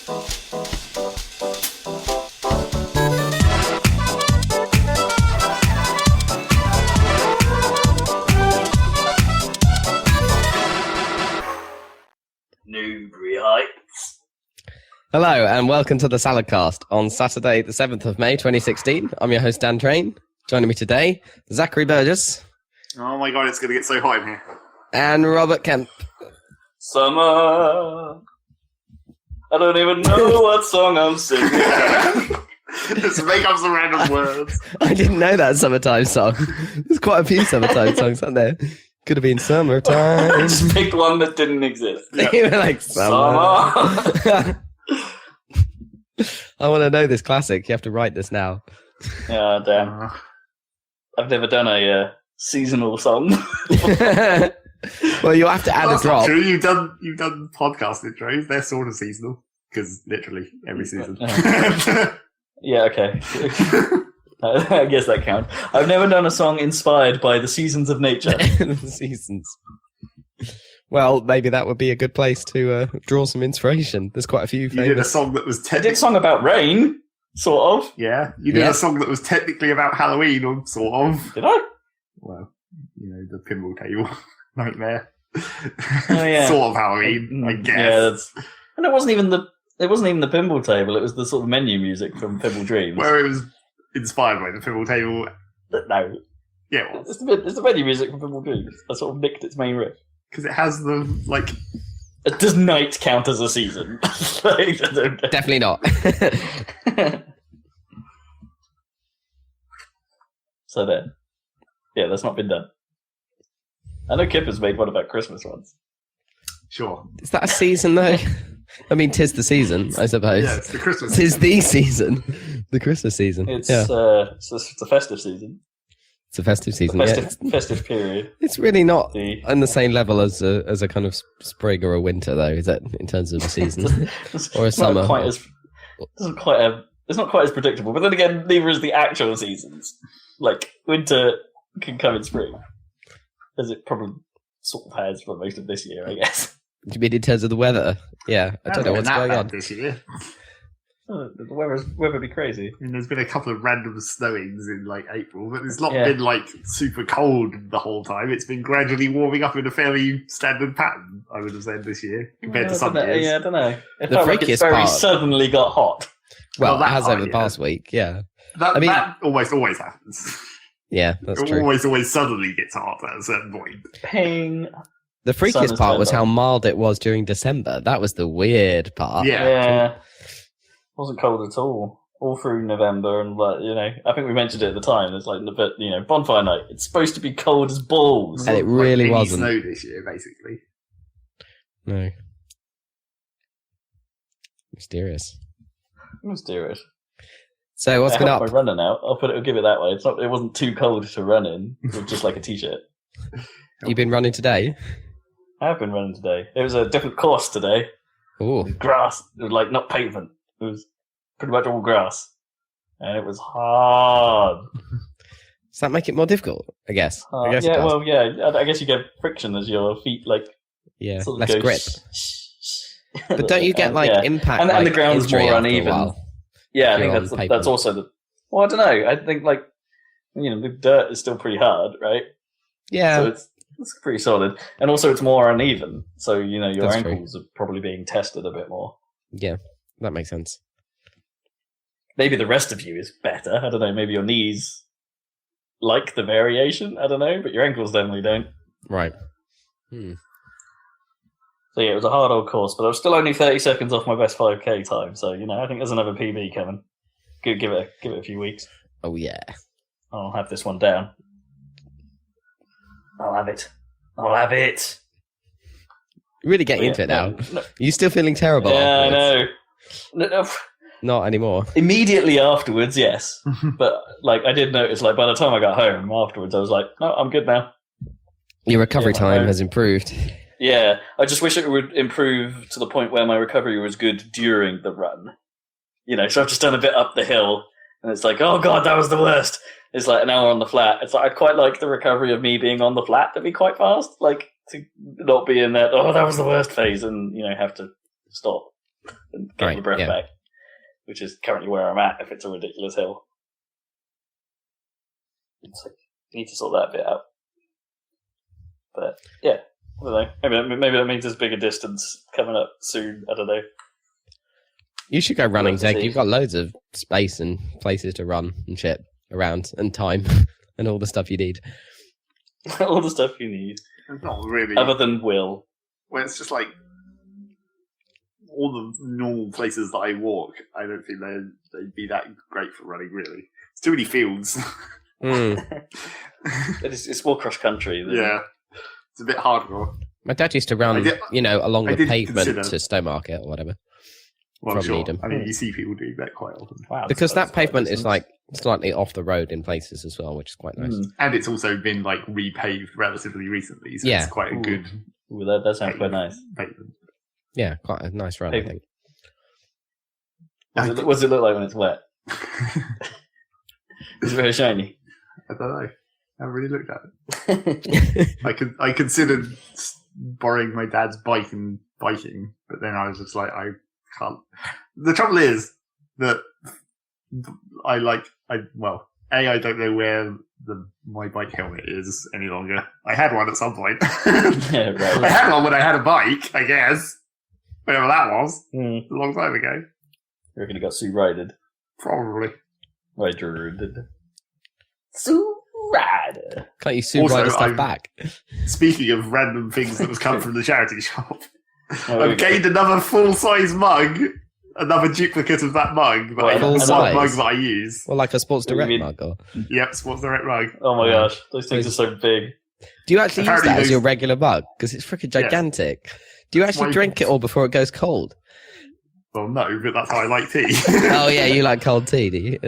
Hello and welcome to the Saladcast on Saturday the 7th of May 2016. I'm your host Dan Train. Joining me today, Zachary Burgess. Oh my god, it's going to get so hot in here. And Robert Kemp. Summer. I don't even know what song I'm singing. Just make up some random words. I didn't know that summertime song. There's quite a few summertime songs, aren't there? Could have been summertime. I just picked one that didn't exist. Yep. You were like, summer. I want to know this classic. You have to write this now. Yeah, damn. I've never done a seasonal song. Well, you'll have to add a drop. True. You've done podcast intros. They're sort of seasonal because literally every season. Yeah, okay. I guess that counts. I've never done a song inspired by the seasons of nature. The seasons. Well, maybe that would be a good place to draw some inspiration. There's quite a few famous... You did a song that was I did a song about rain, sort of. Yeah, you did a song that was technically about Halloween, or sort of. Did I? Well, you know, the pinball table nightmare. Oh, yeah. Sort of Halloween, I guess. Yeah, and it wasn't even the pinball table. It was the sort of menu music from Pinball Dreams. Where it was inspired by the pinball table. No. Yeah, it was. It's the menu music from Pinball Dreams. I sort of nicked its main riff. Because it has the, like... Does night count as a season? Definitely not. So there. Yeah, that's not been done. I know Kip has made one about Christmas once. Sure. Is that a season, though? I mean, 'tis the season, I suppose. Yeah, it's the Christmas season. 'Tis the season. The Christmas season. It's, yeah. It's a festive season. It's a festive season, Festive period. It's really not on the same level as a kind of spring or a winter, though, is it, in terms of a season? Or a summer? It's not quite as predictable, but then again, neither is the actual seasons. Like, winter can come in spring, as it probably sort of has for most of this year, I guess. Do you mean in terms of the weather? Yeah, I don't know what's going on this year. Oh, the weather be crazy. I mean, there's been a couple of random snowings in like April, but it's not been like super cold the whole time. It's been gradually warming up in a fairly standard pattern, I would have said, this year compared to some years. Yeah, I don't know. It the felt like it's very suddenly got hot. Well, it has over the past week. Yeah, that almost always happens. Yeah, that's it true. Always suddenly gets hot at a certain point. Ping. The freakiest part was how mild it was during December. That was the weird part. Yeah. Wasn't cold at all through November, and I think we mentioned it at the time. It's like, bonfire night. It's supposed to be cold as balls, and it really wasn't. Snow this year, basically. No. Mysterious. So what's been up? My running out. I'll give it that way. It wasn't too cold to run in. It was just like a t-shirt. You've been running today? I have been running today. It was a different course today. Ooh. Grass. It was not pavement. It was pretty much all grass. And it was hard. Does that make it more difficult, I guess? I guess you get friction as your feet, less grip. But don't you get, impact, and the ground's more uneven. Yeah, I think that's also well, I don't know. I think, the dirt is still pretty hard, right? Yeah. So it's pretty solid. And also it's more uneven. So, your ankles are probably being tested a bit more. Yeah. That makes sense. Maybe the rest of you is better. I don't know. Maybe your knees like the variation. I don't know. But your ankles definitely don't. Right. So yeah, it was a hard old course. But I was still only 30 seconds off my best 5K time. So, I think there's another PB coming. Give it a few weeks. Oh, yeah. I'll have this one down. I'll have it. You're really getting into it now. No. You still feeling terrible? Yeah, I know. Not anymore. Immediately afterwards, yes. But I did notice, by the time I got home afterwards, I was like, no, I'm good now. Your recovery time has improved. Yeah, I just wish it would improve to the point where my recovery was good during the run. So I've just done a bit up the hill, and it's like, oh god, that was the worst. It's like an hour on the flat. It's like, I'd quite like the recovery of me being on the flat to be quite fast, to not be in that, oh, that was the worst phase, and, have to stop. and get your breath back, which is currently where I'm at if it's a ridiculous hill. It's like, you need to sort that bit out. But, yeah, I don't know. Maybe that means there's bigger distance coming up soon. I don't know. You should go running, Zeg. You've got loads of space and places to run and shit around and time and all the stuff you need. All the stuff you need. Not really. Other than Will. Well, it's just like all the normal places that I walk, I don't think they'd be that great for running, really. It's too many fields. It's more cross-country. Yeah. It's a bit hardcore. My dad used to run, along the pavement to Stowmarket or whatever. Well, sure. Needham. I mean, you see people doing that quite often. Wow, because that pavement is like slightly off the road in places as well, which is quite nice. And it's also been like repaved relatively recently, so it's quite a good. Ooh, that sounds quite nice. Pavement. Yeah, quite a nice run, I think. What does it look like when it's wet? Is it very shiny? I don't know. I haven't really looked at it. I considered borrowing my dad's bike and biking, but then I was just like, I can't. The trouble is that I don't know where my bike helmet is any longer. I had one at some point. Yeah, right. I had one when I had a bike, I guess. Whatever that was. A long time ago. You reckon it got Sue-rided? Probably. Sue-rided. Sue-rider. Can't you Sue-ride stuff back? Speaking of random things that was come from the charity shop, I've gained another full-size mug. Another duplicate of that mug. One mug that I use. Well, like a Sports Direct mug? Or... Yep, Sports Direct mug. Oh my gosh, those things are so big. Do you actually use that as your regular mug? Because it's freaking gigantic. Yeah. Do you actually drink it all before it goes cold? Well, no, but that's how I like tea. Oh yeah, you like cold tea, do you?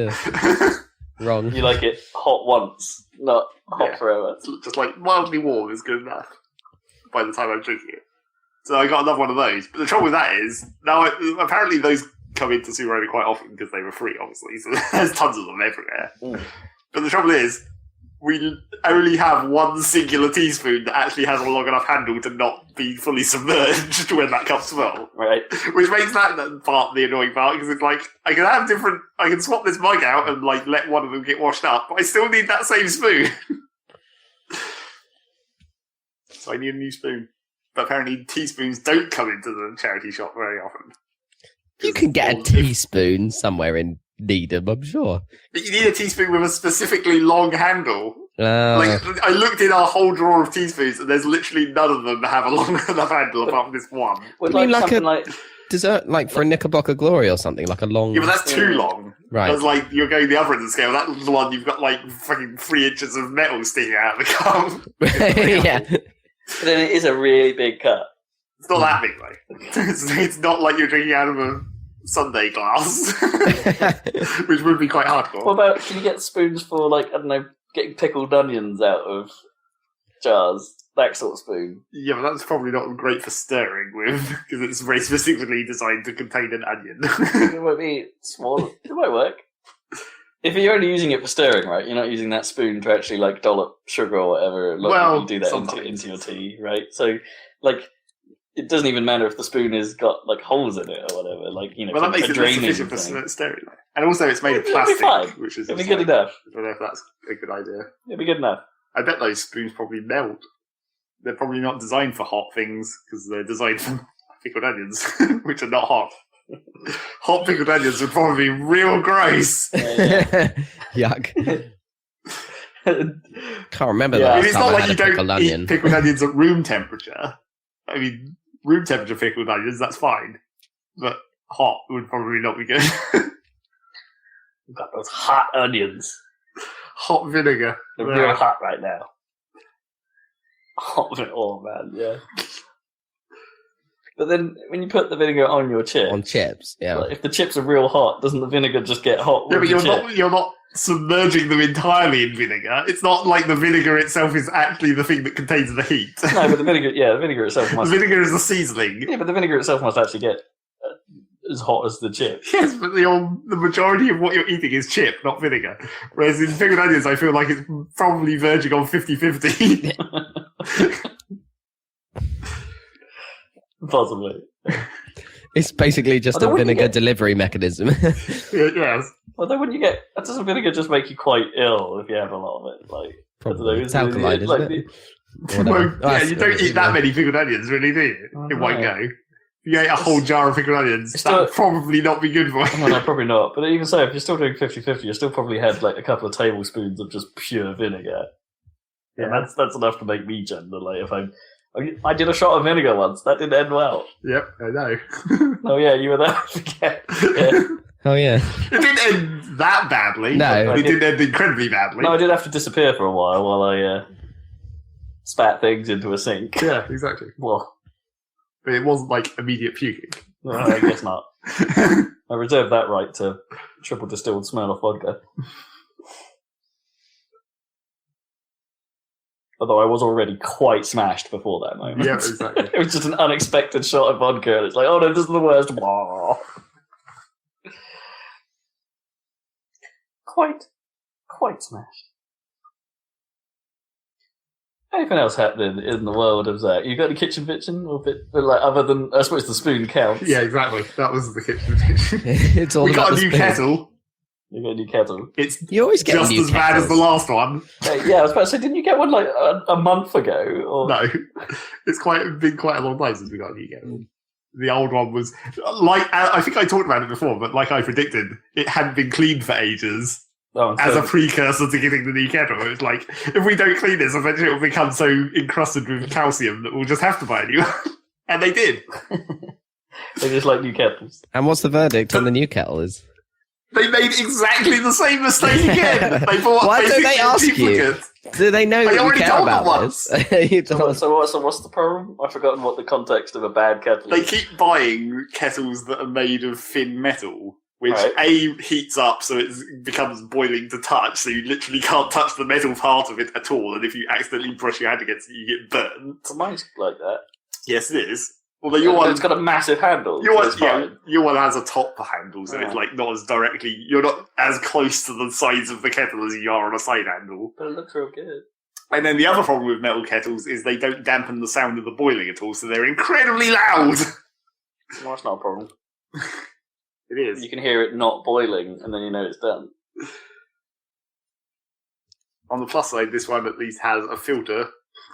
Wrong. You like it hot once, not hot forever. Just like mildly warm is good enough by the time I'm drinking it. So I got another one of those. But the trouble with that is, now apparently those come into Sumarona quite often because they were free, obviously. So there's tons of them everywhere. But the trouble is, we only have one singular teaspoon that actually has a long enough handle to not be fully submerged when that cup's full. Right. Which makes that part the annoying part, because it's like, I can swap this mug out and like let one of them get washed up, but I still need that same spoon. So I need a new spoon. But apparently teaspoons don't come into the charity shop very often. You can get a teaspoon somewhere in Needham, I'm sure. But you need a teaspoon with a specifically long handle. I looked in our whole drawer of teaspoons, and there's literally none of them that have a long enough handle apart from this one. Would like a dessert, like for a Knickerbocker Glory or something, like a long... Yeah, but that's too long. Right. That's like, you're going the other end of the scale. That's the one you've got like fucking 3 inches of metal sticking out of the cup. Yeah. But then it is a really big cup. It's not that big, though. It's not like you're drinking out of a sundae glass, which would be quite hardcore. What about, can you get spoons for, like, I don't know, getting pickled onions out of jars? That sort of spoon. Yeah, but that's probably not great for stirring with, because it's very specifically designed to contain an onion. It might be small. It might work. If you're only using it for stirring, right, you're not using that spoon to actually, like, dollop sugar or whatever. Like, you do that into your tea, right? So, like, it doesn't even matter if the spoon has got, like, holes in it or whatever. Like, you know, well, that makes it sufficient for stirring. And also, it's made of plastic, which is... It'll be good enough. I don't know if that's a good idea. It'll be good enough. I bet those spoons probably melt. They're probably not designed for hot things, because they're designed for pickled onions, which are not hot. Hot pickled onions would probably be real gross. Yuck. Can't remember that. I mean, it's not like you don't eat pickled onions at room temperature. I mean, room temperature pickled onions, that's fine. But hot would probably not be good. We've got those hot onions. Hot vinegar. They're real hot right now. Hot vinegar, oh man, yeah. But then, when you put the vinegar on your chips... On chips, yeah. Like, if the chips are real hot, doesn't the vinegar just get hot with you're not submerging them entirely in vinegar. It's not like the vinegar itself is actually the thing that contains the heat. No, but the vinegar itself must... The vinegar is the seasoning. Yeah, but the vinegar itself must actually get as hot as the chip. Yes, but the majority of what you're eating is chip, not vinegar. Whereas in pickled onions, I feel like it's probably verging on 50-50. Possibly. It's basically just a vinegar delivery mechanism. Yes. Although wouldn't you get... Doesn't vinegar just make you quite ill if you have a lot of it? Like, Probably. It's alkaline, isn't it? Well, yeah, you don't eat that many pickled onions, really, do you? In one go. If you ate a whole jar of pickled onions, that would probably not be good for you. Well, no, probably not. But even so, if you're still doing 50-50, you still probably had like a couple of tablespoons of just pure vinegar. Yeah, that's enough to make me gender. Like if I did a shot of vinegar once, that didn't end well. Yep, I know. Oh yeah, you were there. Yeah. Oh yeah. It didn't end that badly. No, it didn't end incredibly badly. No, I did have to disappear for a while I spat things into a sink. Yeah, exactly. Well, but it wasn't like immediate puking. No, I guess not. I reserve that right to triple distilled Smirnoff vodka. Although I was already quite smashed before that moment. Yeah, exactly. It was just an unexpected shot of vodka, and it's like, oh no, this is the worst. Quite smashed. Anything else happening in the world of that? You got any kitchen bitching, or bit like other than I suppose the spoon counts? Yeah, exactly. That was the kitchen bitching. It's all we about got a the new spoon. kettle. You got a new kettle. It's You always get just new as bad as the last one. Yeah, I was about to say, didn't you get one like a month ago? Or... No, it's been quite a long time since we got a new kettle. The old one was like I think I talked about it before, but like I predicted, it hadn't been cleaned for ages. As a precursor to getting the new kettle. It's like, if we don't clean this, eventually it will become so encrusted with calcium that we'll just have to buy a new one. And they did. They just like new kettles. And what's the verdict on the new kettle is? They made exactly the same mistake again. They bought Why don't they ask you? Do they know that you already care told them about once. this? So what's the problem? I've forgotten what the context of a bad kettle They is. keep buying kettles that are made of thin metal, which Right. A, heats up so it becomes boiling to touch, so you literally can't touch the metal part of it at all, and if you accidentally brush your hand against it, you get burnt. Well, mine's like that. Yes, it is. Although your one... It's got a massive handle. Your one, so it's fine. your one has a top handle, so it's Oh. like not as directly... You're not as close to the sides of the kettle as you are on a side handle. But it looks real good. And then the other problem with metal kettles is they don't dampen the sound of the boiling at all, so they're incredibly loud! Well, that's not a problem. It is. You can hear it not boiling, and then you know it's done. On the plus side, this one at least has a filter,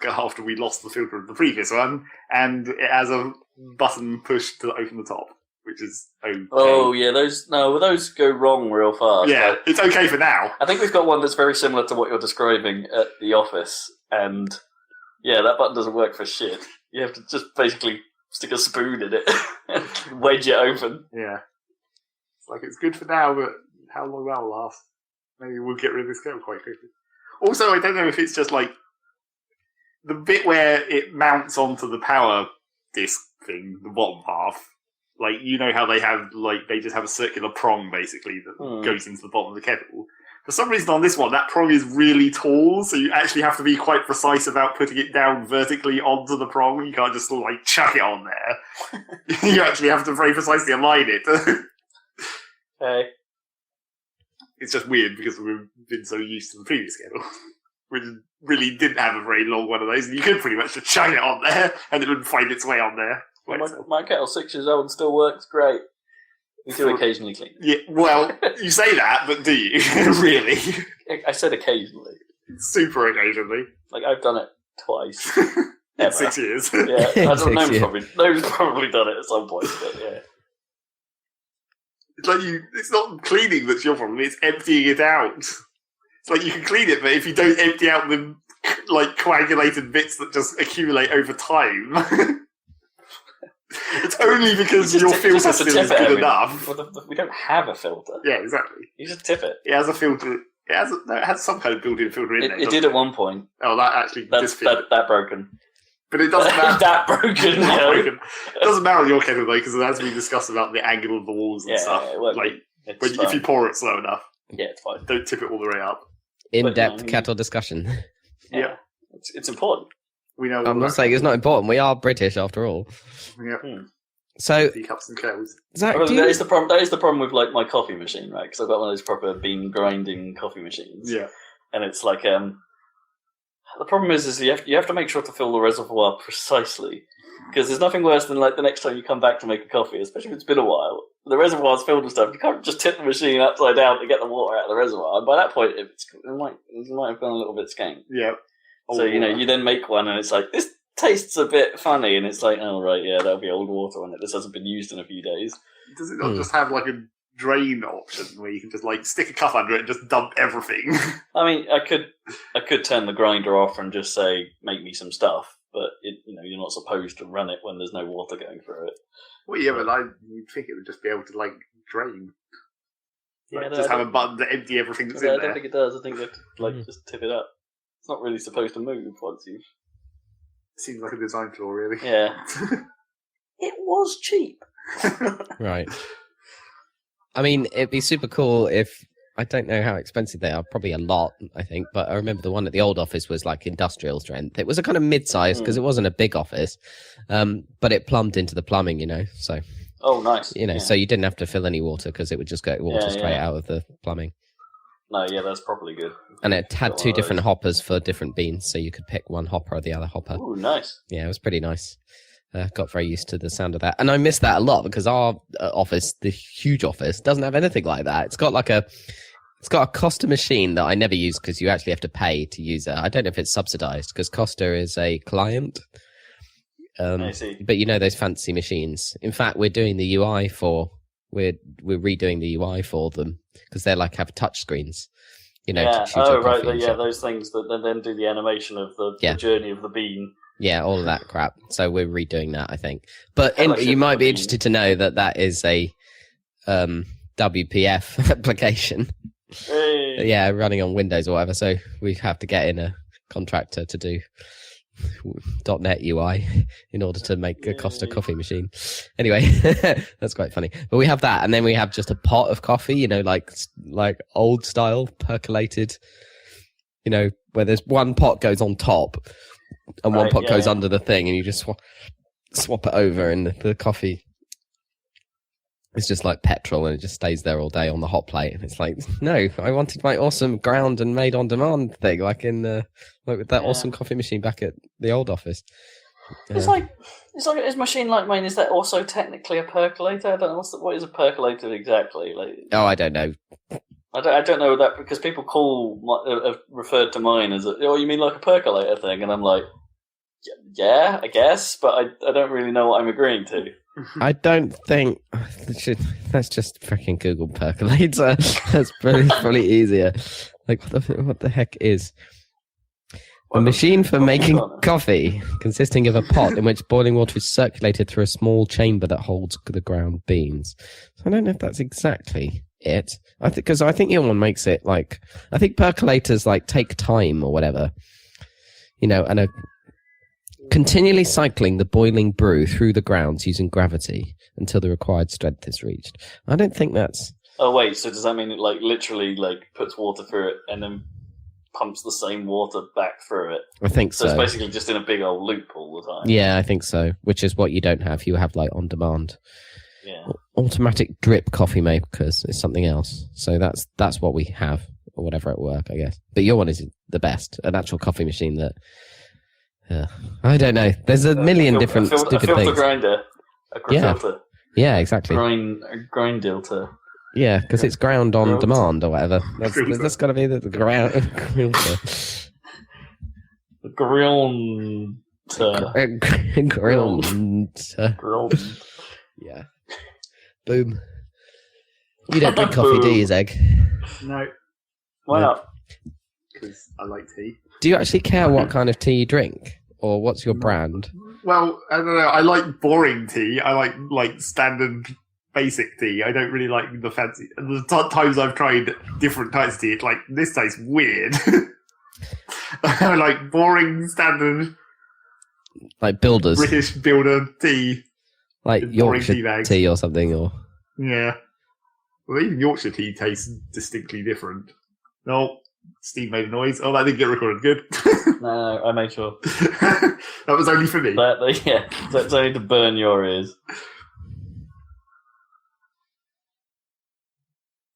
after we lost the filter of the previous one, and it has a button push to open the top, which is okay. Oh yeah, those go wrong real fast. Yeah, Like, it's okay for now. I think we've got one that's very similar to what you're describing at the office, and yeah, that button doesn't work for shit. You have to just basically stick a spoon in it and wedge it open. Yeah. It's like, it's good for now, but how long that will last? Maybe we'll get rid of this kettle quite quickly. Also, I don't know if it's just like the bit where it mounts onto the power disc thing, the bottom half. Like, you know how they just have a circular prong, basically, that goes into the bottom of the kettle. For some reason on this one, that prong is really tall, so you actually have to be quite precise about putting it down vertically onto the prong. You can't just like chuck it on there. You actually have to very precisely align it. Okay. It's just weird because we've been so used to the previous kettle, which really didn't have a very long one of those, and you could pretty much just chuck it on there, and it would find its way on there. My kettle's 6 years old and still works great. We do occasionally clean it. Yeah, well, you say that, but do you? Really? I said occasionally. Super occasionally. Like, I've done it twice. In Ever. 6 years. Yeah, I don't 6 know. years. No's probably done it at some point, but yeah. It's like it's not cleaning that's your problem, it's emptying it out. It's like you can clean it, but if you don't empty out the like coagulated bits that just accumulate over time, it's only because your filter still is good enough. We don't have a filter. Yeah, exactly. You just tip it. It has a filter. It has some kind of built-in filter in there. It did at one point. Oh, that actually That broken. But it doesn't matter. That broken. Broken. It doesn't matter on your kettle though, because as we discussed about the angle of the walls and stuff, if you pour it slow enough, it's fine. Don't tip it all the way up. In-depth kettle discussion. Yeah, it's important. We know. I'm not saying it's not important. We are British after all. Yeah. So, teacups and kettles. Zach, that is the problem. That is the problem with like my coffee machine, right? Because I've got one of those proper bean grinding coffee machines. Yeah. And it's like the problem is you have to make sure to fill the reservoir precisely. Because there's nothing worse than like the next time you come back to make a coffee, especially if it's been a while. The reservoir's filled with stuff. You can't just tip the machine upside down to get the water out of the reservoir. And by that point, it might have gone a little bit skank. Yeah. So you then make one, and it's like this tastes a bit funny, and it's like, oh right, yeah, that'll be old water when this hasn't been used in a few days. Does it not just have like a drain option where you can just like stick a cup under it and just dump everything? I mean, I could turn the grinder off and just say, make me some stuff, but you're not supposed to run it when there's no water going through it. Well, yeah, but you'd think it would just be able to like drain. Yeah, just have a button to empty everything that's in there. I don't think it does. I think that just tip it up. It's not really supposed to move once you've... Seems like a design flaw, really. Yeah. It was cheap. Right. I mean, it'd be super cool if... I don't know how expensive they are. Probably a lot, I think. But I remember the one at the old office was like industrial strength. It was a kind of mid-size because it wasn't a big office. But it plumbed into the plumbing, so... Oh, nice. So you didn't have to fill any water because it would just go straight out of the plumbing. No, yeah, that's probably good. And it had two different hoppers for different beans, so you could pick one hopper or the other hopper. Ooh, nice. Yeah, it was pretty nice. Got very used to the sound of that. And I miss that a lot because our office, the huge office, doesn't have anything like that. It's got a Costa machine that I never use because you actually have to pay to use it. I don't know if it's subsidized because Costa is a client. I see. But those fancy machines. In fact, we're doing the UI we're redoing the UI for them because they're like have touch screens. Yeah. To shoot your coffee and shit. Those things that then do the animation of the journey of the bean. Yeah, all of that crap. So we're redoing that, I think. But you might be interested to know that is a WPF application. Hey. Yeah, running on Windows or whatever. So we have to get in a contractor to do .NET UI in order to make a Costa coffee machine. Anyway, that's quite funny. But we have that, and then we have just a pot of coffee, like old style percolated, where there's one pot goes on top and one pot goes under the thing, and you just swap it over, and the coffee is just like petrol, and it just stays there all day on the hot plate. And it's like, no, I wanted my awesome ground and made on demand thing, like with that awesome coffee machine back at the old office. It's like his machine like mine. Is that also technically a percolator? I don't know what is a percolator exactly. I don't know. I don't know that because people have referred to mine as you mean like a percolator thing, and I'm like, yeah, I guess, but I don't really know what I'm agreeing to. I don't think let's just freaking Google percolator. That's probably easier. Like what the heck is a machine for making coffee consisting of a pot in which boiling water is circulated through a small chamber that holds the ground beans. So I don't know if that's exactly it. I think your one makes it like, I think percolators like take time or whatever, and a continually cycling the boiling brew through the grounds using gravity until the required strength is reached. I don't think that's... Oh, wait, so does that mean it literally puts water through it and then pumps the same water back through it? I think so. So it's basically just in a big old loop all the time. Yeah, I think so, which is what you don't have. You have on demand. Yeah. Automatic drip coffee makers is something else. So that's what we have, or whatever at work, I guess. But your one is the best, an actual coffee machine that... I don't know. There's a million different stupid things. A filter grinder. Filter. Yeah, exactly. Grind filter. Yeah, because it's ground on demand or whatever. That's got to be the ground. Grilled. Yeah. Boom. You don't drink coffee, do you, Zeg? No. Why not? Because I like tea. Do you actually care what kind of tea you drink? Or what's your brand? Well, I don't know. I like boring tea. I like standard basic tea. I don't really like the fancy. The times I've tried different types of tea, it's like, this tastes weird. I like boring, standard... Like builders. British builder tea. Like Yorkshire tea or something, or... Yeah. Well, even Yorkshire tea tastes distinctly different. No. Steve made a noise. Oh, that didn't get recorded. Good. No, I made sure. That was only for me. That's only to burn your ears.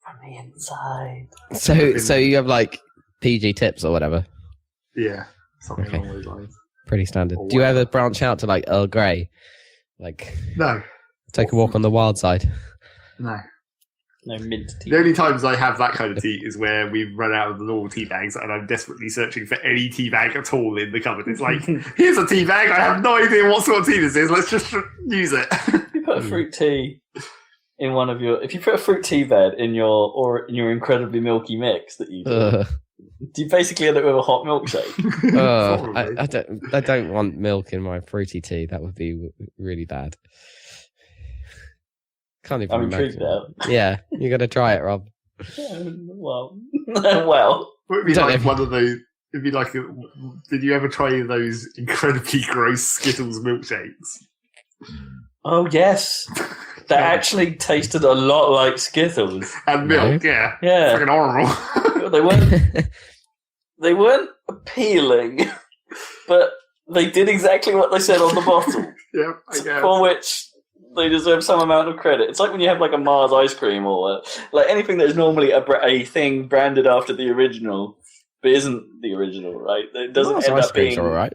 From the inside. So you have PG tips or whatever? Yeah, something along those lines. Pretty standard. Do you ever branch out to like Earl Grey? Like No. take a walk on the wild side? No. No mint tea. The only times I have that kind of tea is where we've run out of the normal tea bags and I'm desperately searching for any tea bag at all in the cupboard. It's like, here's a tea bag, I have no idea what sort of tea this is, let's just use it. If you put a fruit tea in one of your... If you put a fruit tea bed in your incredibly milky mix that you do you basically end up with a hot milkshake? I don't want milk in my fruity tea. That would be really bad. Can't even I'm imagine. intrigued now. Yeah, you got to try it, Rob. Well. Would it be Don't like ever- one of those... It'd be like... Did you ever try those incredibly gross Skittles milkshakes? Oh, yes. That actually tasted a lot like Skittles. And milk, yeah. Yeah. Fucking horrible. They weren't appealing, but they did exactly what they said on the bottle, Yeah, I guess. for which they deserve some amount of credit. It's like when you have like a Mars ice cream or like anything that is normally a thing branded after the original, but isn't the original, right? It doesn't Mars end ice up creams being are all right.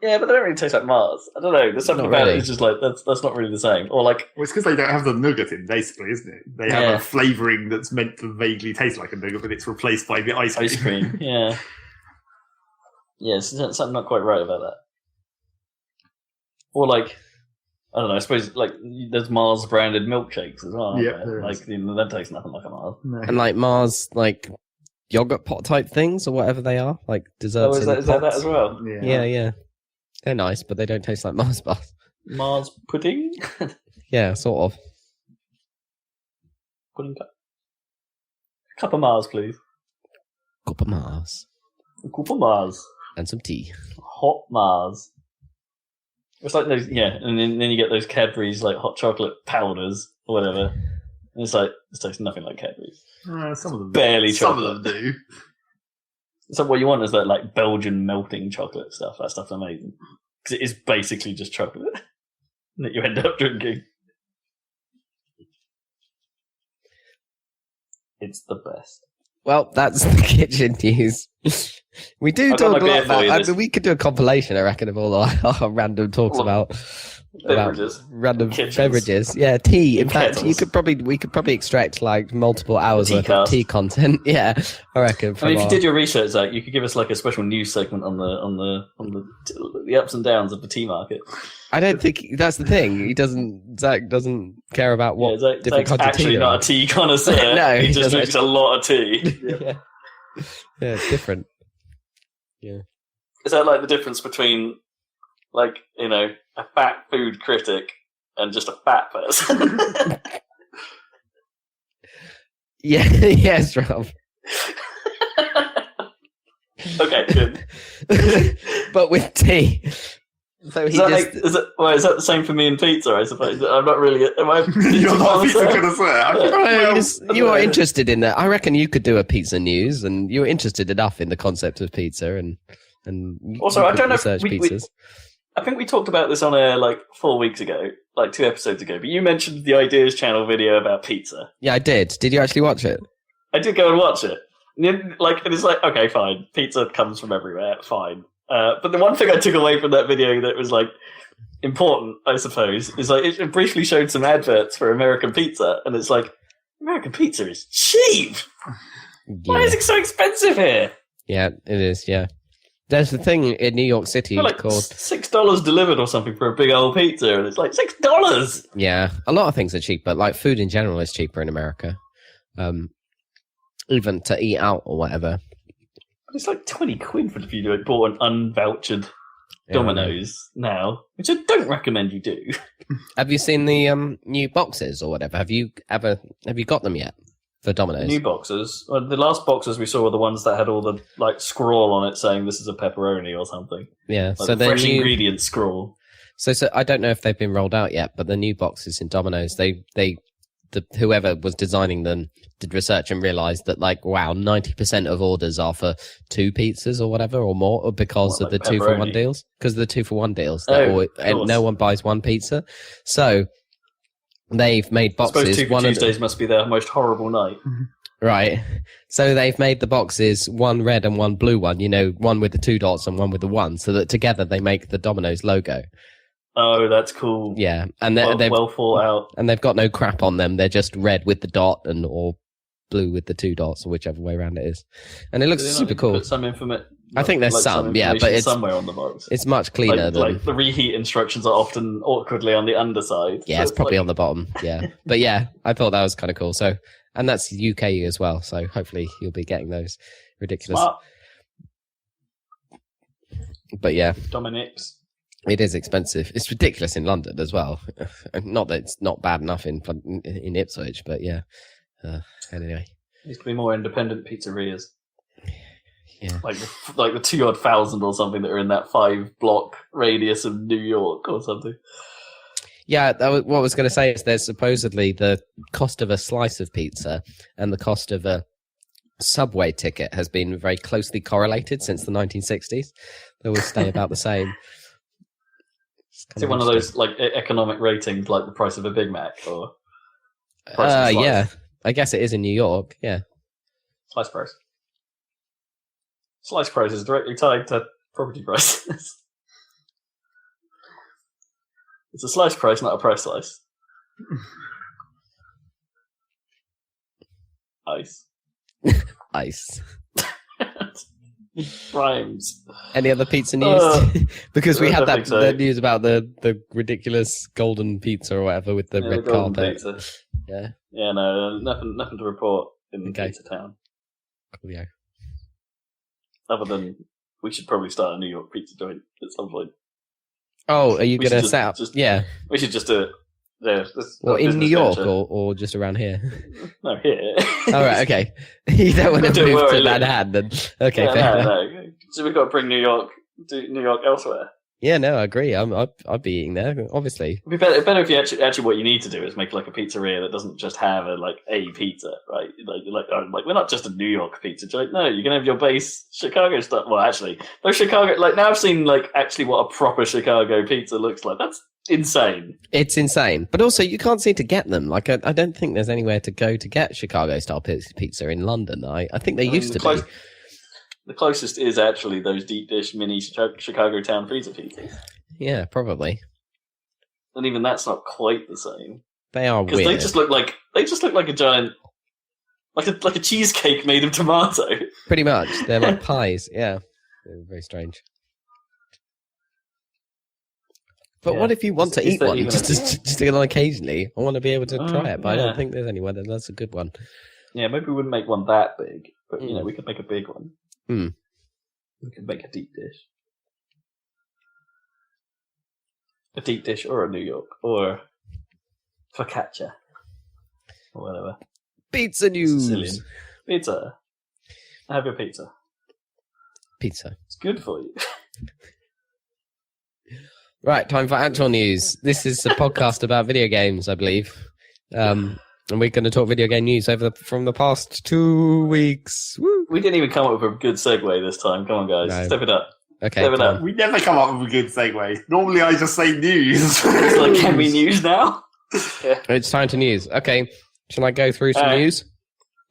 Yeah, but they don't really taste like Mars. I don't know. There's something Not about really. it. It's just like that's not really the same. Or like Well, it's because they don't have the nougat in, basically, isn't it? They have a flavouring that's meant to vaguely taste like a nougat, but it's replaced by the ice cream. ice cream. Yeah. Yeah, something not quite right about that. Or like, I don't know. I suppose like there's Mars branded milkshakes as well. Yeah, Right? there Like is. that tastes nothing like a Mars. No. And like Mars, like yogurt pot type things or whatever they are, like Oh, desserts. is in that that pots. as well? Yeah. They're nice, but they don't taste like Mars bars. Mars pudding. Yeah, sort of. Pudding cup. Cup of Mars, please. Cup of Mars A cup of Mars. and some tea. Hot Mars. It's like those, yeah, and then you get those Cadbury's like hot chocolate powders or whatever. And it's like, it tastes nothing like Cadbury's. Some of them Barely Some chocolate. of them do. So what you want is that like Belgian melting chocolate stuff. That stuff's amazing. Because it is basically just chocolate that you end up drinking. It's the best. Well, that's the kitchen news. We do I've got talk a my lot beer for you, about. I this- mean, we could do a compilation, I reckon, of all our random talks All about Beverages. random Kitchens. beverages. Yeah, tea. In And fact, kettles. we could probably extract like multiple hours tea worth of cast. tea content. Yeah, I reckon. I From mean, if you our- did your research, Zach, you could give us like a special news segment on the ups and downs of the tea market. I don't think that's the thing. Zach doesn't care about what Yeah, Zach, different Zach's kinds of tea actually there not are. a tea connoisseur. No, he he just doesn't. drinks a lot of tea. Yeah, it's different. Is that like the difference between, like, you know, a fat food critic and just a fat person? Yeah, yes, Rob. Okay, good. But with tea. So Is he that, just. like, is that the same for me and pizza, I suppose? I'm not really... Am I... You're not a pizza connoisseur? connoisseur. Well, you are interested in that. I reckon you could do a pizza news, and you're interested enough in the concept of pizza, and you Also, I could don't know if research we- pizzas. I think we talked about this on air like 4 weeks ago, like 2 episodes ago, but you mentioned the Ideas Channel video about pizza. Yeah, I did. Did you actually watch it? I did go and watch it. And it's like, okay, fine. Pizza comes from everywhere, fine. But the one thing I took away from that video that was like important, I suppose, is like it briefly showed some adverts for American pizza, and it's like, American pizza is cheap. Why is it so expensive here? Yeah, it is. Yeah, there's the thing in New York City For like called. $6 delivered or something for a big old pizza, and it's like $6. Yeah, a lot of things are cheap, but like food in general is cheaper in America. Even to eat out or whatever. It's like 20 quid for if you bought an unvouchered Yeah. Domino's now, which I don't recommend you do. Have you seen the new boxes or whatever? Have you got them yet for Domino's? New boxes. Well, the last boxes we saw were the ones that had all the like scroll on it saying this is a pepperoni or something. Yeah, Like so the they're fresh new. ingredient scroll. So I don't know if they've been rolled out yet, but the new boxes in Domino's, whoever was designing them did research and realized that like, wow, 90% of orders are for 2 pizzas or whatever or more, or because What, of like the 2-for-1 pepperoni? deals. Because of the 2-for-1 deals, Oh, of and course. no one buys one pizza. So they've made I suppose boxes. Two for One of Tuesdays must be their most horrible night. Right. So they've made the boxes one red and one blue one, one with the 2 dots and one with the 1, so that together they make the Domino's logo. Oh, that's cool. Yeah. And they've well thought out. And they've got no crap on them. They're just red with the dot or blue with the 2 dots, or whichever way around it is. And it looks super cool. Put some information. I think there's some, but it's somewhere on the box. It's much cleaner than the reheat instructions are often awkwardly on the underside. Yeah, it's probably on the bottom. Yeah, but yeah, I thought that was kind of cool. So, and that's UK as well. So hopefully you'll be getting those ridiculous. Smart. But yeah, Dominic's. It is expensive. It's ridiculous in London as well. Not that it's not bad enough in Ipswich, but yeah. Anyway, there needs to be more independent pizzerias. Yeah. Like the 2,000 or something that are in that 5-block radius of New York or something. Yeah, what I was going to say is there's supposedly the cost of a slice of pizza and the cost of a subway ticket has been very closely correlated since the 1960s. They always stay about the same. Is it one of those like economic ratings, like the price of a Big Mac or? Yeah, I guess it is in New York. Yeah, slice price. Slice price is directly tied to property prices. It's a slice price, not a price slice. Ice. Ice. Rhymes. Any other pizza news? Because we had the news about the ridiculous golden pizza or whatever with the red carpet. Pizza. Yeah. Yeah, no, nothing to report in Pizza Town. Cool, yeah. Other than we should probably start a New York pizza joint at some point. Oh, are you going to set up? Yeah. We should just do it. Yeah, well, in New York or just around here? No, here. All right, okay. You don't want to move to Manhattan, then. Okay, yeah, no. So we've got to bring New York elsewhere. Yeah, no, I agree. I'd be eating there, obviously. It'd be better if you actually what you need to do is make like a pizzeria that doesn't just have a pizza, right? Like we're not just a New York pizza joint. No, you can have your base Chicago stuff. Well, actually, those Chicago now I've seen actually what a proper Chicago pizza looks like. That's insane. It's insane, but also you can't seem to get them. I don't think there's anywhere to go to get Chicago style pizza in London. I think they used to be. The closest is actually those deep dish mini Chicago town freezer pizzas. Yeah, probably. And even that's not quite the same. They are weird. Because they just look like a giant, like a cheesecake made of tomato. Pretty much, they're like pies. Yeah, they're very strange. But what if you want to eat one just occasionally? I want to be able to try it, but I don't think there's anyone. That's a good one. Yeah, maybe we wouldn't make one that big, but we could make a big one. We could make a deep dish. A deep dish or a New York or focaccia or whatever. Pizza news. Sicilian. Pizza. Have your pizza. Pizza. It's good for you. Right, time for actual news. This is a podcast about video games, I believe. And we're going to talk video game news from the past 2 weeks. Woo! We didn't even come up with a good segue this time. Come on, guys. No. Step it up. Okay. Step it up. We never come up with a good segue. Normally I just say news. It's like, can we news now? Yeah. It's time to news. Okay. Shall I go through some news?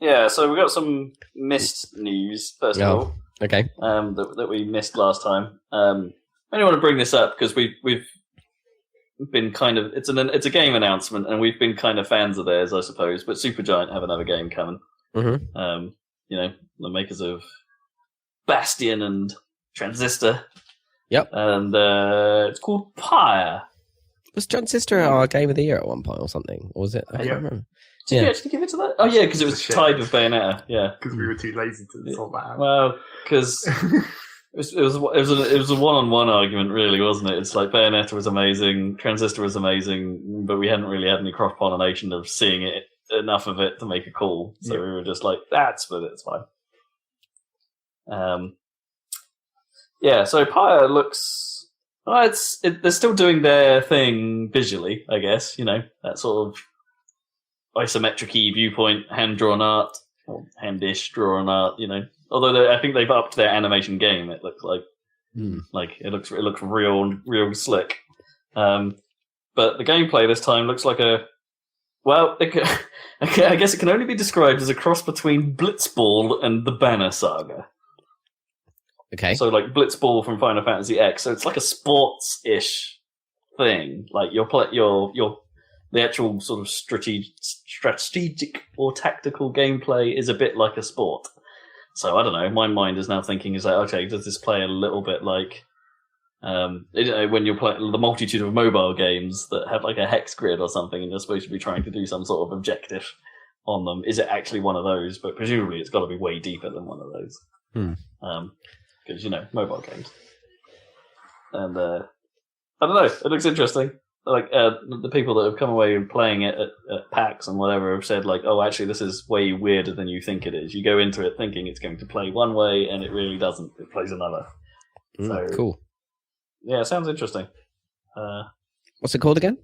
Yeah, so we got some missed news, first of all. Okay. That we missed last time. I only want to bring this up because we've been kind of it's a game announcement and we've been kind of fans of theirs, I suppose. But Supergiant have another game coming. Mm-hmm. The makers of Bastion and Transistor. Yep. And it's called Pyre. Was Transistor our game of the year at one point or something? Or was it? I can't remember. Did you actually give it to that? Oh yeah, because it was tied with Bayonetta. Yeah, because we were too lazy to sort that out. Well, because. It was a one-on-one argument, really, wasn't it? It's like Bayonetta was amazing, Transistor was amazing, but we hadn't really had any cross-pollination of seeing it enough of it to make a call. So we were just like, it's fine. So Pyre looks... they're still doing their thing visually, I guess, that sort of isometric-y viewpoint, hand-drawn art, or handish drawn art, Although I think they've upped their animation game. It looks like it looks real slick. But the gameplay this time looks like a Well, I guess it can only be described as a cross between Blitzball and the Banner Saga. Okay. So, like Blitzball from Final Fantasy X. So it's like a sports-ish thing. Like the actual sort of strategic or tactical gameplay is a bit like a sport. So I don't know. My mind is now thinking, is like, okay, does this play a little bit like when you're playing the multitude of mobile games that have like a hex grid or something, and you're supposed to be trying to do some sort of objective on them? Is it actually one of those? But presumably, it's got to be way deeper than one of those. Because mobile games. And I don't know. It looks interesting. Like the people that have come away and playing it at PAX and whatever have said, like, oh, actually, this is way weirder than you think it is. You go into it thinking it's going to play one way, and it really doesn't. It plays another. So cool. Yeah, it sounds interesting. What's it called again?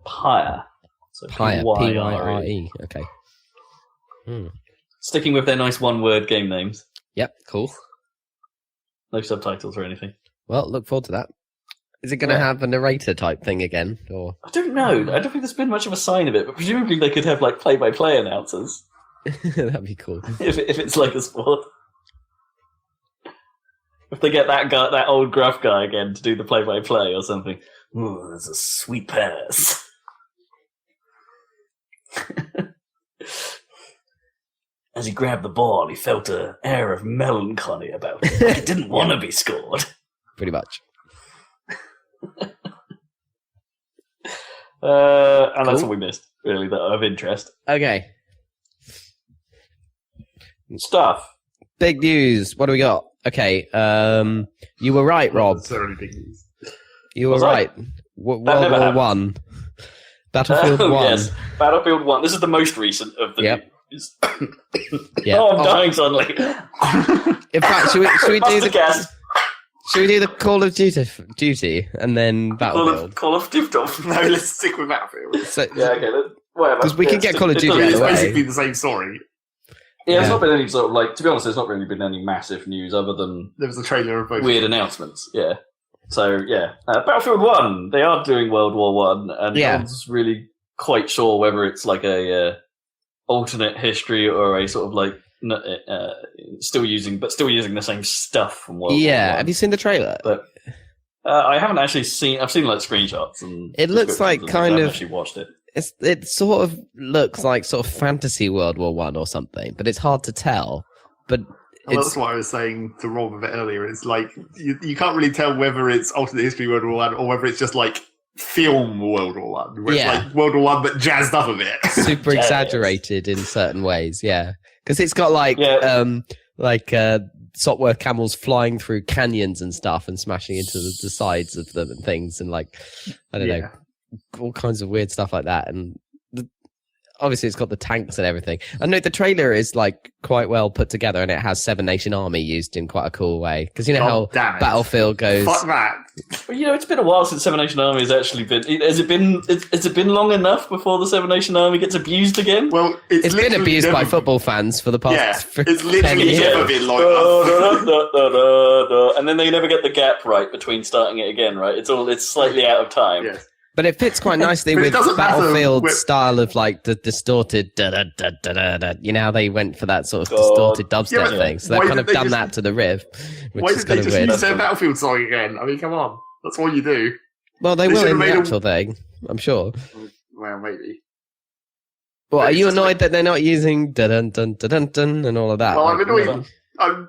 Pyre. So Pyre. Pyre. Okay. Sticking with their nice one-word game names. Yep. Cool. No subtitles or anything. Well, look forward to that. Is it going to have a narrator type thing again, or? I don't know. I don't think there's been much of a sign of it, but presumably they could have like play-by-play announcers. That'd be cool. If it's like a sport. If they get that old gruff guy again to do the play-by-play or something. Ooh, that's a sweet pass. As he grabbed the ball, he felt an air of melancholy about it. Like it didn't want to be scored. Pretty much. And that's what we missed, really, that of interest. Okay. Stuff. Big news. What do we got? Okay. You were right, Rob. Certainly big news. You were right. World War One. Battlefield 1. Yes, Battlefield 1. This is the most recent of the news. Yeah. Oh, I'm dying suddenly. In fact, should we do the gas? Should we do the Call of Duty and then Battlefield? Call of Duty. No, let's stick with Battlefield. So, yeah, okay. Whatever. Because we can get Call of Duty out of It's the way. basically the same story. Yeah, it's not been any sort of like. To be honest, there's not really been any massive news other than There was a trailer of both. weird announcements. Yeah. So yeah, Battlefield 1. They are doing World War 1, and no one's really quite sure whether it's like a alternate history or a sort of like still using the same stuff from World War 1. Have you seen the trailer? But I haven't actually seen. I've seen like screenshots and it looks like I kind haven't of. actually watched it. It sort of looks like sort of fantasy World War 1 or something, but it's hard to tell. But that's what I was saying to Rob a bit earlier. It's like you can't really tell whether it's alternate history World War 1 or whether it's just like film World War 1, where it's like World War 1 but jazzed up a bit, super exaggerated in certain ways. Yeah, because it's got like Sopwith camels flying through canyons and stuff and smashing into the sides of them and things, and like I don't know, all kinds of weird stuff like that. And obviously it's got the tanks and everything. I know the trailer is like quite well put together, and it has Seven Nation Army used in quite a cool way, because you know how Battlefield goes. Fuck that. Well, it's been a while since Seven Nation Army has actually been. Has it been long enough before the Seven Nation Army gets abused again? Well, it's been abused by football fans for the past. It's literally never been long enough. And then they never get the gap right between starting it again. Right? It's slightly out of time. Yes. But it fits quite nicely with Battlefield style of like the distorted da-da-da-da-da-da. You know how they went for that sort of distorted dubstep thing. So they've kind of done that to the riff, which is kind of weird. Why did they just use their Battlefield song again? I mean, come on. That's what you do. Well, they will in the actual thing, I'm sure. Well, maybe. Well, are you annoyed that they're not using dun-dun-dun-dun-dun and all of that? Well, I'm annoyed. I'm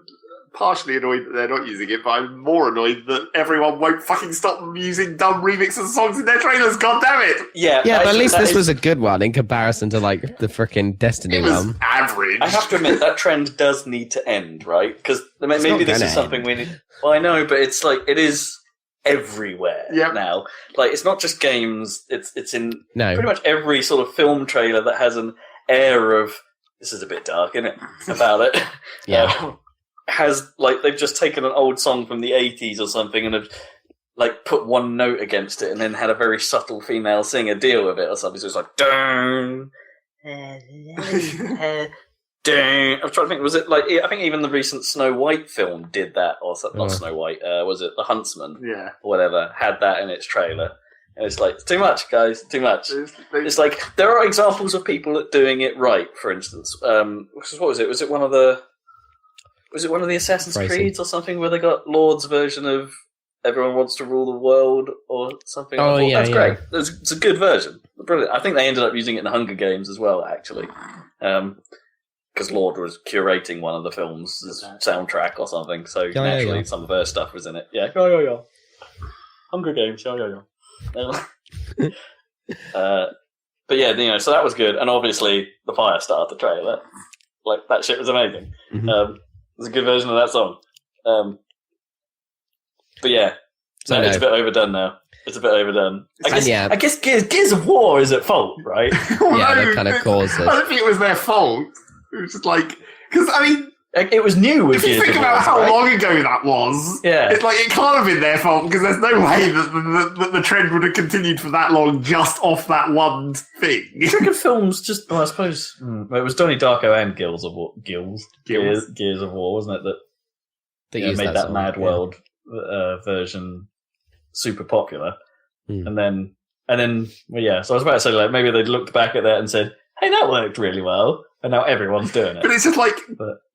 partially annoyed that they're not using it, but I'm more annoyed that everyone won't fucking stop using dumb remixes of songs in their trailers. God damn it! Yeah, but at least this was a good one in comparison to like the frickin' Destiny one. Average. I have to admit that trend does need to end, right? Because maybe this is something we need. Well, I know, but it's like it is everywhere now. Like it's not just games; it's in pretty much every sort of film trailer that has an air of this is a bit dark, isn't it? About it, has like they've just taken an old song from the 80s or something and have like put one note against it and then had a very subtle female singer deal with it or something. So it's like dun, dun. I'm trying to think. Was it like I think even the recent Snow White film did that or something? Not Snow White. Was it The Huntsman? Yeah, or whatever had that in its trailer. And it's like, too much, guys, too much. It's like, there are examples of people doing it right, for instance. What was it? Was it one of the Assassin's Creeds or something where they got Lord's version of Everyone Wants to Rule the World or something? Oh, yeah, that's great. It's a good version. Brilliant. I think they ended up using it in Hunger Games as well, actually. Because Lord was curating one of the film's soundtrack or something, so naturally some of her stuff was in it. Yeah. Hunger Games, but yeah, so that was good, and obviously the Firestarter trailer, like that shit was amazing. Mm-hmm. It's a good version of that song. But yeah, it's a bit overdone now. It's a bit overdone. I guess Gears of War is at fault, right? They kind of caused it. I don't think it was their fault. It was just like, because I mean, it was new with if you think about how long ago that was, it's like it can't have been their fault because there's no way that the trend would have continued for that long just off that one thing. I reckon films just, I suppose, it was Donnie Darko and Gears of War, wasn't it? That made that Mad World version super popular, and then, so I was about to say, like, maybe they looked back at that and said, "Hey, that worked really well." And now everyone's doing it. But it's just like,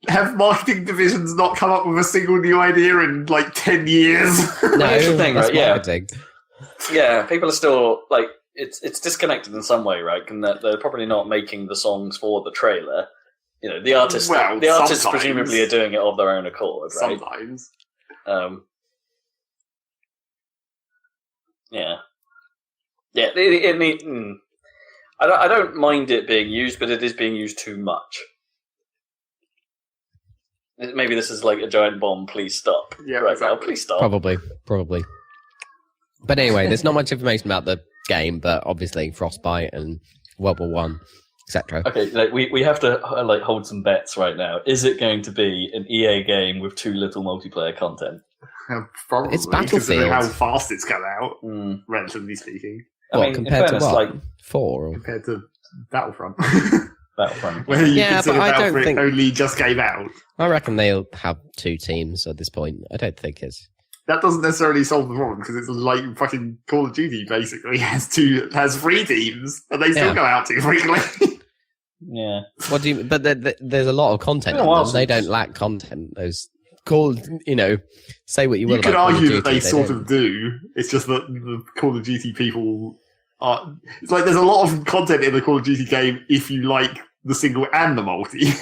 have marketing divisions not come up with a single new idea in like 10 years? No, that's the thing, right? Marketing. Yeah, people are still like, it's disconnected in some way, right? And that they're probably not making the songs for the trailer. You know, the artists presumably are doing it of their own accord, right? Sometimes. Yeah. I don't mind it being used, but it is being used too much. Maybe this is like a giant bomb. Please stop. Yeah, right exactly. now. Please stop. Probably. But anyway, there's not much information about the game, but obviously Frostbite and World War One, etc. Okay, like we have to hold some bets right now. Is it going to be an EA game with too little multiplayer content? Probably. It's Battlefield. How fast it's come out, relatively speaking. I mean, compared in fairness, to what? like 4? Compared to Battlefront. Where you but consider I don't Battlefront think only just came out. I reckon they'll have 2 teams at this point. I don't think it's. That doesn't necessarily solve the problem because it's like fucking Call of Duty basically has 3 teams and they still go out too frequently. Yeah. What do you? But there's a lot of content. In them. They don't lack content. Those say what you will. You could about argue Call of that Duty, they sort of do. It's just that the Call of Duty people are. It's like there's a lot of content in the Call of Duty game if you like the single and the multi.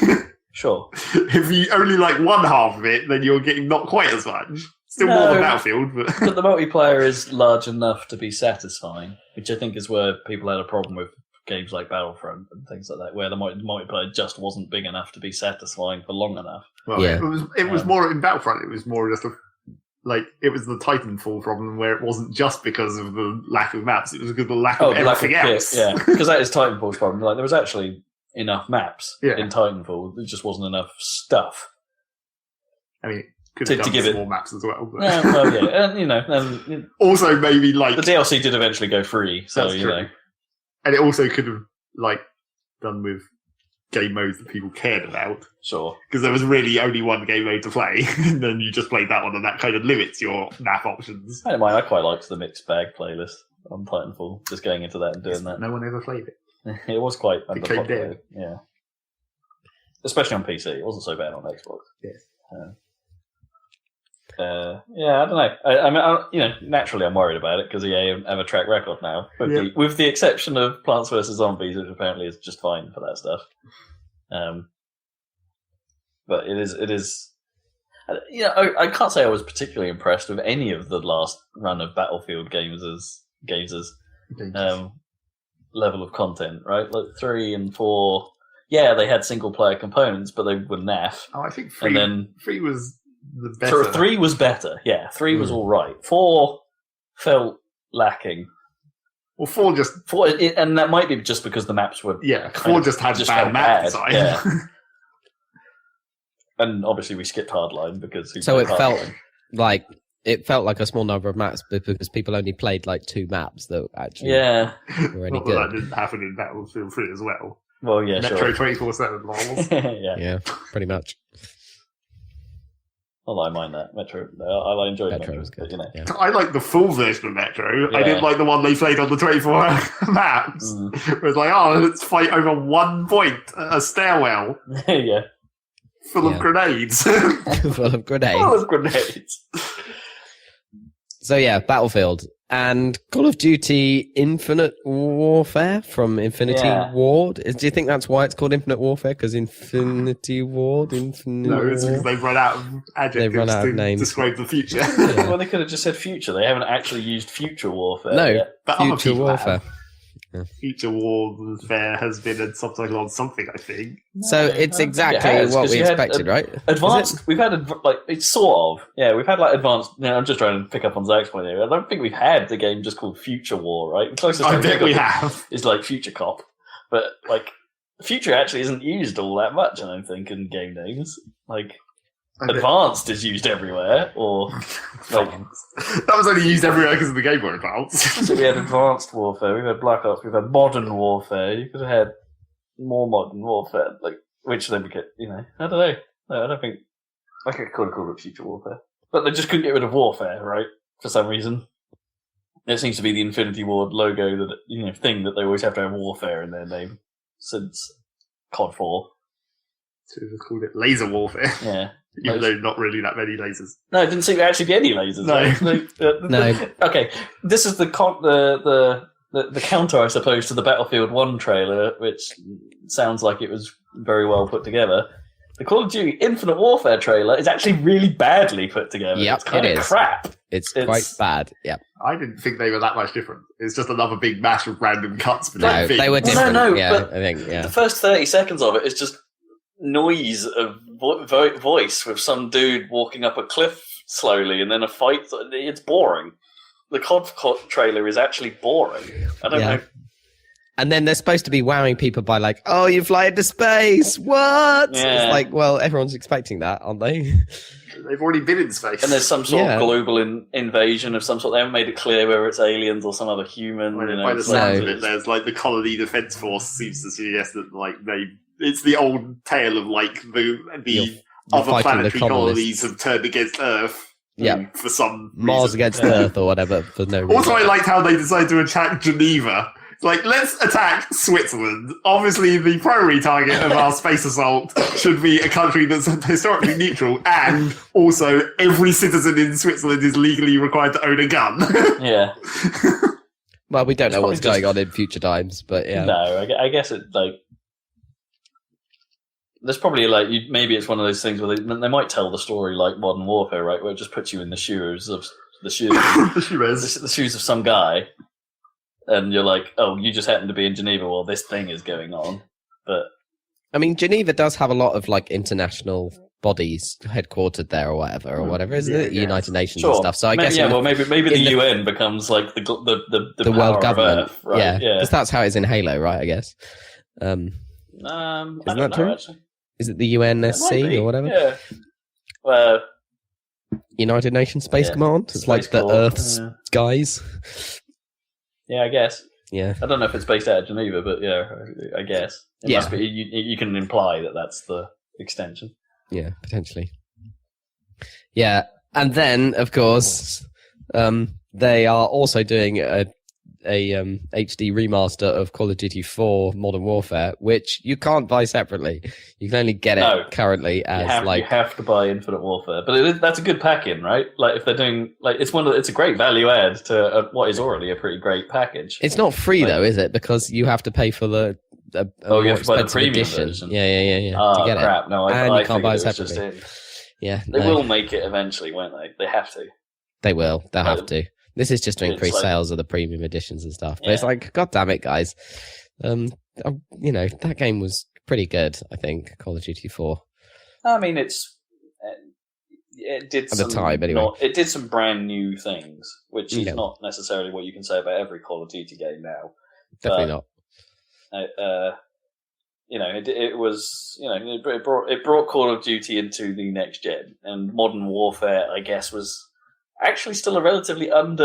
Sure. If you only like one half of it, then you're getting not quite as much. Still more than Battlefield, but the multiplayer is large enough to be satisfying, which I think is where people had a problem with games like Battlefront and things like that, where the multiplayer just wasn't big enough to be satisfying for long enough. Well, it was more in Battlefront. It was more just it was the Titanfall problem, where it wasn't just because of the lack of maps; it was because of the lack of everything else. Yeah, because that is Titanfall's problem. Like there was actually enough maps in Titanfall. There just wasn't enough stuff. I mean, could have done some more maps as well. But. And also maybe like the DLC did eventually go free, so and it also could have done with game modes that people cared about. Sure, because there was really only one game mode to play, and then you just played that one, and that kind of limits your map options. I don't mind. I quite liked the mixed bag playlist on Titanfall. Just going into that and doing that. No one ever played it. It was quite underpopular. Yeah, especially on PC. It wasn't so bad on Xbox. Yes. I don't know. I mean, naturally, I'm worried about it because EA have a track record now, with the exception of Plants vs Zombies, which apparently is just fine for that stuff. But it is. I can't say I was particularly impressed with any of the last run of Battlefield games as level of content. Right, like 3 and 4. Yeah, they had single player components, but they were naff. Oh, I think 3 was. The better. 3 was better, 3 was all right. 4 felt lacking. Well, 4 just... and that might be just because the maps were... Yeah, 4 just had bad map design. Yeah. And obviously we skipped Hardline because... So it felt like a small number of maps because people only played like 2 maps that actually were any good. That didn't happen in Battlefield 3 as well. Well, yeah, Metro 24/7 models. Yeah, pretty much. Although I mind that Metro, I enjoyed Metro. was good. But, you know. Yeah. I like the full version of Metro. Yeah. I didn't like the one they played on the 24-hour maps. It was like, oh, let's fight over 1 point, a stairwell Yeah. full of grenades. Full of grenades. Full of grenades. So yeah, Battlefield and Call of Duty Infinite Warfare from Infinity Ward. Do you think that's why it's called Infinite Warfare? Because Infinity Ward, Infinite. No, it's because they've run out of adjectives to describe the future. Yeah. Well, they could have just said future. They haven't actually used future warfare. No, yet. But other Future people Warfare. have. Future Warfare has been a subtitle on something, I think. So it's exactly what we expected, right? Advanced. We've had it's sort of. Yeah, we've had like advanced. I'm just trying to pick up on Zach's point here. I don't think we've had the game just called Future War, right? The closest I think we have. is like Future Cop, but like Future actually isn't used all that much. I don't think in game names. Like Advanced is used everywhere, or like that was only used everywhere because of the game were advanced. So we had Advanced Warfare, we've had Black Ops, we've had Modern Warfare. You could have had more Modern Warfare, like which then we get. I don't know. No, I don't think I could call it Future Warfare, but they just couldn't get rid of Warfare, right? For some reason, it seems to be the Infinity Ward logo that thing that they always have to have Warfare in their name since COD 4. So we just called it Laser Warfare. Yeah. Even though not really that many lasers. No, it didn't seem to actually be any lasers. No. Right? No. Okay, this is the counter, I suppose, to the Battlefield 1 trailer, which sounds like it was very well put together. The Call of Duty Infinite Warfare trailer is actually really badly put together. Yep, it's kind of crap. It's quite bad. Yep. I didn't think they were that much different. It's just another big mash of random cuts. No, they were different. I think. The first 30 seconds of it is just noise of voice with some dude walking up a cliff slowly and then a fight. It's boring. The COD trailer is actually boring. I don't know. And then they're supposed to be wowing people by like, oh, you fly into space. What? Yeah. It's like, well, everyone's expecting that, aren't they? They've already been in space. And there's some sort of global invasion of some sort. They haven't made it clear whether it's aliens or some other human. By the sounds of it, there's like the colony defense force seems to suggest that like it's the old tale of like the other planetary colonies have turned against Earth. Yeah, for some Mars reason. against Earth or whatever for no reason. Also, I liked how they decided to attack Geneva. Like, let's attack Switzerland. Obviously, the primary target of our space assault should be a country that's historically neutral, and also every citizen in Switzerland is legally required to own a gun. Yeah. Well, we don't know what's going on in future times, but yeah. No, I guess it like. There's probably like maybe it's one of those things where they might tell the story like Modern Warfare, right? Where it just puts you in the shoes of the shoes of some guy. And you're like, oh, you just happen to be in Geneva while this thing is going on. But I mean, Geneva does have a lot of like international bodies headquartered there or whatever, isn't it? United Nations and stuff. So I guess maybe the UN becomes like the world government, Earth, right? Yeah, because that's how it is in Halo, right? I guess. Isn't that true? Actually. Is it the UNSC or whatever? Yeah. United Nations Space Command. It's like the Earth's guys. Yeah, I guess. Yeah. I don't know if it's based out of Geneva, but yeah, I guess. It must be. You can imply that that's the extension. Yeah, potentially. Yeah, and then, of course, they are also doing a HD remaster of Call of Duty 4 Modern Warfare, which you can't buy separately. You can only get it currently as you have to buy Infinite Warfare, but that's a good pack-in, right? Like if they're doing it's a great value add to what is already a pretty great package. It's not free though, is it? Because you have to pay for the you have to buy the premium edition. version. Yeah. Oh, to get crap! it. No, and I you can't buy it was separately. Yeah, they will make it eventually, won't they? They have to. They will. They'll have to. This is just to increase sales of the premium editions and stuff. But it's like, God damn it, guys. That game was pretty good, I think, Call of Duty 4. I mean, it did at the time, anyway. It did some brand new things, which is not necessarily what you can say about every Call of Duty game now. Definitely not. It brought Call of Duty into the next gen, and Modern Warfare, I guess, was actually still a relatively at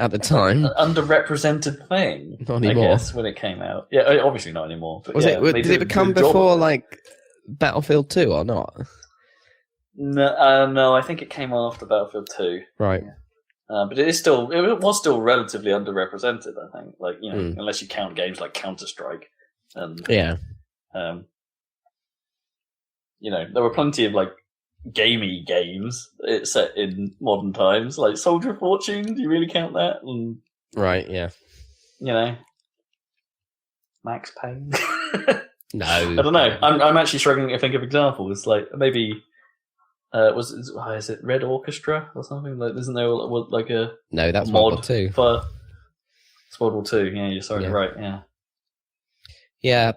the time underrepresented thing. Not anymore. I guess when it came out, obviously not anymore. But did it become before like Battlefield 2 or not? No, I think it came after Battlefield 2. Right. But it was still relatively underrepresented, I think. Like, unless you count games like Counter-Strike. And, yeah. There were plenty of, like, gamey games set in modern times. Like Soldier of Fortune, do you really count that? And, right, yeah. Max Payne? No. I don't know. I'm actually struggling to think of examples. Like, maybe... is it Red Orchestra or something? Like, isn't there like a no? That's mod World War II. It's World War II. Yeah, you're sorry, right? Yeah. Yeah.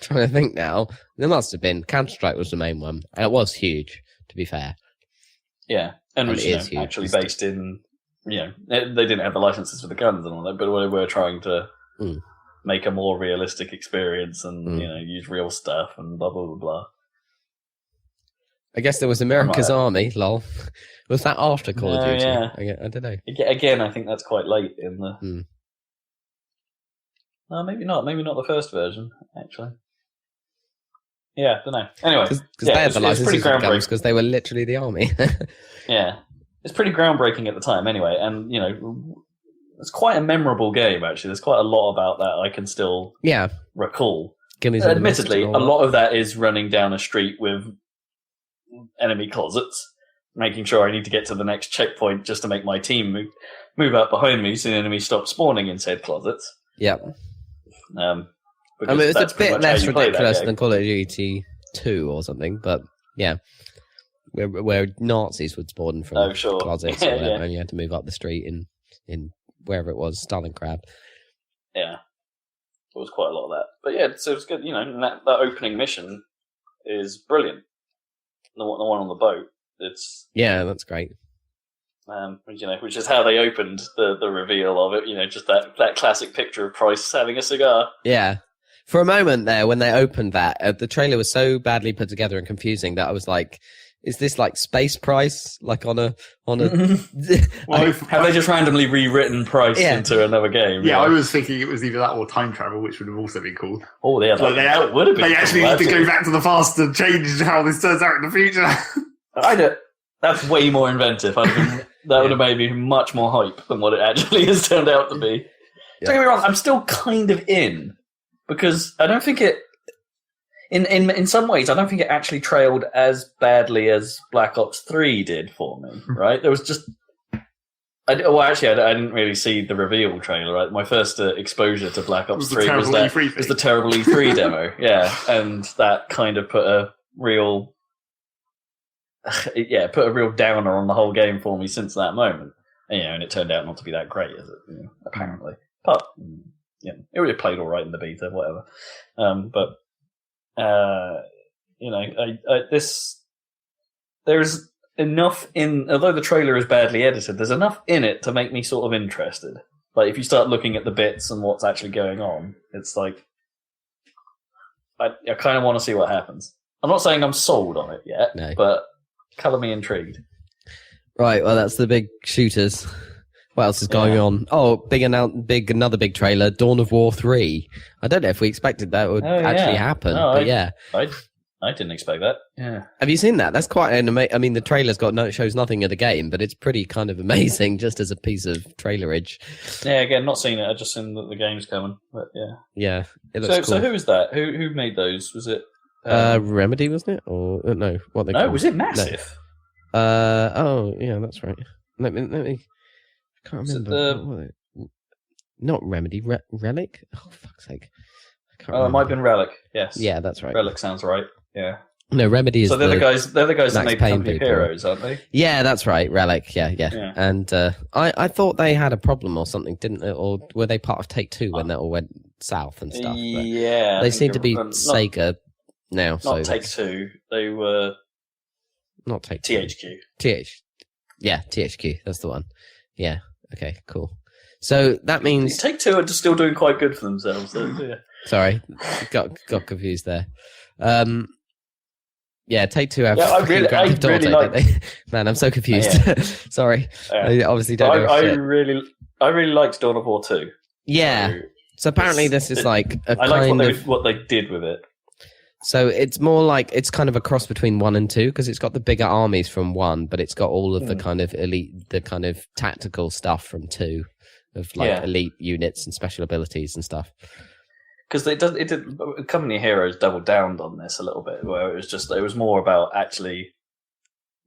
Trying to think now. There must have been Counter-Strike was the main one, and it was huge. To be fair. Yeah, and which is actually based in. They didn't have the licenses for the guns and all that, but they were trying to make a more realistic experience and use real stuff and blah blah blah blah. I guess there was America's Army, lol. Was that after Call of Duty? Yeah. I don't know. Again, I think that's quite late in the... No, maybe not. Maybe not the first version, actually. Yeah, don't know. Anyway. Because they had the licenses for guns because they were literally the army. Yeah. It's pretty groundbreaking at the time, anyway. And, it's quite a memorable game, actually. There's quite a lot about that I can still recall. Admittedly, a lot of that is running down a street with enemy closets, making sure I need to get to the next checkpoint just to make my team move up behind me so the enemy stops spawning in said closets. Yep. It's a bit less ridiculous than Call of Duty 2 or something, but yeah. Where Nazis would spawn from closets or whatever, and you had to move up the street in wherever it was, Stalingrad. Yeah. There was quite a lot of that. But yeah, so it's good, and that opening mission is brilliant. The one on the boat. That's great. Which is how they opened the reveal of it. Just that classic picture of Price having a cigar. Yeah, for a moment there when they opened that, the trailer was so badly put together and confusing that I was like, "Is this like Space Price? Like on a?" Well, have they just randomly rewritten Price into another game? Yeah, I was thinking it was either that or Time Travel, which would have also been cool. Oh, yeah, that would have been. They actually need to go back to the past and change how this turns out in the future. That's way more inventive. That would have made me much more hype than what it actually has turned out to be. Don't get me wrong, I'm still kind of in because I don't think it. In some ways, I don't think it actually trailed as badly as Black Ops 3 did for me, right? There was just... I didn't really see the reveal trailer, right? My first exposure to Black Ops 3 was the terrible E3 demo, yeah. And that kind of put a real downer on the whole game for me since that moment. And it turned out not to be that great, apparently. But, it really played all right in the beta, whatever. There's enough although the trailer is badly edited, there's enough in it to make me sort of interested. Like, if you start looking at the bits and what's actually going on, it's like, I kind of want to see what happens. I'm not saying I'm sold on it yet, but colour me intrigued. Right, well, that's the big shooters. What else is going on? Oh, another big trailer, Dawn of War 3. I don't know if we expected that would actually happen, but I didn't expect that. Yeah. Have you seen that? That's quite an amazing... I mean, the trailer's shows nothing of the game, but it's pretty kind of amazing just as a piece of trailerage. Yeah, again, not seen it. I've just seen that the game's coming, but yeah. Yeah, it looks cool. So who was that? Who made those? Was it... Remedy, wasn't it? Or no, what they called? Was it Massive? No. Oh, yeah, that's right. Let me... I can't remember. Not Remedy, Relic? Oh, fuck's sake. It might have been Relic, yes. Yeah, that's right. Relic sounds right, yeah. No, Remedy is they're the guys that made Company of Heroes, aren't they? Yeah, that's right, Relic, yeah. And I thought they had a problem or something, didn't they? Or were they part of Take-Two when that all went south and stuff? Yeah. They seem to be Sega now. Not Take-Two, they were... Not Take-Two. THQ. THQ, that's the one. Yeah. Okay, cool. So that means Take-Two are still doing quite good for themselves, though. Yeah. Sorry, got confused there. Take-Two have. I really like. Man, I'm so confused. Sorry, I obviously don't know. I really liked Dawn of War 2. Yeah. So apparently this is like I like what they did with it. So it's more like it's kind of a cross between 1 and 2 because it's got the bigger armies from 1, but it's got all of the kind of elite, the kind of tactical stuff from 2, of like elite units and special abilities and stuff. Because Company of Heroes doubled down on this a little bit, where it was more about actually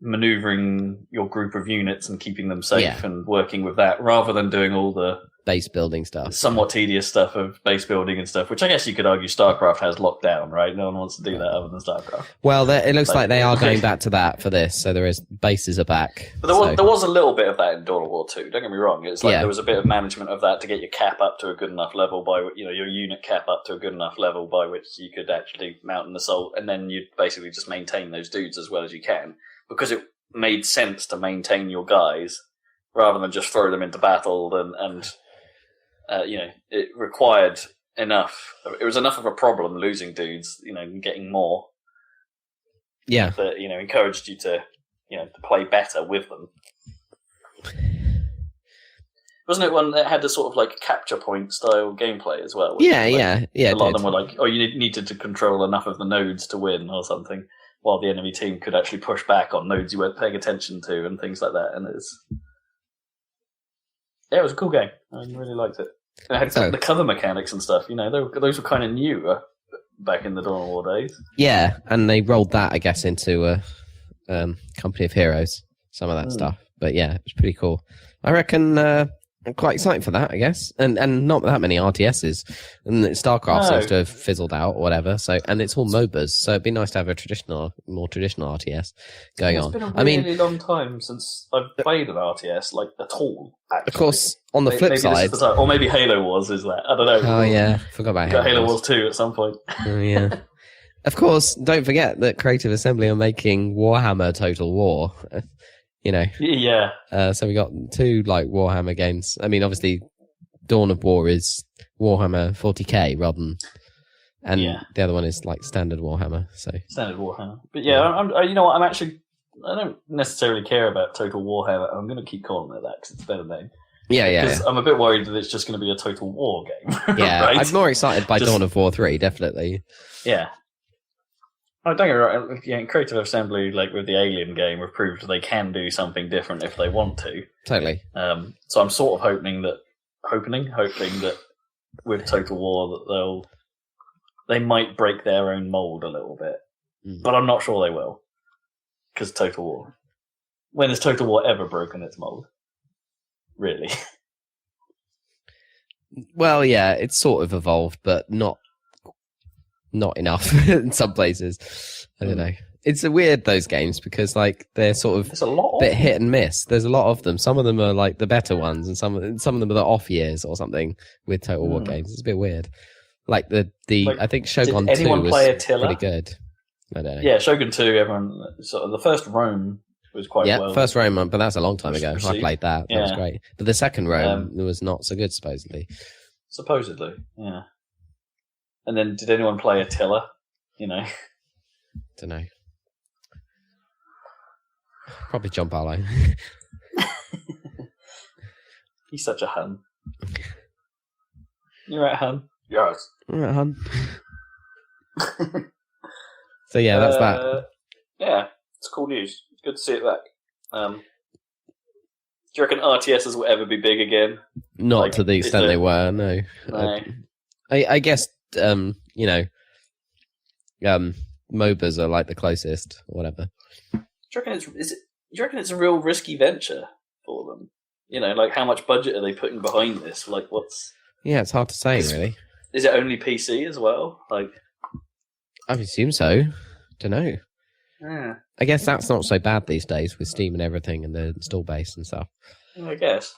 maneuvering your group of units and keeping them safe and working with that, rather than doing all the base building stuff, somewhat tedious stuff of base building and stuff, which I guess you could argue StarCraft has locked down, right? No one wants to do that other than StarCraft. Well, it looks like they are going back to that for this, so bases are back. But there was a little bit of that in Dawn of War 2, don't get me wrong. It's like there was a bit of management of that to get your cap up to a good enough level your unit cap up to a good enough level by which you could actually mount an assault, and then you'd basically just maintain those dudes as well as you can, because it made sense to maintain your guys rather than just throw them into battle and it required enough. It was enough of a problem losing dudes, and getting more. Yeah. That encouraged you to to play better with them. Wasn't it one that had a sort of like capture point style gameplay as well? Yeah. A lot of them were like, you needed to control enough of the nodes to win or something, while the enemy team could actually push back on nodes you weren't paying attention to and things like that. And it was a cool game. I really liked it. And it had the cover mechanics and stuff. Those were kind of new back in the Dawn of War days. Yeah, and they rolled that, I guess, into Company of Heroes. Some of that stuff, but yeah, it was pretty cool. I reckon I'm quite excited for that, I guess, and not that many RTSs, and StarCraft seems to have fizzled out or whatever. So, and it's all MOBAs, so it'd be nice to have a more traditional RTS going on. It's been a really long time since I've played an RTS like at all. Actually. Of course, on the flip side, or maybe Halo Wars is that. I don't know. Oh yeah, forgot about Halo Wars 2 at some point. Oh yeah. Of course, don't forget that Creative Assembly are making Warhammer Total War. Yeah. So we got 2 like Warhammer games. I mean, obviously, Dawn of War is Warhammer 40k rather than, and the other one is like standard Warhammer. So standard Warhammer. But I don't necessarily care about Total Warhammer. I'm going to keep calling it that because it's a better name. Yeah. Because I'm a bit worried that it's just going to be a Total War game. Yeah, right? I'm more excited by Dawn of War 3, definitely. Yeah. Oh, don't get me wrong. Creative Assembly, like with the Alien game, have proved they can do something different if they want to. Totally. So I'm sort of hoping that with Total War that they might break their own mold a little bit, but I'm not sure they will. Because Total War. When has Total War ever broken its mold? Really? Well, yeah, it's sort of evolved, but not enough in some places. I don't know. It's weird, those games, because like they're sort of a bit hit and miss. There's a lot of them. Some of them are like the better ones, and some of them are the off years or something with Total War games. It's a bit weird. Like I think Shogun 2 was pretty good. I don't know. Yeah, Shogun 2, the first Rome was quite well. Yeah, first Rome, but that's a long time ago. I played that. That was great. But the second Rome was not so good, supposedly. Supposedly, yeah. And then, did anyone play Attila? Don't know. Probably John Barlow. He's such a hun. You're right, hun. Yes. All right, hun. So yeah, that's that. Yeah, it's cool news. Good to see it back. Do you reckon RTSs will ever be big again? Not to the extent they were, no. I guess, MOBAs are like the closest, or whatever. Do you reckon it's a real risky venture for them? Like how much budget are they putting behind this? Like what's... Yeah, it's hard to say, really. Is it only PC as well? Like, I assume so. Don't know. Yeah. I guess that's not so bad these days with Steam and everything and the install base and stuff. I guess.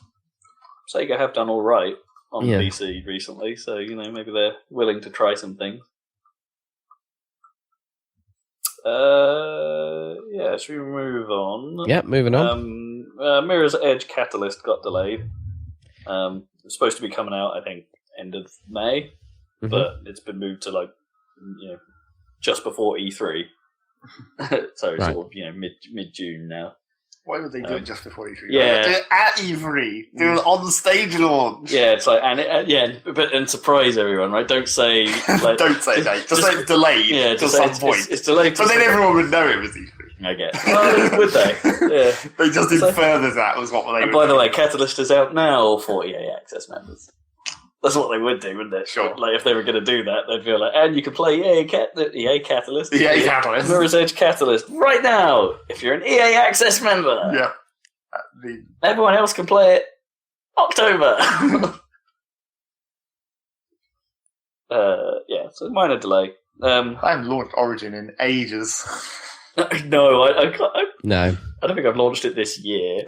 Sega have done all right on PC recently, so maybe they're willing to try some things. Should we move on? Yeah, moving on. Mirror's Edge Catalyst got delayed. It's supposed to be coming out, I think, end of May, but it's been moved to just before E3. So sort of mid June now. Why would they do it just before E3? Yeah. Do it at E3. Do it on the stage launch. Yeah, it's like and surprise everyone, right? Don't say like, Don't say date. Just say it's delayed to some point. It's delayed. But then everyone would know it was E3. I guess. Well, would they? Yeah. They just infer that was what they. And by the way, Catalyst is out now for EA Access members. That's what they would do, wouldn't they? Sure. Like if they were going to do that, they'd be like, and you can play EA Catalyst, EA Catalyst, Mirror's Edge Catalyst right now if you're an EA Access member. Yeah. Everyone else can play it October. Yeah, so minor delay. I haven't launched Origin in ages. No, I can't. No. I don't think I've launched it this year.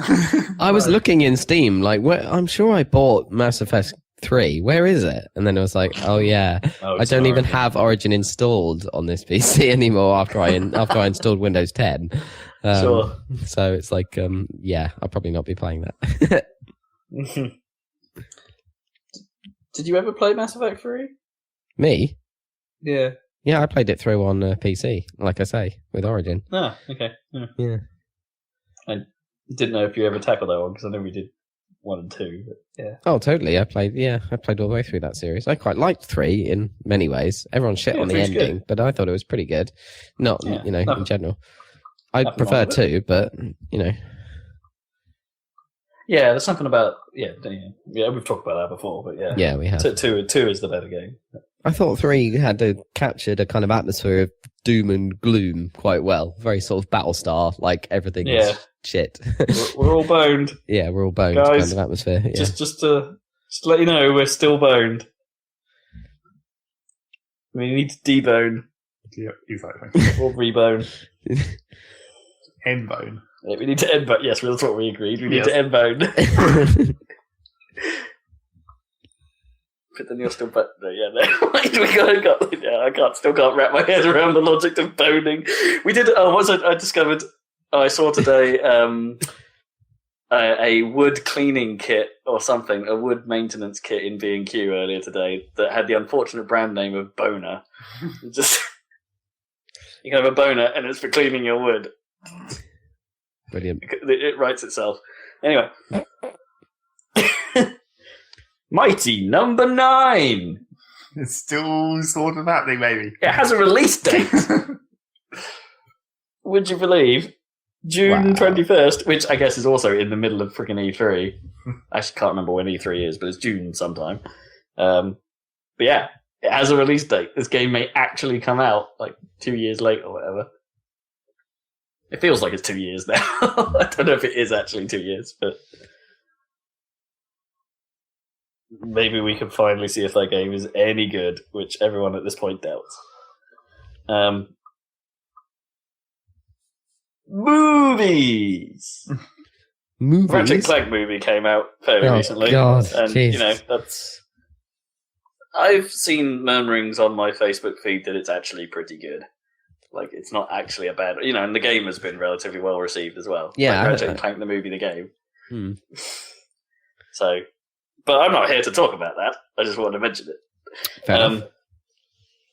I was looking in Steam, like, I'm sure I bought Mass Effect 3. Where is it? And then I was like, oh yeah, I don't even have Origin installed on this PC anymore after I installed Windows 10. Sure. So it's like, yeah, I'll probably not be playing that. Did you ever play Mass Effect 3? Me? Yeah. Yeah, I played it through on PC, like I say, with Origin. Oh, okay. Yeah. I didn't know if you ever tackled that one, because I know we did 1 and 2. But yeah. Oh, totally. I played all the way through that series. I quite liked 3 in many ways. Everyone shit on the ending, good. But I thought it was pretty good. Not, in general. I prefer 2, but, Yeah, there's something about... Yeah, we've talked about that before, but yeah. Yeah, we have. 2 is the better game. I thought 3 had captured a kind of atmosphere of doom and gloom quite well. Very sort of Battlestar, like everything is shit. We're all boned. Yeah, we're all boned Guys, kind of atmosphere. Yeah. Just to let you know, we're still boned. We need to debone. Yeah, exactly. Or rebone. End bone. Yeah, we need to end bone. Yes, that's what we agreed. We need to end bone. But then you're still but I still can't wrap my head around the logic of boning. We did. I discovered. I saw today a wood cleaning kit or something, a wood maintenance kit in B&Q earlier today that had the unfortunate brand name of Boner. Just you can have a boner, and it's for cleaning your wood. Brilliant. It writes itself. Anyway. Mighty number 9. It's still sort of happening, maybe. It has a release date. Would you believe? June 21st, which I guess is also in the middle of freaking E3. I actually can't remember when E3 is, but it's June sometime. But yeah, it has a release date. This game may actually come out like 2 years late or whatever. It feels like it's 2 years now. I don't know if it is actually 2 years, but maybe we can finally see if that game is any good, which everyone at this point doubts. Movies! Ratchet & Clank movie came out fairly recently. God, and, Jesus. that's... I've seen murmurings on my Facebook feed that it's actually pretty good. Like, it's not actually a bad... and the game has been relatively well received as well. Yeah. Like Ratchet & Clank, the movie, the game. So... But I'm not here to talk about that. I just wanted to mention it. Fair enough.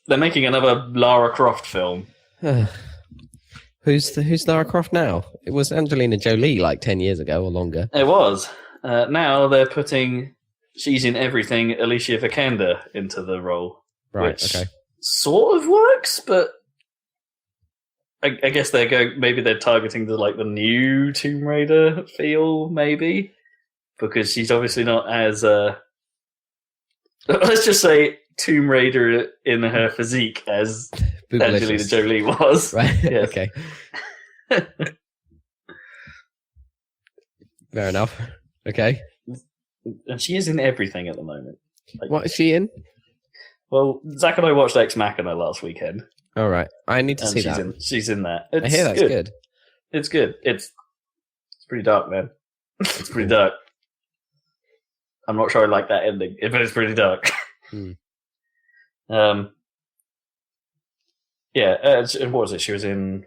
They're making another Lara Croft film. Who's Lara Croft now? It was Angelina Jolie like 10 years ago or longer. It was. Now they're putting She's in Everything Alicia Vikander into the role. Right, which okay. sort of works, but I guess maybe they're targeting the new Tomb Raider feel, maybe. Because she's obviously not as, let's just say, Tomb Raider in her physique as Angelina Jolie was. Right, yes. Okay. Fair enough. Okay. And she is in everything at the moment. What is she in? Well, Zach and I watched Ex Machina last weekend. All right. I need to see that. She's in that. I hear that's good. It's good. It's pretty dark, man. It's pretty dark. I'm not sure I like that ending, but it's pretty dark. Yeah, and what was it? She was in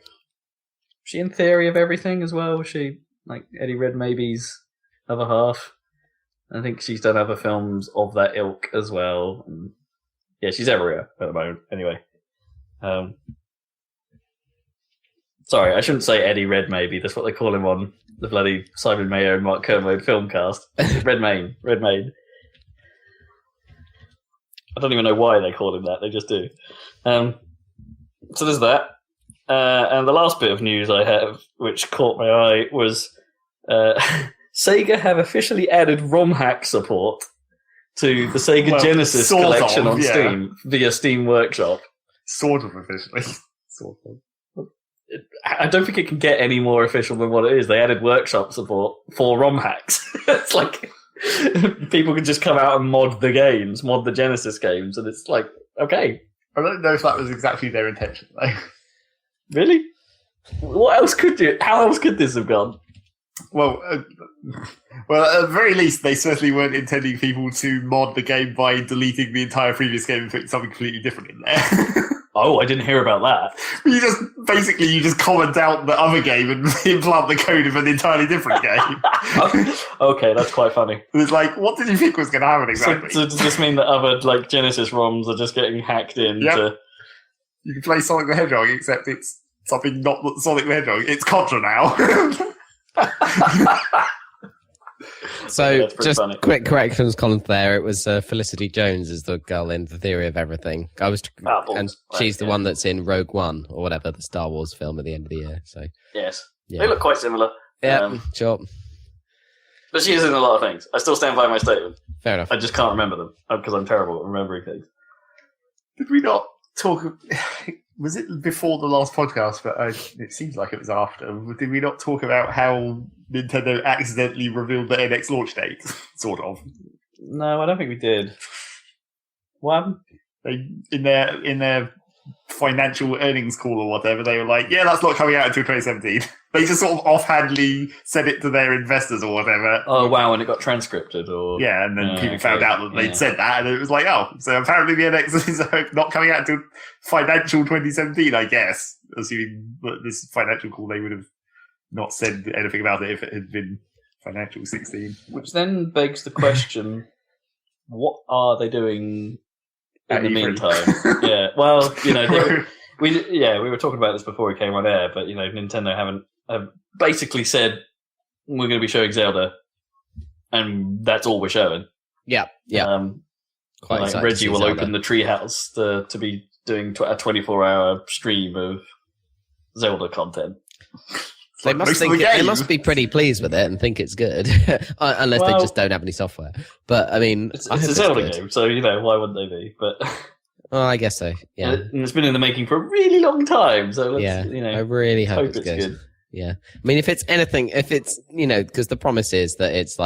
Theory of Everything as well? Was she like Eddie Redmayne's other half? I think she's done other films of that ilk as well. And yeah, she's everywhere at the moment. Anyway, Sorry, I shouldn't say Eddie Redmaybe. That's what they call him on the bloody Simon Mayo and Mark Kermode film cast. Redmayne. I don't even know why they call him that. They just do. So there's that. And the last bit of news I have, which caught my eye, was Sega have officially added ROM hack support to the Sega Genesis collection on Steam via Steam Workshop. Sort of officially. Sort of. I don't think it can get any more official than what it is. They added workshop support for ROM hacks. It's like people can just come out and mod the Genesis games, and it's like, okay. I don't know if that was exactly their intention, though. Really? How else could this have gone? Well, at the very least, they certainly weren't intending people to mod the game by deleting the entire previous game and putting something completely different in there. Oh, I didn't hear about that. You just comment out the other game and implant the code of an entirely different game. Okay, that's quite funny. It's like, what did you think was going to happen exactly? So does this mean that other Genesis ROMs are just getting hacked in? Yep. You can play Sonic the Hedgehog, except it's something not Sonic the Hedgehog. It's Contra now. So, just funny. quick corrections, Colin. There, it was Felicity Jones is the girl in The Theory of Everything. And she's the one that's in Rogue One or whatever, the Star Wars film at the end of the year. So yes, they look quite similar. Yeah, sure. But she is in a lot of things. I still stand by my statement. Fair enough. I just can't remember them because I'm terrible at remembering things. Did we not talk? Was it before the last podcast? But it seems like it was after. Did we not talk about how Nintendo accidentally revealed the NX launch date? Sort of. No, I don't think we did. What happened? They in their financial earnings call or whatever, they were like, "Yeah, that's not coming out until 2017." They just sort of offhandedly said it to their investors or whatever. Oh wow! And it got transcripted, or yeah, and then people found out that they'd said that, and it was like, oh, so apparently the NX is not coming out until financial 2017, I guess. Assuming that this financial call, they would have not said anything about it if it had been financial 16. Which then begs the question: what are they doing in the meantime? Yeah, well, we were talking about this before we came on air, but Nintendo have basically said we're going to be showing Zelda, and that's all we're showing. Yeah. Quite like Reggie will open the treehouse to be doing a 24-hour stream of Zelda content. They must be pretty pleased with it and think it's good, unless they just don't have any software. But I mean, it's a Zelda game, so why wouldn't they be? But I guess so. Yeah, and it's been in the making for a really long time. So let's, I really hope it's good. Yeah, I mean, if it's because the promise is that it's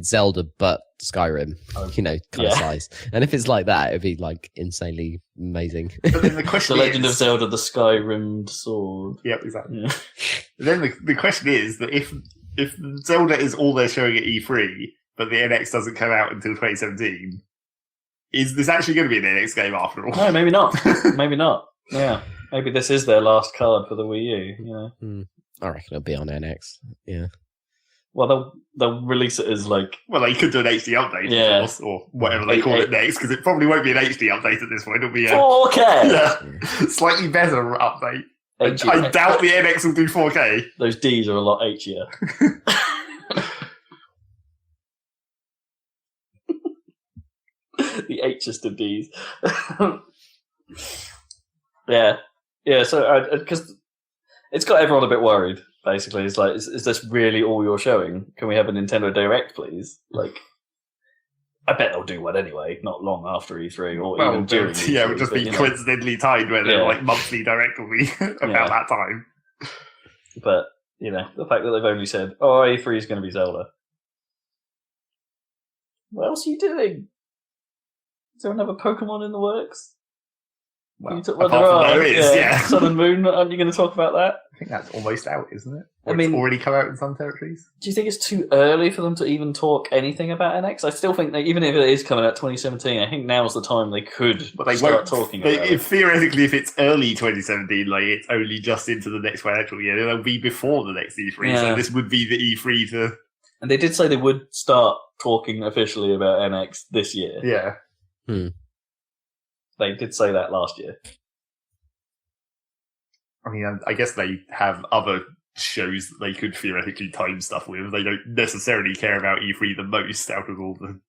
Zelda but Skyrim, kind of size. And if it's like that, it'd be like insanely amazing. But then the question The Legend of Zelda: The Sky-Rimmed Sword. Yep, exactly. Yeah. Then the question is that if Zelda is all they're showing at E3, but the NX doesn't come out until 2017, is this actually going to be an NX game after all? No, maybe not. Maybe not. Yeah, maybe this is their last card for the Wii U. I reckon it'll be on NX. Yeah. Well, they'll release it as like... Well, they could do an HD update, of course, or whatever they call it next, because it probably won't be an HD update at this point. It'll be a 4K! Slightly better update. I doubt the NX will do 4K. Those Ds are a lot H-ier. The H'est of Ds. Yeah, so because it's got everyone a bit worried. Basically, it's like, is this really all you're showing? Can we have a Nintendo Direct, please? Like, I bet they'll do one anyway, not long after E3 or even during E3. Yeah, it would just be coincidentally timed where they're like monthly Direct will be about that time. But, the fact that they've only said, E3 is going to be Zelda. What else are you doing? Is there another Pokemon in the works? Well, there is, Sun and Moon, aren't you going to talk about that? I think that's almost out, isn't it? It's already come out in some territories. Do you think it's too early for them to even talk anything about NX? I still think that even if it is coming out 2017, I think now's the time they could start talking about it. Theoretically, if it's early 2017, it's only just into the next financial year, it'll be before the next E3, so this would be the E3 to... And they did say they would start talking officially about NX this year. Yeah. They did say that last year. I mean, I guess they have other shows that they could theoretically time stuff with. They don't necessarily care about E3 the most out of all the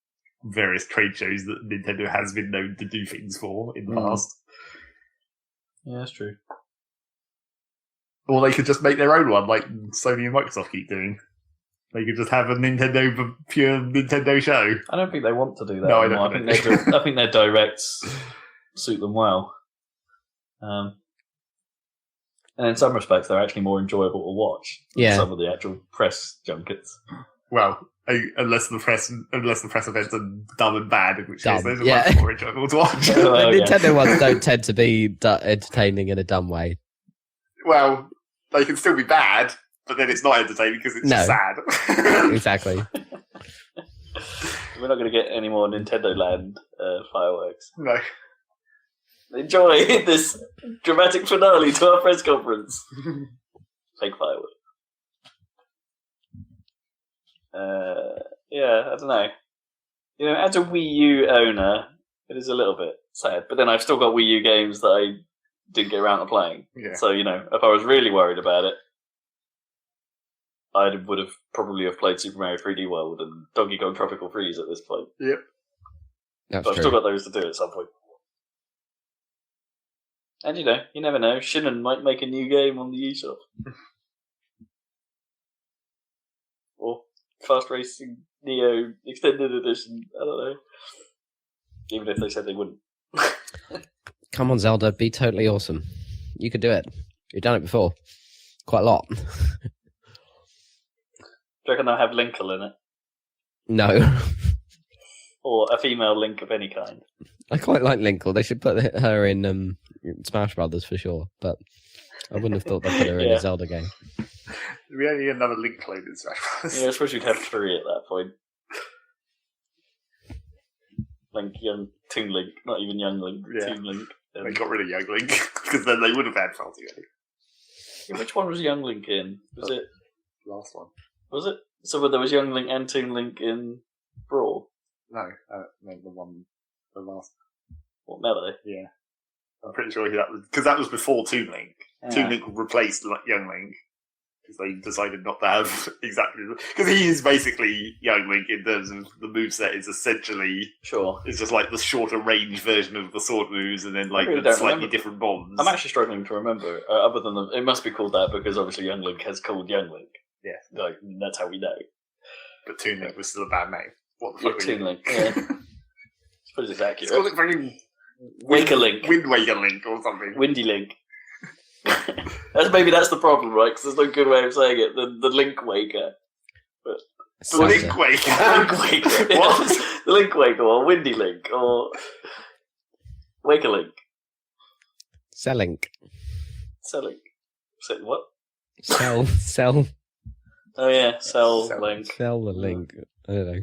various trade shows that Nintendo has been known to do things for in the past. Yeah, that's true. Or they could just make their own one, like Sony and Microsoft keep doing. They could just have a pure Nintendo show. I don't think they want to do that No, anymore. I don't. I think their directs suit them well. And in some respects, they're actually more enjoyable to watch than some of the actual press junkets. Well, unless the press events are dumb and bad, in which case those are yeah. much more enjoyable to watch. Well, The Nintendo ones don't tend to be entertaining in a dumb way. Well, they can still be bad, but then it's not entertaining because it's just sad. Exactly. We're not going to get any more Nintendo Land fireworks. No. Enjoy this dramatic finale to our press conference. Fake fireworks. Yeah, I don't know. You know, as a Wii U owner, it is a little bit sad. But then I've still got Wii U games that I didn't get around to playing. Yeah. So, you know, if I was really worried about it, I would have probably have played Super Mario 3D World and Donkey Kong Tropical Freeze at this point. Yep. That's But I've true. still got those to do at some point. And you know, you never know. Shinnon might make a new game on the eShop. Or Fast Racing Neo Extended Edition. I don't know. Even if they said they wouldn't. Come on, Zelda, be totally awesome. You could do it. You've done it before. Quite a lot. Do you reckon they'll have Linkle in it? No. Or a female Link of any kind? I quite like Linkle. They should put her in Smash Brothers for sure, but I wouldn't have thought they'd put her in a Zelda game. We only need another Link clone in Smash Bros. Yeah, I suppose you'd have 3 at that point. Link, young Toon Link, not even young Link, Yeah. Toon Link. They got rid of Young Link, because then they would have had Faulty Link. Yeah, which one was Young Link in? Was it? Last one. Was it? So there was Young Link and Toon Link in Brawl? No, the last. What, Melee? Yeah. I'm pretty sure that was before Toon Link. Yeah. Toon Link replaced Young Link. Because they decided not to have exactly... Because he is basically Young Link in terms of the moveset is essentially... Sure. It's just like the shorter range version of the sword moves and then like really the don't slightly remember. different bombs. I'm actually struggling to remember. Other than it must be called that because obviously Young Link has called Young Link. Yeah. Like, that's how we know. But Toon Link was still a bad name. What the Yeah, fuck? Toon Link. Yeah. I suppose it's It's called accurate. it fucking Waker Link. Wind Waker Link or something. Windy Link. Maybe that's the problem, right? Because there's no good way of saying it. The Link Waker. The Zelda. Link Waker. Link Waker. What? The Link Waker or Windy Link or Waker Link. Sellink. Selling. Say what? Sell Oh yeah, Cell Cell. Link. the link. I don't know.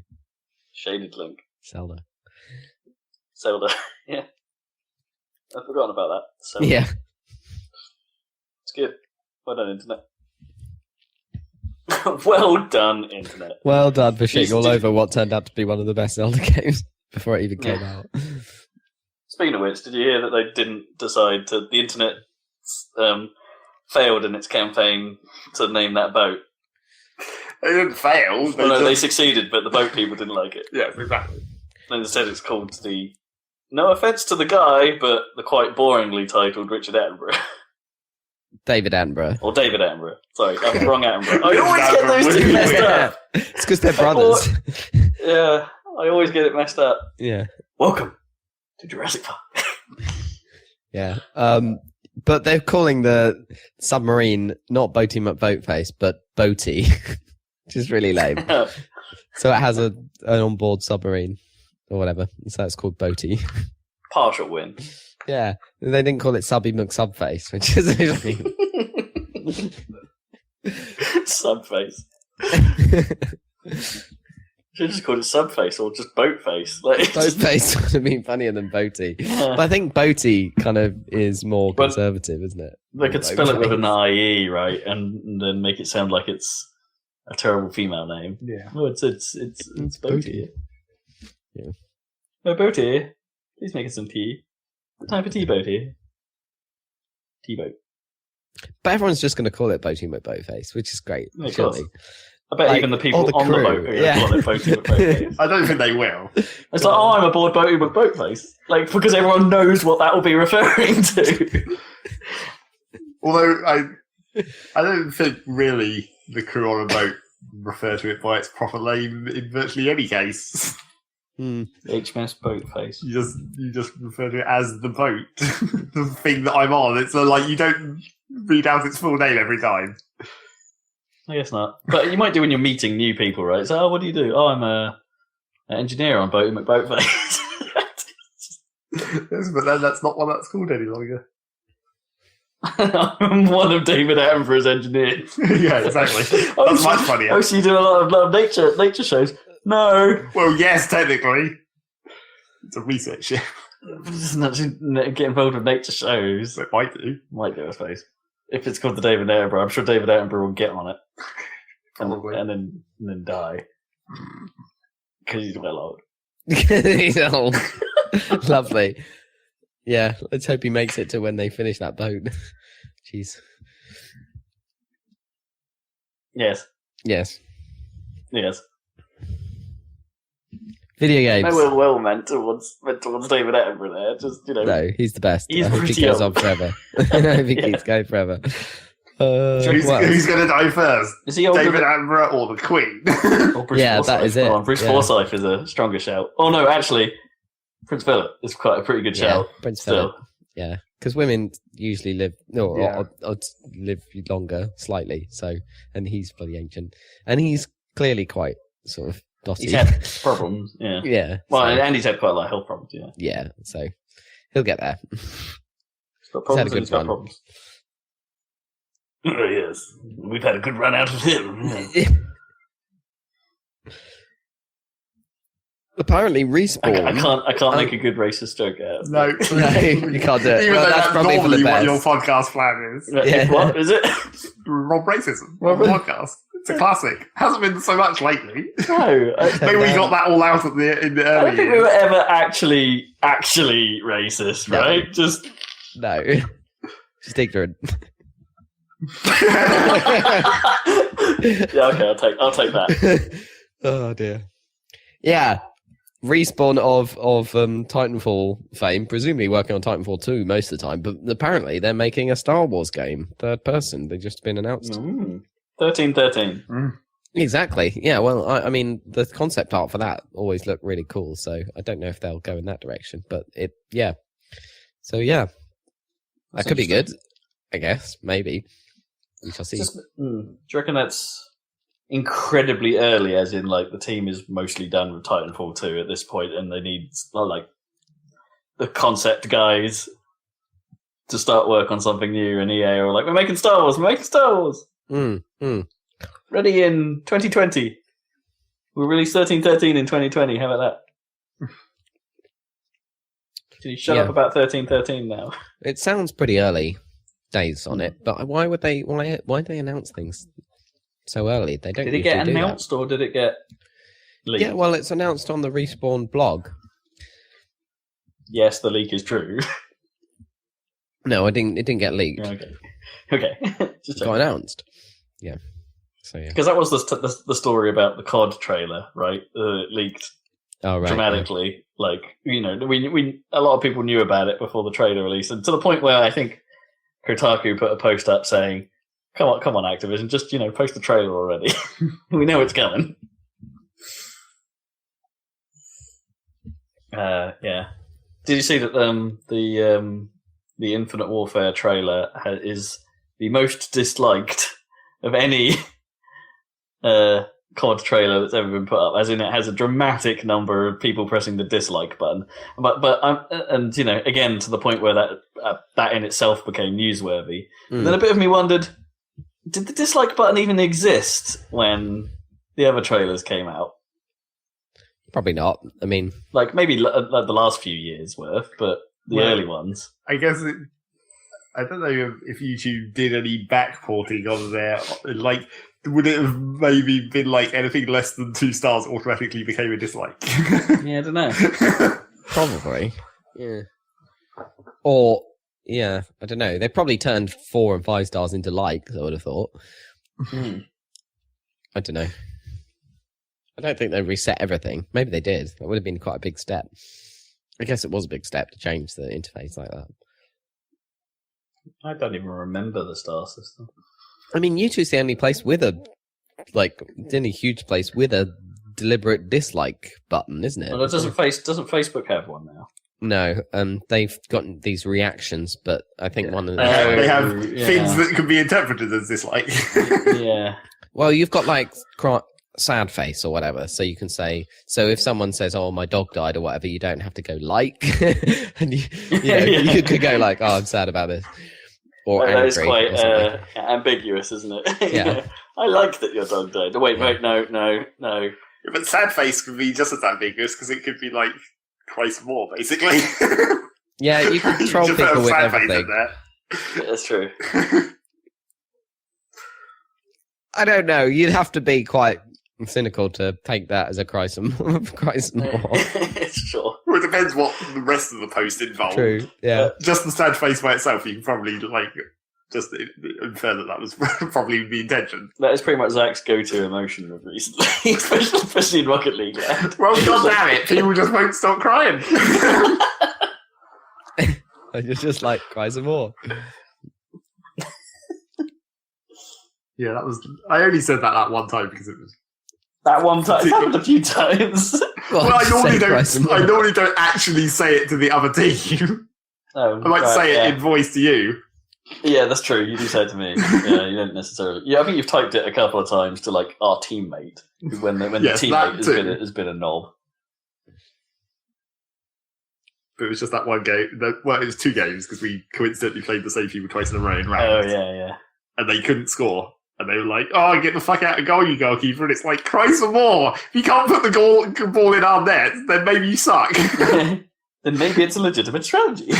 Shaded Link. Zelda. Zelda. Yeah. I've forgotten about that. So Yeah. it's good. Well done, Internet. Well done, Internet. Well done for shitting You all did- over what turned out to be one of the best Zelda games before it even came out. Speaking of which, did you hear that they didn't decide to... The Internet failed in its campaign to name that boat? They didn't fail. Well, no, they succeeded, but the boat people didn't like it. Yeah, exactly. And instead it's called the... No offence to the guy, but the quite boringly titled Richard Attenborough. David Attenborough. Or David Attenborough. Sorry, I'm wrong Attenborough. I always get those two messed up. It's because they're brothers. Yeah, I always get it messed up. Yeah. Welcome to Jurassic Park. Yeah. But they're calling the submarine not Boaty McBoatface, but Boaty, which is really lame. So it has an onboard submarine or whatever. So it's called Boaty. Partial win. Yeah. They didn't call it Subby McSubface, which is really... Subface. Should have just called it Subface or just Boatface. Like, Boatface would have been funnier than Boaty. But I think Boaty kind of is more But- conservative, isn't it? they could spell it with an Boatface. IE, right? And then make it sound like it's a terrible female name. Yeah. No, it's Boaty. Yeah. Oh, Boaty, please make us some tea. Time for tea, Boaty. Tea boat. But everyone's just going to call it Boating McBoatface, which is great. Yeah, of surely. course. I bet even the people the on the crew, boat are going to call it Boating McBoatface. I don't think they will. It's like, I'm aboard Boating McBoatface. Like, because everyone knows what that will be referring to. Although I don't think really the crew on a boat refer to it by its proper name in virtually any case. HMS Boatface. You just refer to it as the boat, the thing that I'm on. It's like you don't read out its full name every time. I guess not. But you might do when you're meeting new people, right? So, what do you do? Oh, I'm an engineer on Boating McBoatface. Yes, but then that's not what that's called any longer. I'm one of David Attenborough's engineers. Yeah, exactly. That's much funnier. Oh, so you do a lot of nature shows? No. Well, yes, technically. It's a research ship. Doesn't actually get involved with nature shows. It might do. Might do, I suppose. If it's called the David Attenborough, I'm sure David Attenborough will get on it. Probably. And then die. Because he's well old. He's old. Lovely. Yeah, let's hope he makes it to when they finish that boat. Jeez. Yes. Yes. Yes. Video games. No, well meant towards David Attenborough there. Just, No, he's the best. He's I hope he pretty goes young. on forever. I hope he keeps going forever. Who's going to die first? Is he older David than... Attenborough or the Queen? Or Bruce Yeah, Forsyth? that is it. Oh, Bruce Yeah. Forsyth is a stronger shout. Oh, no, actually, Prince Philip is quite a pretty good shout. Prince Still. Philip. Yeah, because women usually live or live longer slightly. So, and he's fully ancient, and he's clearly quite sort of dotty. He's had problems, yeah. Yeah. Well, so, and he's had quite a lot of health problems, yeah. yeah. So he'll get there. He's got He's had a problems good and he's got run. problems. Oh, yes. We've had a good run out of him. Apparently, Respawn. I can't make a good racist joke out. No. No, you can't do it. Even Well, though that's that's probably for the normally what your best. podcast plan is. Yeah. What is it? Rob Racism on the podcast. It's a classic. Hasn't been so much lately. No. Maybe we got that all out in the I early don't think we were years. ever actually racist, No. right? Just No, just ignorant. yeah, okay, I'll take that. Oh dear. Yeah, Respawn of Titanfall fame, presumably working on Titanfall 2 most of the time, but apparently they're making a Star Wars game, third person. They've just been announced. 1313. Exactly. Yeah. Well, I mean, the concept art for that always looked really cool. So I don't know if they'll go in that direction, but yeah. So yeah, that could be good. I guess maybe we shall see. Do you reckon that's incredibly early, as in like the team is mostly done with Titanfall 2 at this point, and they need like the concept guys to start work on something new, and EA are like, we're making Star Wars. Ready in 2020. We'll release 1313 in 2020. How about that? Can you shut up about 1313 now? It sounds pretty early days on it, but why would they announce things so early? They don't. Did it get announced or did it get leaked? Yeah, well, it's announced on the Respawn blog. Yes, the leak is true. No, it didn't get leaked. Okay. It got announced. Yeah. So yeah. Because that was the story about the COD trailer, right? It leaked dramatically. Yeah. Like, we a lot of people knew about it before the trailer release, and to the point where I think Kotaku put a post up saying, come on, Activision, just, post the trailer already. We know it's coming. Yeah. Did you see that the Infinite Warfare trailer is the most disliked of any COD trailer that's ever been put up? As in, it has a dramatic number of people pressing the dislike button. But again, to the point where that in itself became newsworthy. And then a bit of me wondered, did the dislike button even exist when the other trailers came out? Probably not. I mean, like maybe the last few years worth, but the early ones. I guess I don't know if YouTube did any backporting on there. Like, would it have maybe been like anything less than 2 stars automatically became a dislike? Yeah, I don't know. probably. Yeah. Or Yeah, I don't know. They probably turned 4 and 5 stars into likes, I would have thought. I don't know. I don't think they reset everything. Maybe they did. That would have been quite a big step. I guess it was a big step to change the interface like that. I don't even remember the star system. I mean, YouTube's the only place with a, like, the only huge place with a deliberate dislike button, isn't it? Well, doesn't Facebook have one now? No, they've got these reactions, but I think one of the... They have things that can be interpreted as dislike. Yeah. Well, you've got, like, sad face or whatever, so you can say... So if someone says, oh, my dog died or whatever, you don't have to go like. And you could go like, oh, I'm sad about this. Or that is angry. quite ambiguous, isn't it? Yeah. I like that your dog died. Wait, no. Yeah, but sad face could be just as ambiguous because it could be like Christ more, basically. Yeah, you can troll Just people put a with sad face everything. in there. Yeah, that's true. I don't know. You'd have to be quite cynical to take that as a Christ more. Sure. Well, it depends what the rest of the post involved. True. Yeah. Just the sad face by itself, you can probably like just infer that was probably the intention. That is pretty much Zach's go-to emotion of recently, especially in Rocket League. Well, god damn it, people just won't stop crying. You're just like, cry some more. Yeah, that was. I only said that one time because it was. That one time, it's happened a few times. Well, I normally don't actually say it to the other team. Oh, I might say it in voice to you. Yeah, that's true. You do say it to me. Yeah, you don't necessarily. Yeah, I think you've typed it a couple of times to like our teammate when the teammate has been a knob. But it was just that one game. Well, it was 2 games because we coincidentally played the same people twice in a row in rounds. Oh yeah. And they couldn't score. And they were like, oh, get the fuck out of goal, you goalkeeper. And it's like, cry some more. If you can't put the ball in our net, then maybe you suck. Then maybe it's a legitimate strategy.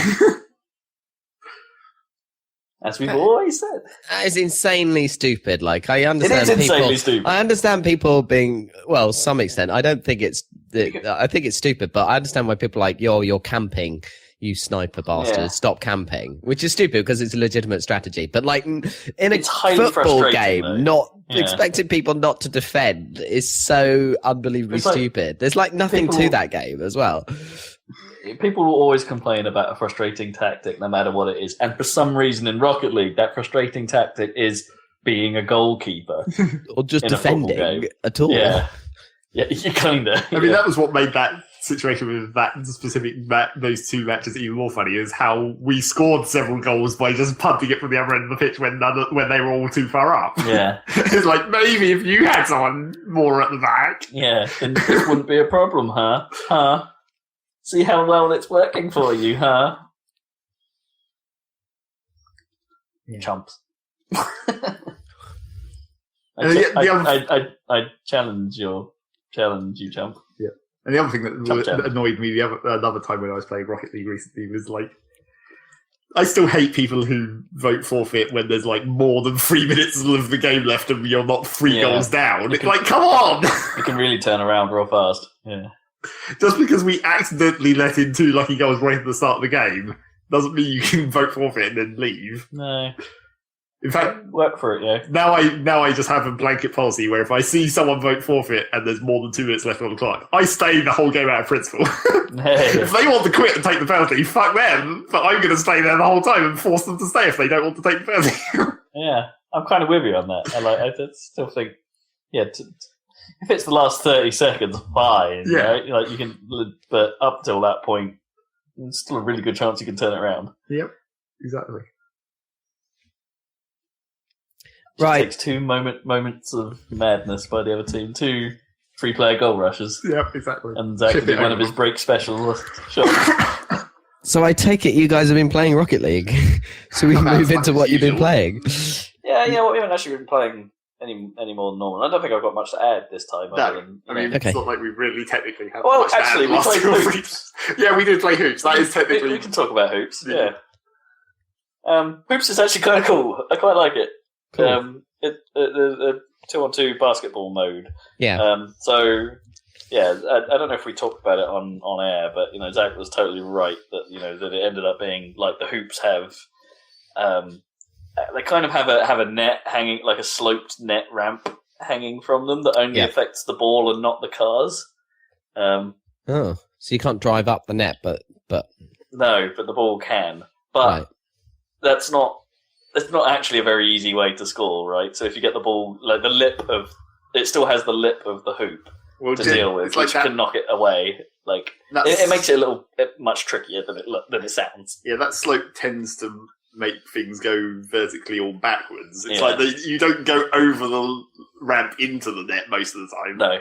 As we've always said. That is insanely stupid. Like, I understand it is insanely stupid. I understand people being, well, some extent. I don't think it's, I think it's stupid, but I understand why people are like, you're camping. You sniper bastards, stop camping. Which is stupid because it's a legitimate strategy. But like in a football game, expecting people not to defend is so unbelievably stupid. There's like nothing to that game as well. People will always complain about a frustrating tactic no matter what it is. And for some reason in Rocket League, that frustrating tactic is being a goalkeeper. Or just defending at all. Yeah, you kind of. I mean, that was what made that situation with that specific those 2 matches even more funny, is how we scored several goals by just punting it from the other end of the pitch when they were all too far up. Yeah. It's like, maybe if you had someone more at the back. Yeah, then this wouldn't be a problem, huh? Huh? See how well it's working for you, huh? Yeah. Chumps. I challenge you, chump. Yeah. And the other thing that annoyed me another time when I was playing Rocket League recently was like, I still hate people who vote forfeit when there's like more than 3 minutes of the game left and you're not 3 goals down. It's like, come on! You can really turn around real fast. Yeah. Just because we accidentally let in 2 lucky goals right at the start of the game doesn't mean you can vote forfeit and then leave. No. In fact, work for it, yeah. Now I just have a blanket policy where if I see someone vote forfeit and there's more than 2 minutes left on the clock, I stay the whole game out of principle. Hey. If they want to quit and take the penalty, fuck them. But I'm going to stay there the whole time and force them to stay if they don't want to take the penalty. Yeah, I'm kind of with you on that. I still think, if it's the last 30 seconds, fine. Yeah. Right? Like you can, but up till that point, there's still a really good chance you can turn it around. Yep, exactly. It takes 2 moments of madness by the other team, 2 3-player goal rushes. Yep, exactly. And Zach can do one of his break specials. Sure. So I take it you guys have been playing Rocket League. So we move into what you've been playing. Yeah, well, we haven't actually been playing any more than normal. I don't think I've got much to add this time. It's not like we really technically have. Well, actually, we played hoops. Yeah, we did play hoops. That is technically. We can talk about hoops. Yeah. Hoops is actually kind of cool. I quite like it. Cool. The 2-on-2 basketball mode. Yeah. So yeah, I don't know if we talked about it on air, but Zach was totally right that that it ended up being like the hoops have, they kind of have a net hanging, like a sloped net ramp hanging from them that only affects the ball and not the cars. So you can't drive up the net, but no, but the ball can. But that's not actually a very easy way to score, right? So if you get the ball, like the lip of it still has the lip of the hoop to deal with, which can knock it away. Like it makes it a little much trickier than it sounds. Yeah, that slope tends to make things go vertically or backwards. It's like you don't go over the ramp into the net most of the time. No,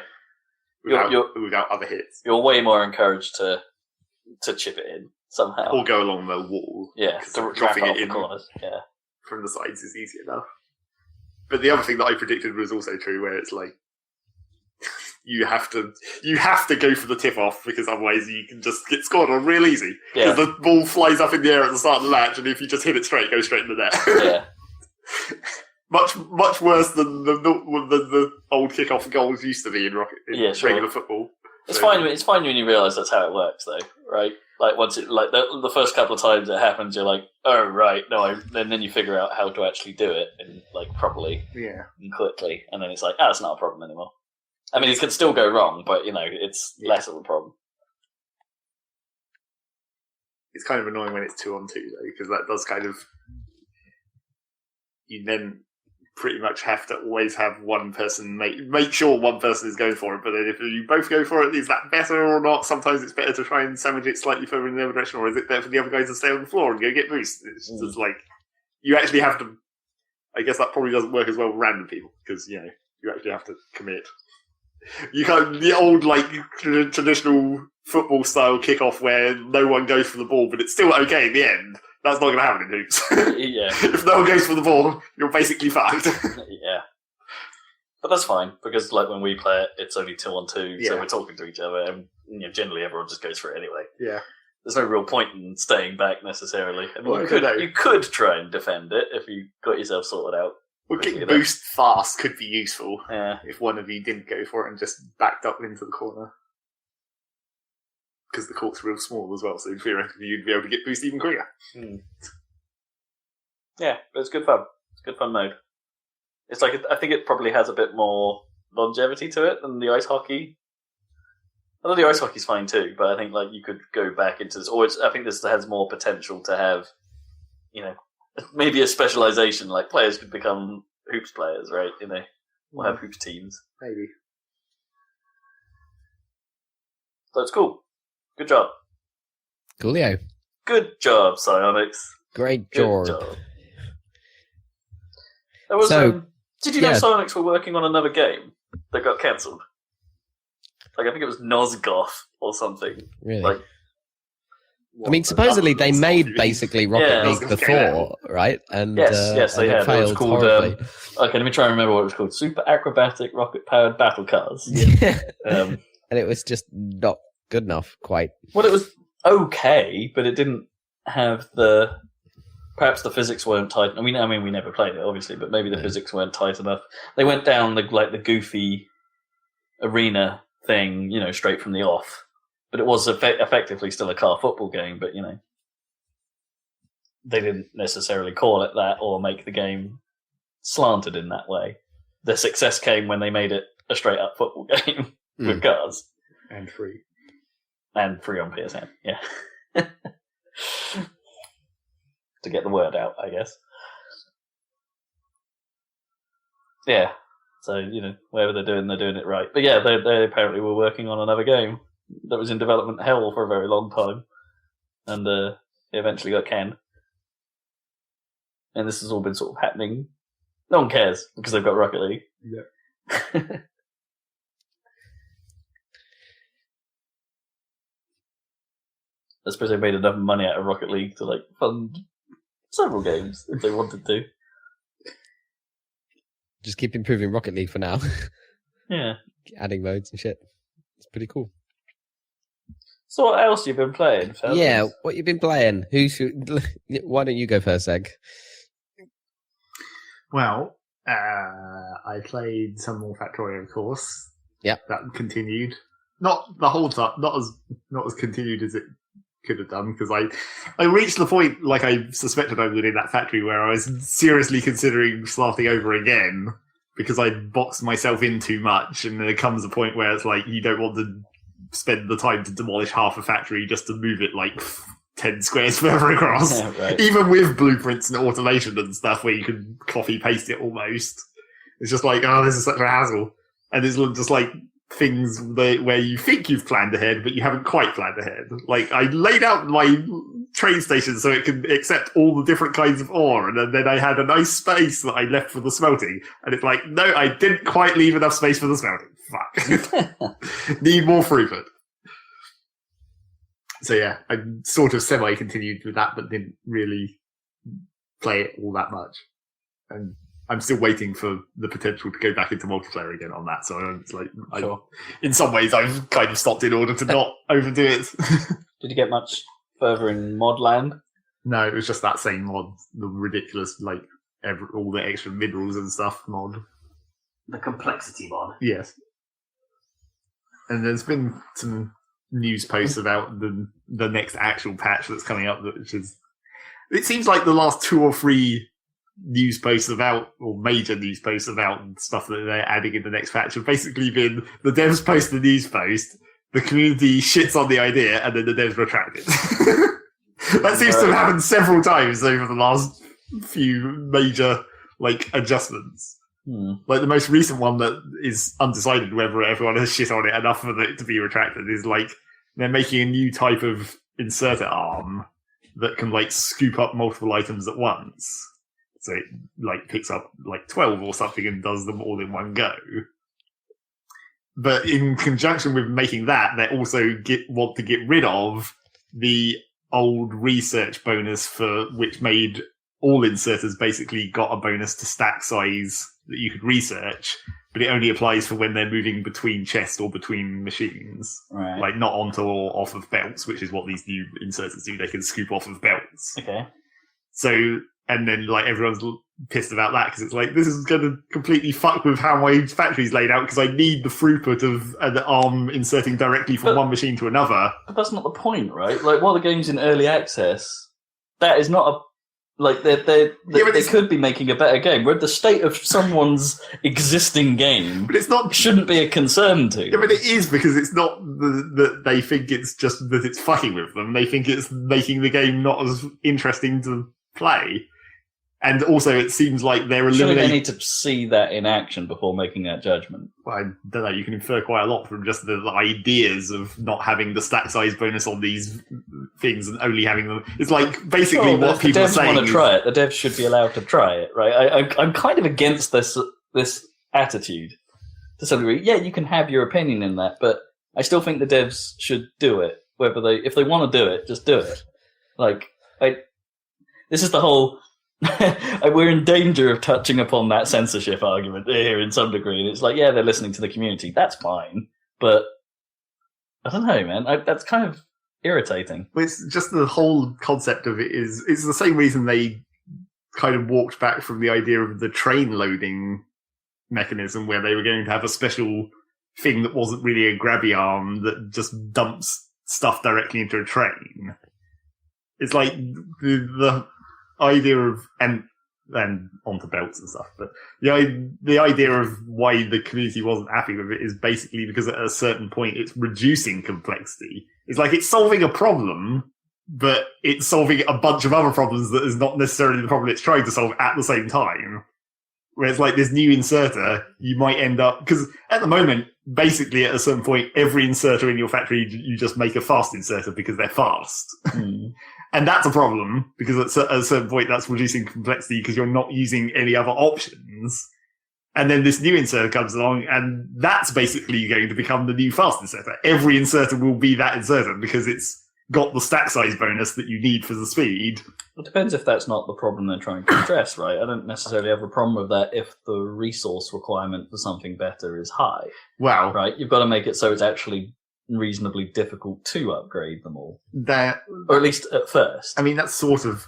without other hits. You're way more encouraged to chip it in somehow, or go along the wall. Yeah, dropping it in corners. Yeah, from the sides is easy enough. But the other thing that I predicted was also true, where it's like you have to go for the tip off, because otherwise you can just get scored on real easy. Because the ball flies up in the air at the start of the match, and if you just hit it straight, it goes straight in the net. Yeah. much worse than the old kickoff goals used to be in regular football. It's fine. It's fine when you realise that's how it works, though, right? Like once it, like the first couple of times it happens, you're like, oh right, no, and then you figure out how to actually do it and like properly, and quickly, and then it's like, it's not a problem anymore. I mean, it can still go wrong, but it's less of a problem. It's kind of annoying when it's 2-on-2 though, because that does kind of, you then pretty much have to always have one person make sure one person is going for it, but then if you both go for it, is that better or not? Sometimes it's better to try and sandwich it slightly further in the other direction, or is it better for the other guy to stay on the floor and go get boost? It's just like, you actually have to, I guess that probably doesn't work as well with random people, because, you actually have to commit. You can't, the old, like, traditional football style kickoff where no one goes for the ball, but it's still okay in the end. That's not going to happen in hoops. Yeah. If no one goes for the ball, you're basically fucked. Yeah. But that's fine, because like when we play it, it's only 2-on-2, so we're talking to each other, and generally everyone just goes for it anyway. Yeah. There's no real point in staying back necessarily. I mean, you could try and defend it if you got yourself sorted out. Well, getting boost fast could be useful if one of you didn't go for it and just backed up into the corner. Because the court's real small as well, so theoretically you'd be able to get boost even quicker. Yeah, but it's good fun. It's good fun mode. It's like, I think it probably has a bit more longevity to it than the ice hockey. Although the ice hockey's fine too, but I think like you could go back into this, or I think this has more potential to have, maybe a specialization, like players could become hoops players, right? We'll have hoops teams. Maybe. So it's cool. Good job. Coolio. Good job, Psyonix. Great job. There was, did you know Psyonix were working on another game that got cancelled? Like, I think it was Nosgoth or something. Really? Like, I mean, supposedly they made basically Rocket League before, right? And yes, they had. Failed it was called. horribly. Okay, let me try and remember what it was called. Super Acrobatic Rocket-Powered Battle Cars. And it was just not good enough, quite. Well, it was okay, but it didn't have perhaps the physics weren't tight. I mean, we never played it, obviously, but maybe the physics weren't tight enough. They went down the goofy arena thing, straight from the off. But it was effectively still a car football game, but, they didn't necessarily call it that or make the game slanted in that way. The success came when they made it a straight-up football game with cars. And free. And free on PSN, yeah. To get the word out, I guess. Yeah. So, whatever they're doing it right. But yeah, they apparently were working on another game that was in development hell for a very long time. And it eventually got canned. And this has all been sort of happening. No one cares, because they've got Rocket League. Yeah. I suppose they made enough money out of Rocket League to fund several games if they wanted to. Just keep improving Rocket League for now. Yeah. Adding modes and shit. It's pretty cool. So what else you been playing, fellas? Yeah, what you been playing? Why don't you go first, Egg? Well, I played some more Factorio, of course. Yep. That continued. not the whole time, not as continued as it could have done, because I reached the point, like I suspected I would in that factory, where I was seriously considering starting over again because I'd boxed myself in too much, and there comes a point where it's like you don't want to spend the time to demolish half a factory just to move it like 10 squares further across. Yeah, right. Even with blueprints and automation and stuff where you can copy paste it almost. It's just like, oh, this is such a hassle. And it's just like things where you think you've planned ahead, but you haven't quite planned ahead. Like, I laid out my train station so it can accept all the different kinds of ore, and then I had a nice space that I left for the smelting. And it's like, no, I didn't quite leave enough space for the smelting. Fuck. Need more throughput. So yeah, I sort of semi-continued with that, but didn't really play it all that much. And I'm still waiting for the potential to go back into multiplayer again on that. So it's like, Sure. In some ways, I've kind of stopped in order to not overdo it. Did you get much further in Modland? No, it was just that same mod, the ridiculous, like, all the extra minerals and stuff mod. The complexity mod. Yes. And there's been some news posts about the next actual patch that's coming up, which is, it seems like the last 2 or 3 news posts about, or major news posts about stuff that they're adding in the next patch have basically been the devs post the news post, the community shits on the idea, and then the devs retract it. That seems to have happened several times over the last few major, like, adjustments. Like, the most recent one that is undecided whether everyone has shit on it enough for it to be retracted is, like, they're making a new type of inserter arm that can, like, scoop up multiple items at once. So it, like, picks up, like, 12 or something and does them all in one go. But in conjunction with making that, they also want to get rid of the old research bonus for which made all inserters basically got a bonus to stack size that you could research, but it only applies for when they're moving between chests or between machines. Right. Like, not onto or off of belts, which is what these new inserters do. They can scoop off of belts. Okay. So, and then, like, everyone's pissed about that because it's like, this is going to completely fuck with how my factory's laid out because I need the throughput of an arm inserting directly from one machine to another. But that's not the point, right? Like, while the game's in early access, that is not a... Like, they could be making a better game. Where the state of someone's existing game but it's not, shouldn't be a concern to. Yeah, but it is, because it's not that they think it's just that it's fucking with them. They think it's making the game not as interesting to play. And also, it seems like they're eliminating... Surely they need to see that in action before making that judgment. Well, I don't know, you can infer quite a lot from just the ideas of not having the stack size bonus on these things and only having them. It's like basically what people are saying. If the devs want to try it, the devs should be allowed to try it, right? I'm kind of against this attitude to some degree. Yeah, you can have your opinion in that, but I still think the devs should do it. If they want to do it, just do it. Like, this is the whole... We're in danger of touching upon that censorship argument here in some degree. And it's like, yeah, they're listening to the community. That's fine. But I don't know, man. That's kind of irritating. Well, it's just the whole concept of it is, it's the same reason they kind of walked back from the idea of the train loading mechanism, where they were going to have a special thing that wasn't really a grabby arm that just dumps stuff directly into a train. It's like the idea of, and onto belts and stuff, but the idea of why the community wasn't happy with it is basically because at a certain point it's reducing complexity. It's like it's solving a problem, but it's solving a bunch of other problems that is not necessarily the problem it's trying to solve at the same time. Whereas, like, this new inserter, you might end up... Because at the moment, basically, at a certain point, every inserter in your factory, you just make a fast inserter because they're fast. And that's a problem, because at a certain point, that's reducing complexity because you're not using any other options. And then this new inserter comes along, and that's basically going to become the new fast inserter. Every inserter will be that inserter because it's got the stack size bonus that you need for the speed. It depends if that's not the problem they're trying to address, right? I don't necessarily have a problem with that if the resource requirement for something better is high. Wow. Right? You've got to make it so it's actually reasonably difficult to upgrade them all. Or at least at first. I mean, that's sort of...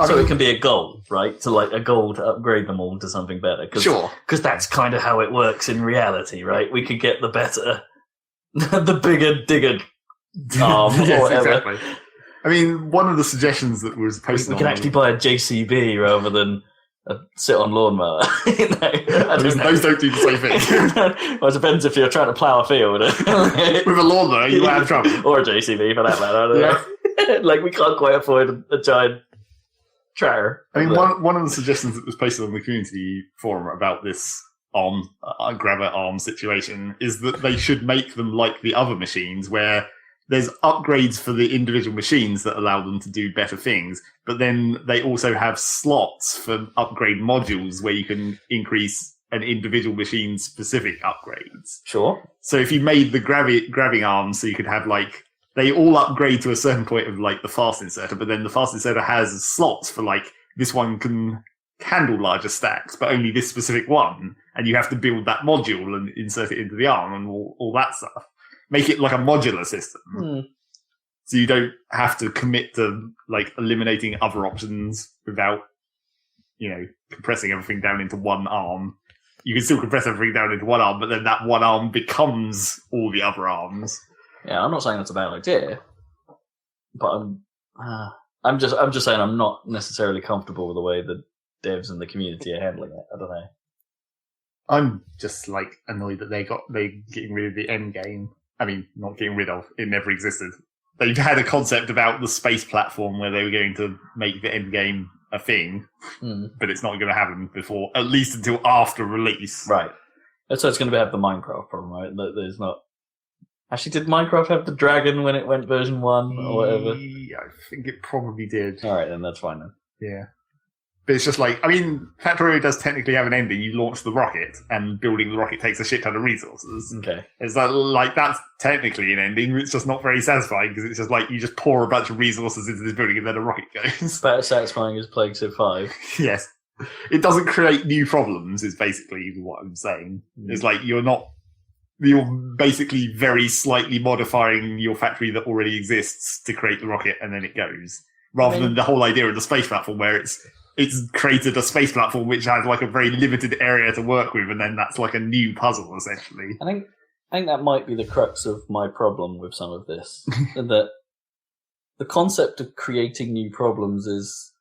So it can be a goal, right? To, like, a goal to upgrade them all to something better. Sure. Because that's kind of how it works in reality, right? We could get the better The bigger digger arm or Yes, whatever. exactly. I mean, one of the suggestions that was posted We can actually buy a JCB rather than a sit-on lawnmower. those don't do the same thing. Well, it depends if you're trying to plough a field. With a lawnmower, you might have trouble. Or a JCB, for that matter. I don't know. Like, we can't quite afford a giant tractor. I mean, one of the suggestions that was posted on the community forum about this grabber arm situation is that they should make them like the other machines, where there's upgrades for the individual machines that allow them to do better things, but then they also have slots for upgrade modules where you can increase an individual machine's specific upgrades. Sure. So if you made the grabbing arms so you could have, like, they all upgrade to a certain point of, like, the fast inserter, but then the fast inserter has slots for, like, this one can handle larger stacks, but only this specific one, and you have to build that module and insert it into the arm and all that stuff. Make it like a modular system. So you don't have to commit to, like, eliminating other options without, compressing everything down into one arm. You can still compress everything down into one arm, but then that one arm becomes all the other arms. Yeah, I'm not saying that's a bad idea, but I'm just saying I'm not necessarily comfortable with the way the devs and the community are handling it. I don't know. I'm just, like, annoyed that they're getting rid of the end game. I mean, not getting rid of, it never existed. They've had a concept about the space platform where they were going to make the end game a thing, but it's not going to happen before, at least until after release. Right. So it's going to have the Minecraft problem, right? There's not... Actually, did Minecraft have the dragon when it went version 1 or whatever? Yeah, I think it probably did. Alright, then that's fine then. Yeah. But it's just like, I mean, Factorio does technically have an ending. You launch the rocket, and building the rocket takes a shit ton of resources. Okay. It's like that's technically an ending. It's just not very satisfying, because it's just like you just pour a bunch of resources into this building and then a rocket goes. Better satisfying as Plague Civ 5. Yes. It doesn't create new problems, is basically what I'm saying. It's like you're basically very slightly modifying your factory that already exists to create the rocket, and then it goes. Rather than the whole idea of the space platform, where it's created a space platform which has, like, a very limited area to work with, and then that's like a new puzzle, essentially. I think that might be the crux of my problem with some of this. That the concept of creating new problems is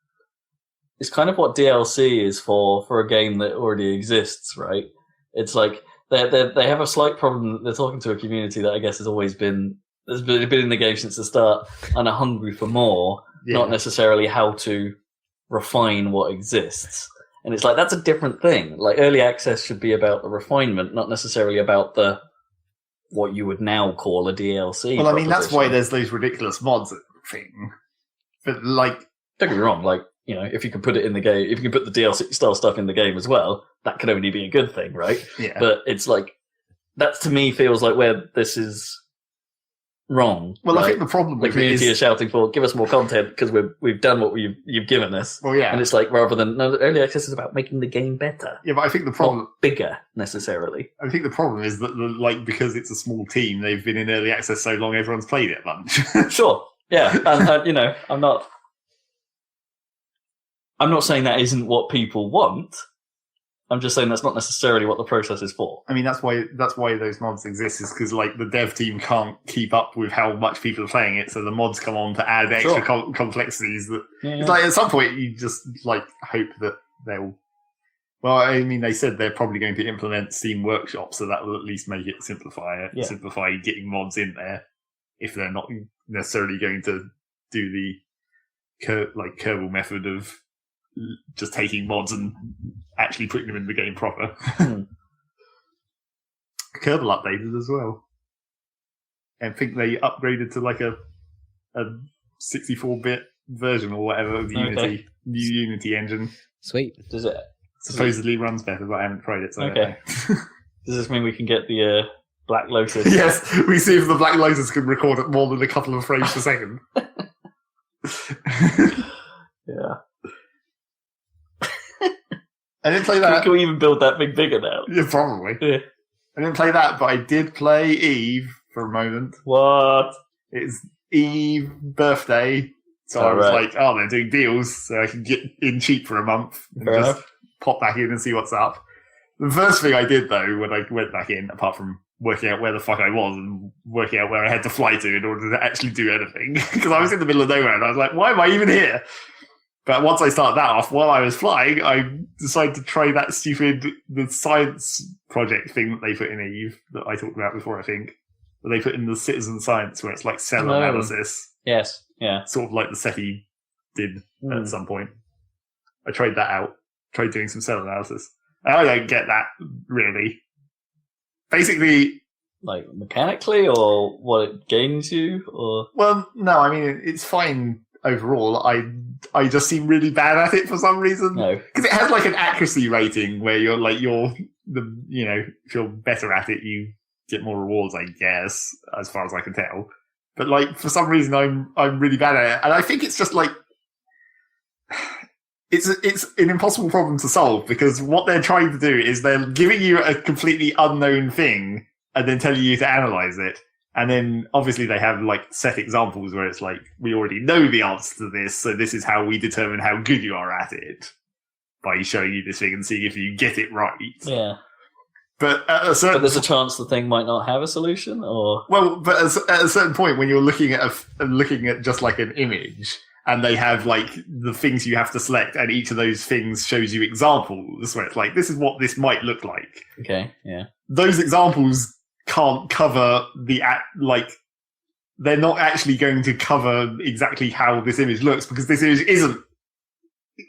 kind of what DLC is for a game that already exists, right? It's like they have a slight problem. They're talking to a community that I guess has been in the game since the start and are hungry for more, not necessarily how to refine what exists. And it's like, that's a different thing. Like, early access should be about the refinement, not necessarily about what you would now call a DLC. Well, I mean, that's why there's those ridiculous mods thing. But, like, don't get me wrong, like, if you can put it in the game, if you can put the DLC style stuff in the game as well, that can only be a good thing, right? Yeah. But it's like, that to me feels like where this is wrong. Well, right? I think the problem the with community it is shouting for, give us more content because we've done what you've given us. Well, yeah. And it's like, rather than, no, early access is about making the game better. Yeah, but I think the problem... Not bigger, necessarily. I think the problem is that, because it's a small team, they've been in early access so long, everyone's played it a bunch. Sure, yeah. And I'm not saying that isn't what people want. I'm just saying that's not necessarily what the process is for. I mean, that's why those mods exist, is because, like, the dev team can't keep up with how much people are playing it, so the mods come on to add extra complexities. It's like, at some point, you just, like, hope that they'll... Well, I mean, they said they're probably going to implement Steam Workshop, so that will at least make it simplify getting mods in there, if they're not necessarily going to do the Kerbal method of just taking mods and actually putting them in the game proper. Kerbal updated as well. I think they upgraded to, like, a 64-bit version or whatever of the new Unity engine. Sweet. Does it supposedly runs better, but I haven't tried it, so I don't know. Does this mean we can get the Black Lotus? Yes, we see if the Black Lotus can record at more than a couple of frames per second. Yeah. I didn't play that. Can we even build that thing bigger now? Yeah, probably. Yeah. I didn't play that, but I did play Eve for a moment. What? It's Eve birthday, so I was like, oh, they're doing deals, so I can get in cheap for a month and just pop back in and see what's up. The first thing I did, though, when I went back in, apart from working out where the fuck I was and working out where I had to fly to in order to actually do anything. Because I was in the middle of nowhere and I was like, why am I even here? But once I started that off, while I was flying, I decided to try the science project thing that they put in Eve that I talked about before, I think. Where they put in the citizen science where it's like cell analysis. Yes, yeah. Sort of like the SETI did at some point. I tried that out. Tried doing some cell analysis. I don't get that, really. Basically... Like, mechanically, or what it gains you, or... Well, no, I mean, it's fine overall. I just seem really bad at it for some reason. No. Because it has, like, an accuracy rating where if you're better at it, you get more rewards, I guess, as far as I can tell. But, like, for some reason, I'm really bad at it. And I think it's just, like... It's an impossible problem to solve because what they're trying to do is they're giving you a completely unknown thing and then telling you to analyze it. And then obviously they have like set examples where it's like, we already know the answer to this, so this is how we determine how good you are at it by showing you this thing and seeing if you get it right. Yeah. But there's a chance the thing might not have a solution, or but at a certain point when you're looking at just like an image. And they have, like, the things you have to select, and each of those things shows you examples, where it's like, this is what this might look like. Okay, yeah. Those examples can't cover they're not actually going to cover exactly how this image looks, because this image isn't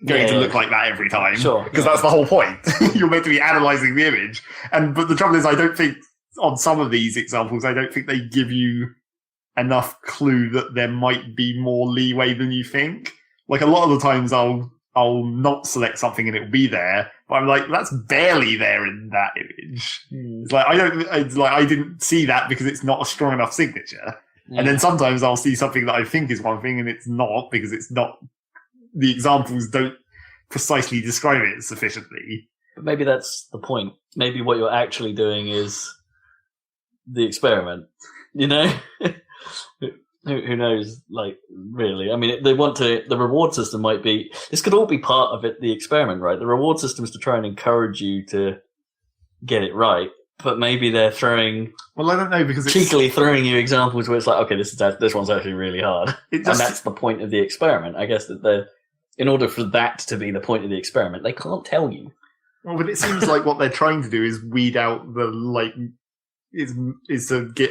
going to look like that every time. Sure. Because that's the whole point. You're meant to be analysing the image. But the trouble is, I don't think, on some of these examples, I don't think they give you enough clue that there might be more leeway than you think. Like a lot of the times I'll not select something and it'll be there, but I'm like, that's barely there in that image. It's like I didn't see that because it's not a strong enough signature. And then sometimes I'll see something that I think is one thing and it's not, because it's not, the examples don't precisely describe it sufficiently. But maybe that's the point. Maybe what you're actually doing is the experiment, you know? Who knows, like, really? I mean, they want to, the reward system might be, this could all be part of it, the experiment, right? The reward system is to try and encourage you to get it right, but maybe they're throwing, well, I don't know, because cheekily throwing you examples where it's like, okay, this one's actually really hard. And that's the point of the experiment. I guess that in order for that to be the point of the experiment, they can't tell you. Well, but it seems like what they're trying to do is weed out the, like, is to get,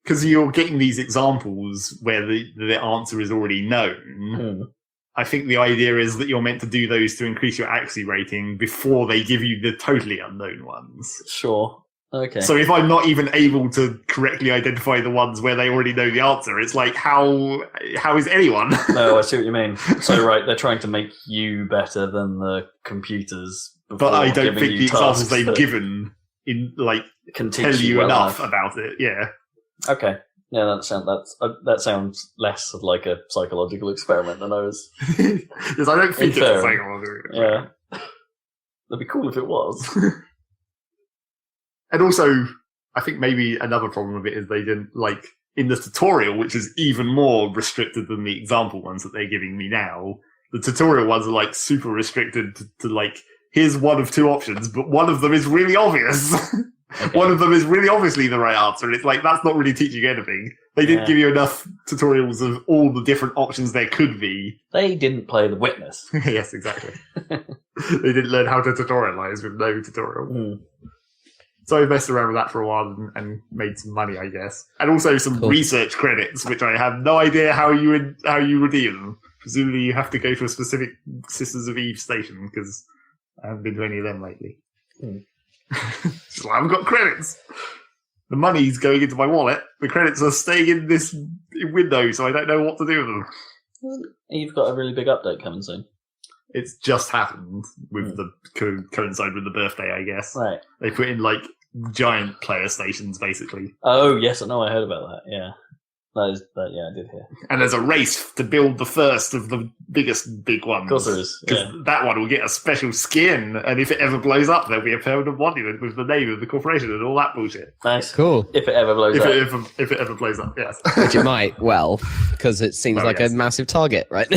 because you're getting these examples where the answer is already known. I think the idea is that you're meant to do those to increase your accuracy rating before they give you the totally unknown ones. Sure. Okay. So if I'm not even able to correctly identify the ones where they already know the answer, it's like, how is anyone? No, I see what you mean. So, right, they're trying to make you better than the computers. But I don't think the examples they've given tell you enough about it. Yeah. Okay. Yeah, that sounds less of like a psychological experiment than I was. Yes, I don't think it's a psychological experiment. Yeah. That'd be cool if it was. And also, I think maybe another problem with it is they didn't, like, in the tutorial, which is even more restricted than the example ones that they're giving me now, the tutorial ones are, like, super restricted to like, here's one of two options, but one of them is really obvious. Okay. One of them is really obviously the right answer, and it's like, that's not really teaching you anything. They didn't give you enough tutorials of all the different options there could be. They didn't play the witness. Yes, exactly. They didn't learn how to tutorialize with no tutorial. So I messed around with that for a while and made some money, I guess. And also some research credits, which I have no idea how you redeem them. Presumably you have to go to a specific Sisters of Eve station, because I haven't been to any of them lately. So I haven't got credits. The money's going into my wallet. The credits are staying in this window, so I don't know what to do with them. You've got a really big update coming soon. It's just happened with the coincide with the birthday, I guess. Right. They put in like giant player stations, basically. Oh yes, I know. I heard about that. Yeah. Yeah, I did hear. And there's a race to build the first of the biggest big ones. Of course there is. Because that one will get a special skin, and if it ever blows up, there'll be a permanent monument with the name of the corporation and all that bullshit. Nice. Cool. If it ever blows up. If it ever blows up, yes. Which it might, because it seems like a massive target, right?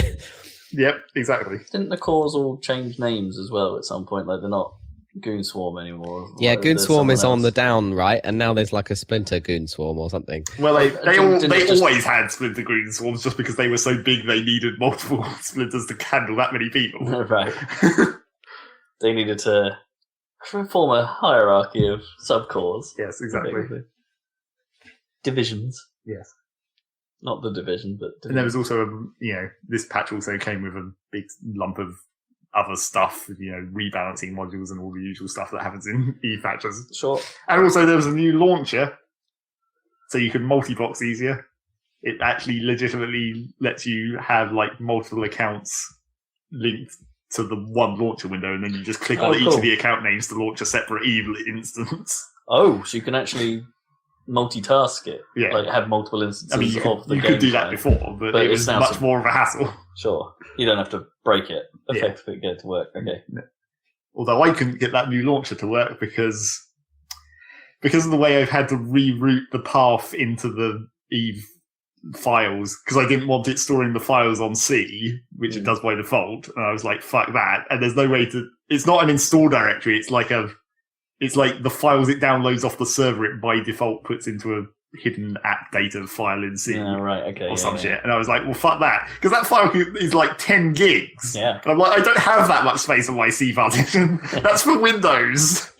Yep, exactly. Didn't the cores all change names as well at some point? Like, they're not Goon Swarm anymore. Yeah, Like, Goon there's Swarm is someone on the else. down, right? And now there's like a Splinter Goon Swarm or something. Well, they Didn't it just- always had Splinter Green Swarms just because they were so big they needed multiple splinters to handle that many people. Right. They needed to form a hierarchy of subcores. Yes, exactly. Effectively. Divisions. Yes. Not the division, but And there was also, this patch also came with a big lump of other stuff, rebalancing modules and all the usual stuff that happens in EVE patches. Sure. And also there was a new launcher, so you can multi-box easier. It actually legitimately lets you have like multiple accounts linked to the one launcher window, and then you just click on each cool. of the account names to launch a separate EVE instance. Oh, so you can actually multitask it. Yeah. Like have multiple instances I mean, you of the could, game. do that show. before, but But it it was sounds- much more of a hassle. Sure. You don't have to break it effectively to get it to work. Okay. Although I couldn't get that new launcher to work because of the way I've had to reroute the path into the EVE files, because I didn't want it storing the files on C, which it does by default, and I was like, fuck that. And there's no way to, it's not an install directory, it's like the files it downloads off the server, it by default puts into a hidden app data file in C. Yeah, right. Okay. Or some shit. And I was like, well, fuck that. Because that file is like 10 gigs. Yeah. And I'm like, I don't have that much space on my C partition. That's for Windows.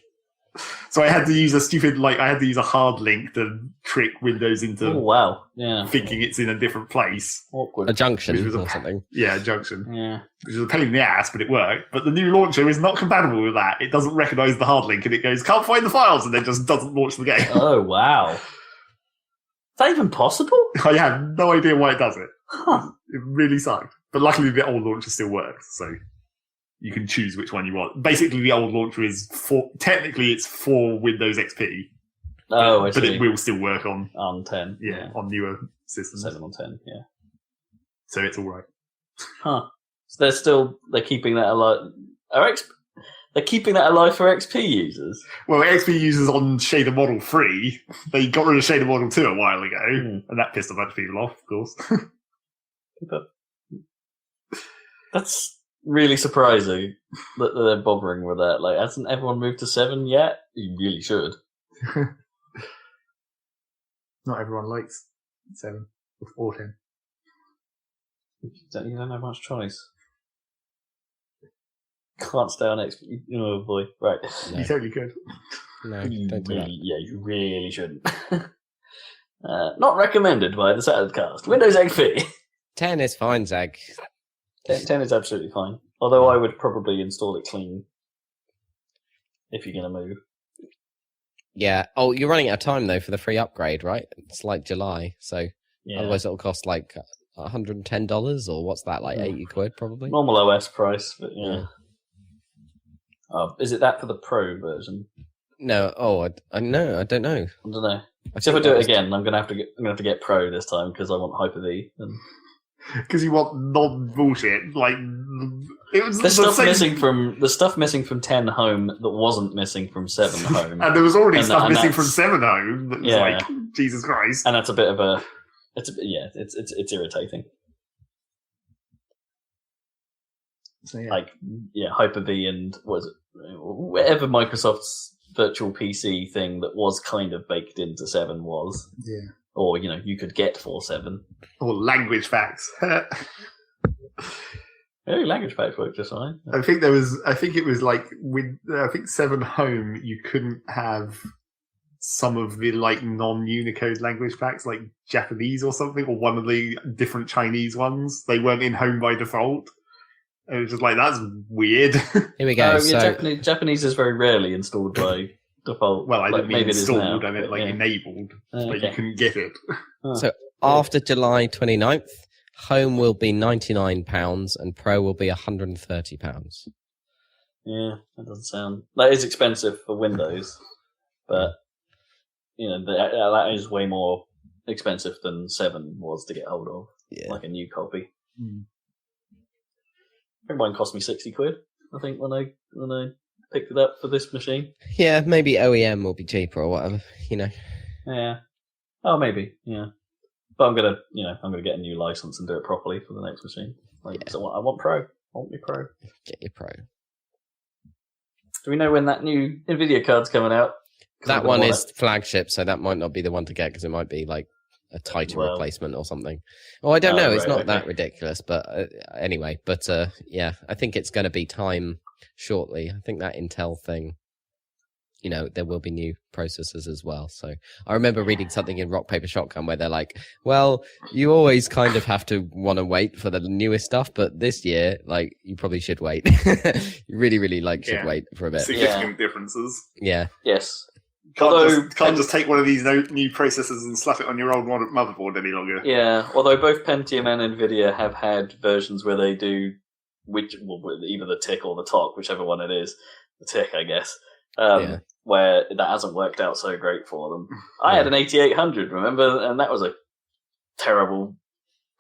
So I had to use a hard link to trick Windows into Oh wow. Yeah. thinking it's in a different place. Awkward. A junction Which was or something. Yeah, junction. Yeah. Which was a pain in the ass, but it worked. But the new launcher is not compatible with that. It doesn't recognize the hard link, and it goes, can't find the files, and then just doesn't launch the game. Oh wow. Is that even possible? I have no idea why it does it. Huh. It really sucked. But luckily the old launcher still works, so you can choose which one you want. Basically the old launcher is technically it's for Windows XP. Oh, I but see. it will still work on 10. on newer systems. 7 on 10. Yeah. So it's alright. Huh. So they're keeping that alive. They're keeping that alive for XP users. Well, XP users on Shader Model 3, they got rid of Shader Model 2 a while ago, and that pissed a bunch of people off, of course. But that's really surprising that they're bothering with that. Like, hasn't everyone moved to 7 yet? You really should. Not everyone likes 7 or 10. You don't have much choice. Can't stay on XP. Oh boy, right. No. You totally could. No, You don't do that. you really shouldn't. Not recommended by the Saladcast. Windows XP. 10 is fine, Zag. 10 is absolutely fine. Although I would probably install it clean if you're going to move. Yeah. Oh, you're running out of time, though, for the free upgrade, right? It's like July, so Yeah. otherwise it'll cost like $110, or what's that, like Yeah. 80 quid, probably? Normal OS price, but yeah. Yeah. Is it that for the Pro version? No, I know, I don't know. I don't know. I So if I think do that it was- again, I'm gonna have to get Pro this time because I want Hyper-V. And Because you want non-bullshit. Like, it was there's the stuff same... missing from 10 Home that wasn't missing from 7 Home, And there was already And stuff and missing that's- from 7 Home that was Yeah. like, Jesus Christ. and that's a bit of a. It's irritating. So, yeah. Like, yeah, Hyper-V and what is it? Whatever Microsoft's virtual PC thing that was kind of baked into 7 was. Yeah. Or, you could get for 7. Or language facts. Oh, language packs work just fine. I think it was like with 7 Home you couldn't have some of the like non-Unicode language packs like Japanese or something, or one of the different Chinese ones. They weren't in Home by default. It was just like, that's weird. Here we go. So, Japanese is very rarely installed by default. Well, I Like, didn't mean maybe it is now, installed, I meant but like yeah. enabled. Like you Okay. couldn't get it. So after July 29th, Home will be £99 and Pro will be £130. Yeah, that is expensive for Windows, but that is way more expensive than 7 was to get hold of, Yeah. like a new copy. Mm. I think mine cost me 60 quid. I think when I picked it up for this machine. Yeah, maybe OEM will be cheaper or whatever, Yeah. Oh, maybe. Yeah. But I'm gonna get a new license and do it properly for the next machine. Like, Yeah. so I want Pro. I want me Pro. Get your Pro. Do we know when that new Nvidia card's coming out? That one is flagship, so that might not be the one to get because it might be like a Titan replacement or something. Oh, I don't know. It's not that ridiculous, but anyway. But yeah, I think it's going to be time shortly. I think that Intel thing, there will be new processors as well. So I remember reading something in Rock Paper Shotgun where they're like, well, you always kind of have to want to wait for the newest stuff, but this year, like, you probably should wait. You really, really should wait for a bit. Significant differences. Yeah. Yes. Can't just take one of these new processors and slap it on your old motherboard any longer. Yeah, although both Pentium and Nvidia have had versions where they do either the tick or the TOC, whichever one it is, the tick, I guess, where that hasn't worked out so great for them. I had an 8800, remember, and that was a terrible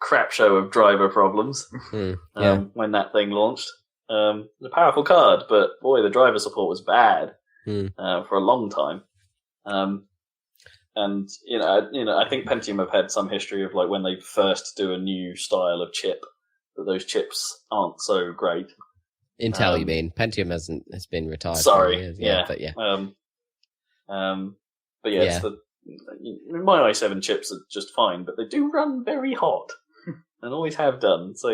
crap show of driver problems when that thing launched. A powerful card, but boy, the driver support was bad for a long time. And I think Pentium have had some history of like when they first do a new style of chip, that those chips aren't so great. Intel, you mean? Pentium has been retired. Sorry, but yeah. It's my i7 chips are just fine, but they do run very hot, and always have done. So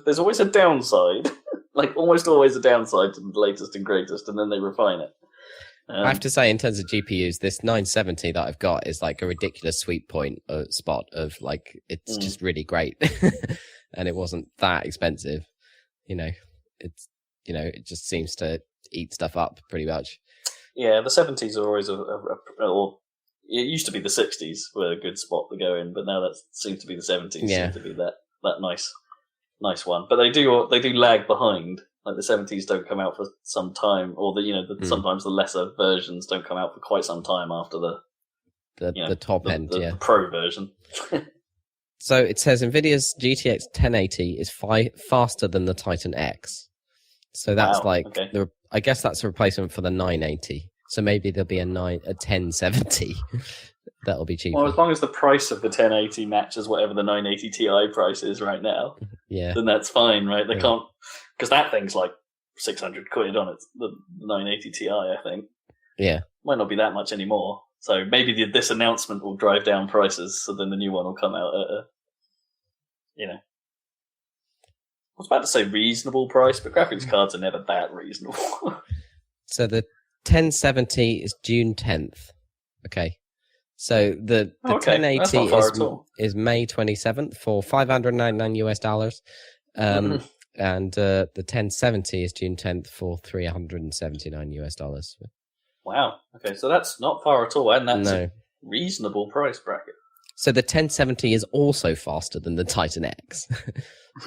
there's always a downside, like almost always a downside to the latest and greatest, and then they refine it. I have to say, in terms of GPUs, this 970 that I've got is like a ridiculous sweet point spot of like, it's just really great. And it wasn't that expensive. It just seems to eat stuff up pretty much. Yeah, the 70s are always or it used to be the 60s were a good spot to go in, but now that seems to be the 70s seem to be that nice one. But they do lag behind. Like the 70s don't come out for some time, or sometimes the lesser versions don't come out for quite some time after the top end, the pro version. So it says NVIDIA's GTX 1080 is faster than the Titan X. So that's I guess that's a replacement for the 980. So maybe there'll be a 1070 that'll be cheaper. Well, as long as the price of the 1080 matches whatever the 980 Ti price is right now, then that's fine, right? They can't, because that thing's like 600 quid on it, the 980 Ti, I think. Yeah. Might not be that much anymore. So maybe this announcement will drive down prices, so then the new one will come out at I was about to say reasonable price, but graphics cards are never that reasonable. So the 1070 is June 10th. Okay. So the 1080 is May 27th for $599 US. And the 1070 is June 10th for $379 US. Wow. Okay, so that's not far at all, and that's a reasonable price bracket. So the 1070 is also faster than the Titan X.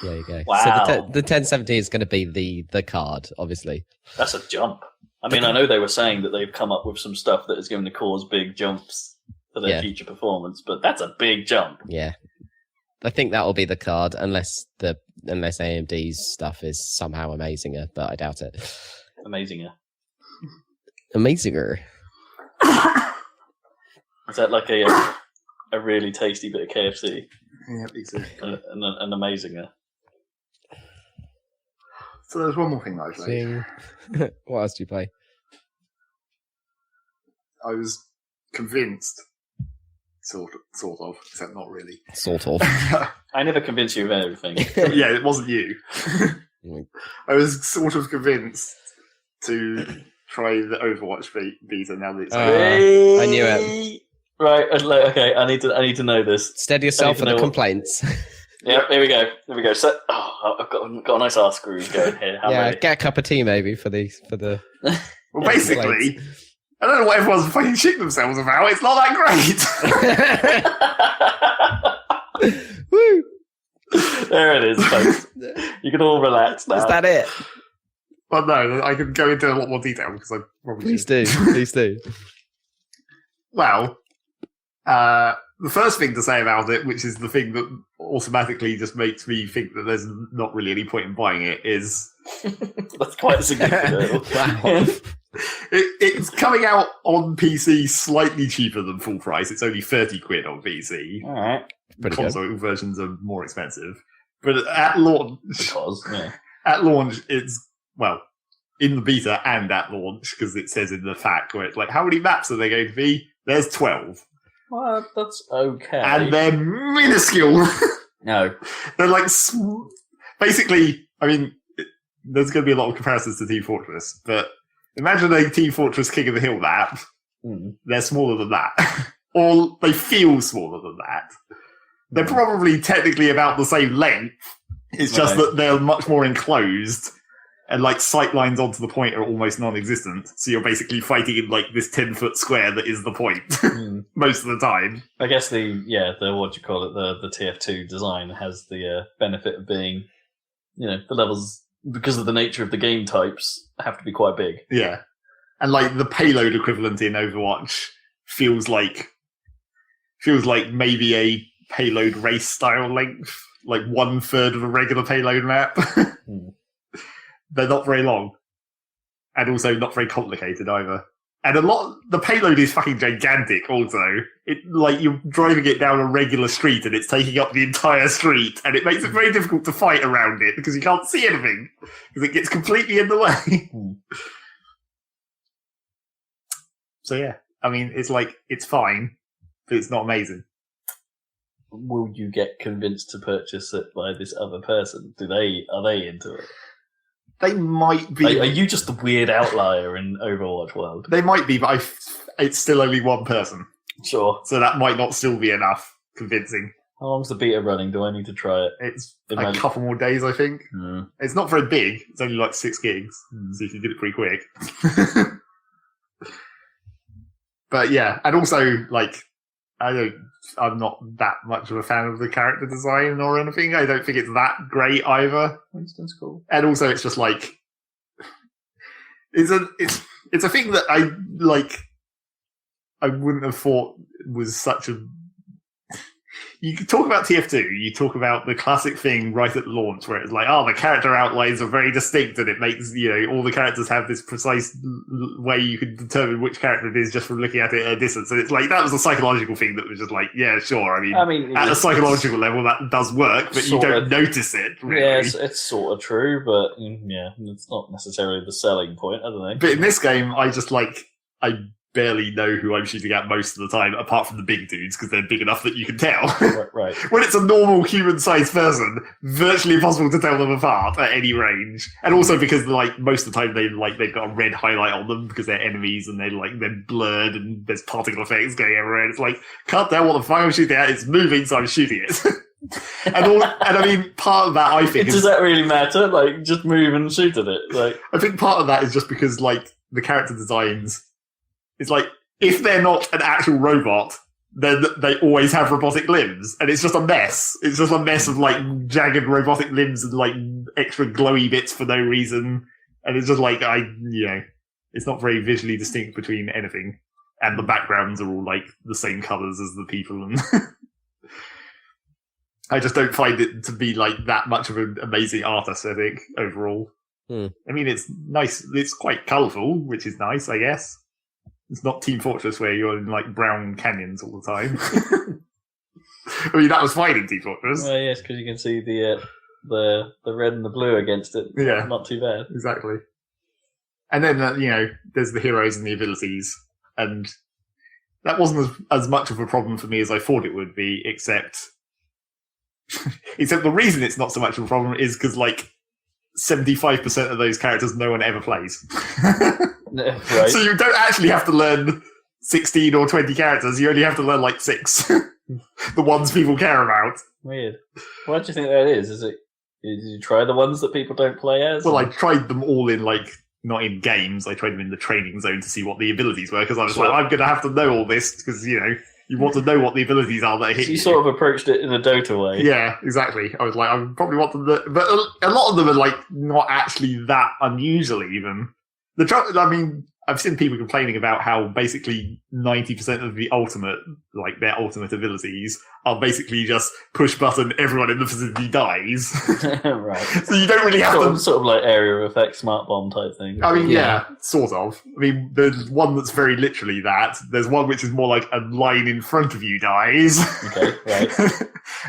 There you go. Wow. So the 1070 is going to be the card, obviously. That's a jump. I mean, I know they were saying that they've come up with some stuff that is going to cause big jumps for their future performance, but that's a big jump. Yeah. I think that will be the card, unless AMD's stuff is somehow amazinger, but I doubt it. Amazinger. Amazinger. Is that like a really tasty bit of KFC? Yeah, exactly. An amazinger. So there's one more thing that I played. What else do you play? I was convinced, sort of, except not really. Sort of. I never convince you of everything. Yeah, it wasn't you. I was sort of convinced to try the Overwatch beta now that it's I knew it. Right, okay, I need to know this. Steady yourself for the complaints. Yeah, here we go. So, I've got a nice arse groove going here. Get a cup of tea maybe for the. Well, basically, I don't know what everyone's fucking shitting themselves about. It's not that great. Woo! There it is, folks. You can all relax now. Is that it? Well, no, I can go into a lot more detail because I probably Please do. Well, the first thing to say about it, which is the thing that automatically just makes me think that there's not really any point in buying it, is... That's quite significant. Wow. It's coming out on PC slightly cheaper than full price. It's only 30 quid on PC. All right. Console versions are more expensive. But at launch... At launch, it's... Well, in the beta and at launch, because it says in the FAQ where it's like, how many maps are there going to be? There's 12. Well, that's okay. And they're minuscule. No. They're like, basically, I mean, there's going to be a lot of comparisons to Team Fortress, but imagine a Team Fortress King of the Hill map. They're smaller than that. Or they feel smaller than that. They're probably technically about the same length. It's just that they're much more enclosed, and like sight lines onto the point are almost non-existent. So you're basically fighting in like this 10-foot square that is the point most of the time. I guess the what you call it, the TF2 design has the benefit of being, the levels, because of the nature of the game types, have to be quite big. Yeah. And like the payload equivalent in Overwatch feels like maybe a payload race style length, like 1/3 of a regular payload map. They're not very long, and also not very complicated either. And the payload is fucking gigantic. Also, it like you're driving it down a regular street, and it's taking up the entire street, and it makes it very difficult to fight around it because you can't see anything because it gets completely in the way. So yeah, I mean, it's fine, but it's not amazing. Will you get convinced to purchase it by this other person? Are they into it? They might be. Are you just the weird outlier in Overwatch world? They might be, but it's still only one person. Sure. So that might not still be enough convincing. How long's the beta running? Do I need to try it? It's a couple more days, I think. It's not very big. It's only like 6 gigs, so you can get it pretty quick. But yeah, and also like I'm not that much of a fan of the character design or anything. I don't think it's that great either. Winston's cool. And also it's just like it's a thing that I wouldn't have thought was such a. You could talk about TF2, you talk about the classic thing right at launch where it's like, the character outlines are very distinct and it makes, all the characters have this precise way you can determine which character it is just from looking at it at a distance. And it's like, that was a psychological thing that was just like, yeah, sure. I mean at a psychological level, that does work, but you don't notice it, really. Yeah, it's sort of true, but it's not necessarily the selling point, I don't know. But in this game, I barely know who I'm shooting at most of the time, apart from the big dudes, because they're big enough that you can tell. Right. When it's a normal human-sized person, virtually impossible to tell them apart at any range. And also because, most of the time they've got a red highlight on them because they're enemies and they're blurred and there's particle effects going everywhere. And it's like, can't tell what the fuck I'm shooting at. It's moving, so I'm shooting it. and I mean, part of that, I think... Does that really matter? Just move and shoot at it? I think part of that is just because, the character designs... It's like, if they're not an actual robot, then they always have robotic limbs. And it's just a mess. It's just a mess of, jagged robotic limbs and, extra glowy bits for no reason. And it's just it's not very visually distinct between anything. And the backgrounds are all, the same colours as the people. And I just don't find it to be, that much of an amazing art aesthetic overall. I mean, it's nice. It's quite colourful, which is nice, I guess. It's not Team Fortress where you're in brown canyons all the time. I mean, that was fine in Team Fortress. Well, yes, because you can see the red and the blue against it. Yeah, not too bad. Exactly. And then there's the heroes and the abilities, and that wasn't as much of a problem for me as I thought it would be. Except the reason it's not so much of a problem is because 75% of those characters no one ever plays. Right. So you don't actually have to learn 16 or 20 characters. You only have to learn 6. The ones people care about. Weird. Why do you think that is? Did you try the ones that people don't play as? Well, I tried them all in not in games. I tried them in the training zone to see what the abilities were because I was I'm going to have to know all this because you want to know what the abilities are that hit you. You sort of approached it in a Dota way. Yeah, exactly. I was I probably want to know, but a lot of them are not actually that unusual even. I've seen people complaining about how basically 90% of the ultimate, their ultimate abilities are basically just push button, everyone in the vicinity dies. Right. So you don't really have to... Sort of area of effect, smart bomb type thing. I mean, yeah, sort of. I mean, there's one that's very literally that. There's one which is more like a line in front of you dies. Okay, right.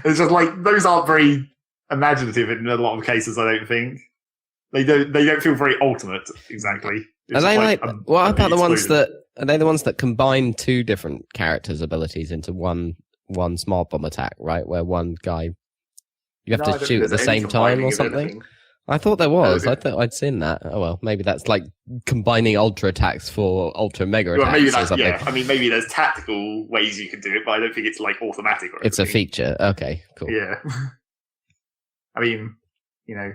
It's just those aren't very imaginative in a lot of cases, I don't think. They don't feel very ultimate exactly. Are they like? What about the ones exploded. that? Are they the ones that combine two different characters' abilities into one smart bomb attack? Right, where one guy you have No, I to don't shoot think at the there's any same time combining or of something. anything. I thought there was. No, I thought I'd seen that. Oh well, maybe that's like combining ultra attacks for ultra mega attacks Well, maybe or that's something. yeah. I mean, maybe there's tactical ways you can do it, but I don't think it's like automatic or anything. It's a feature. Okay, cool. Yeah. I mean, you know,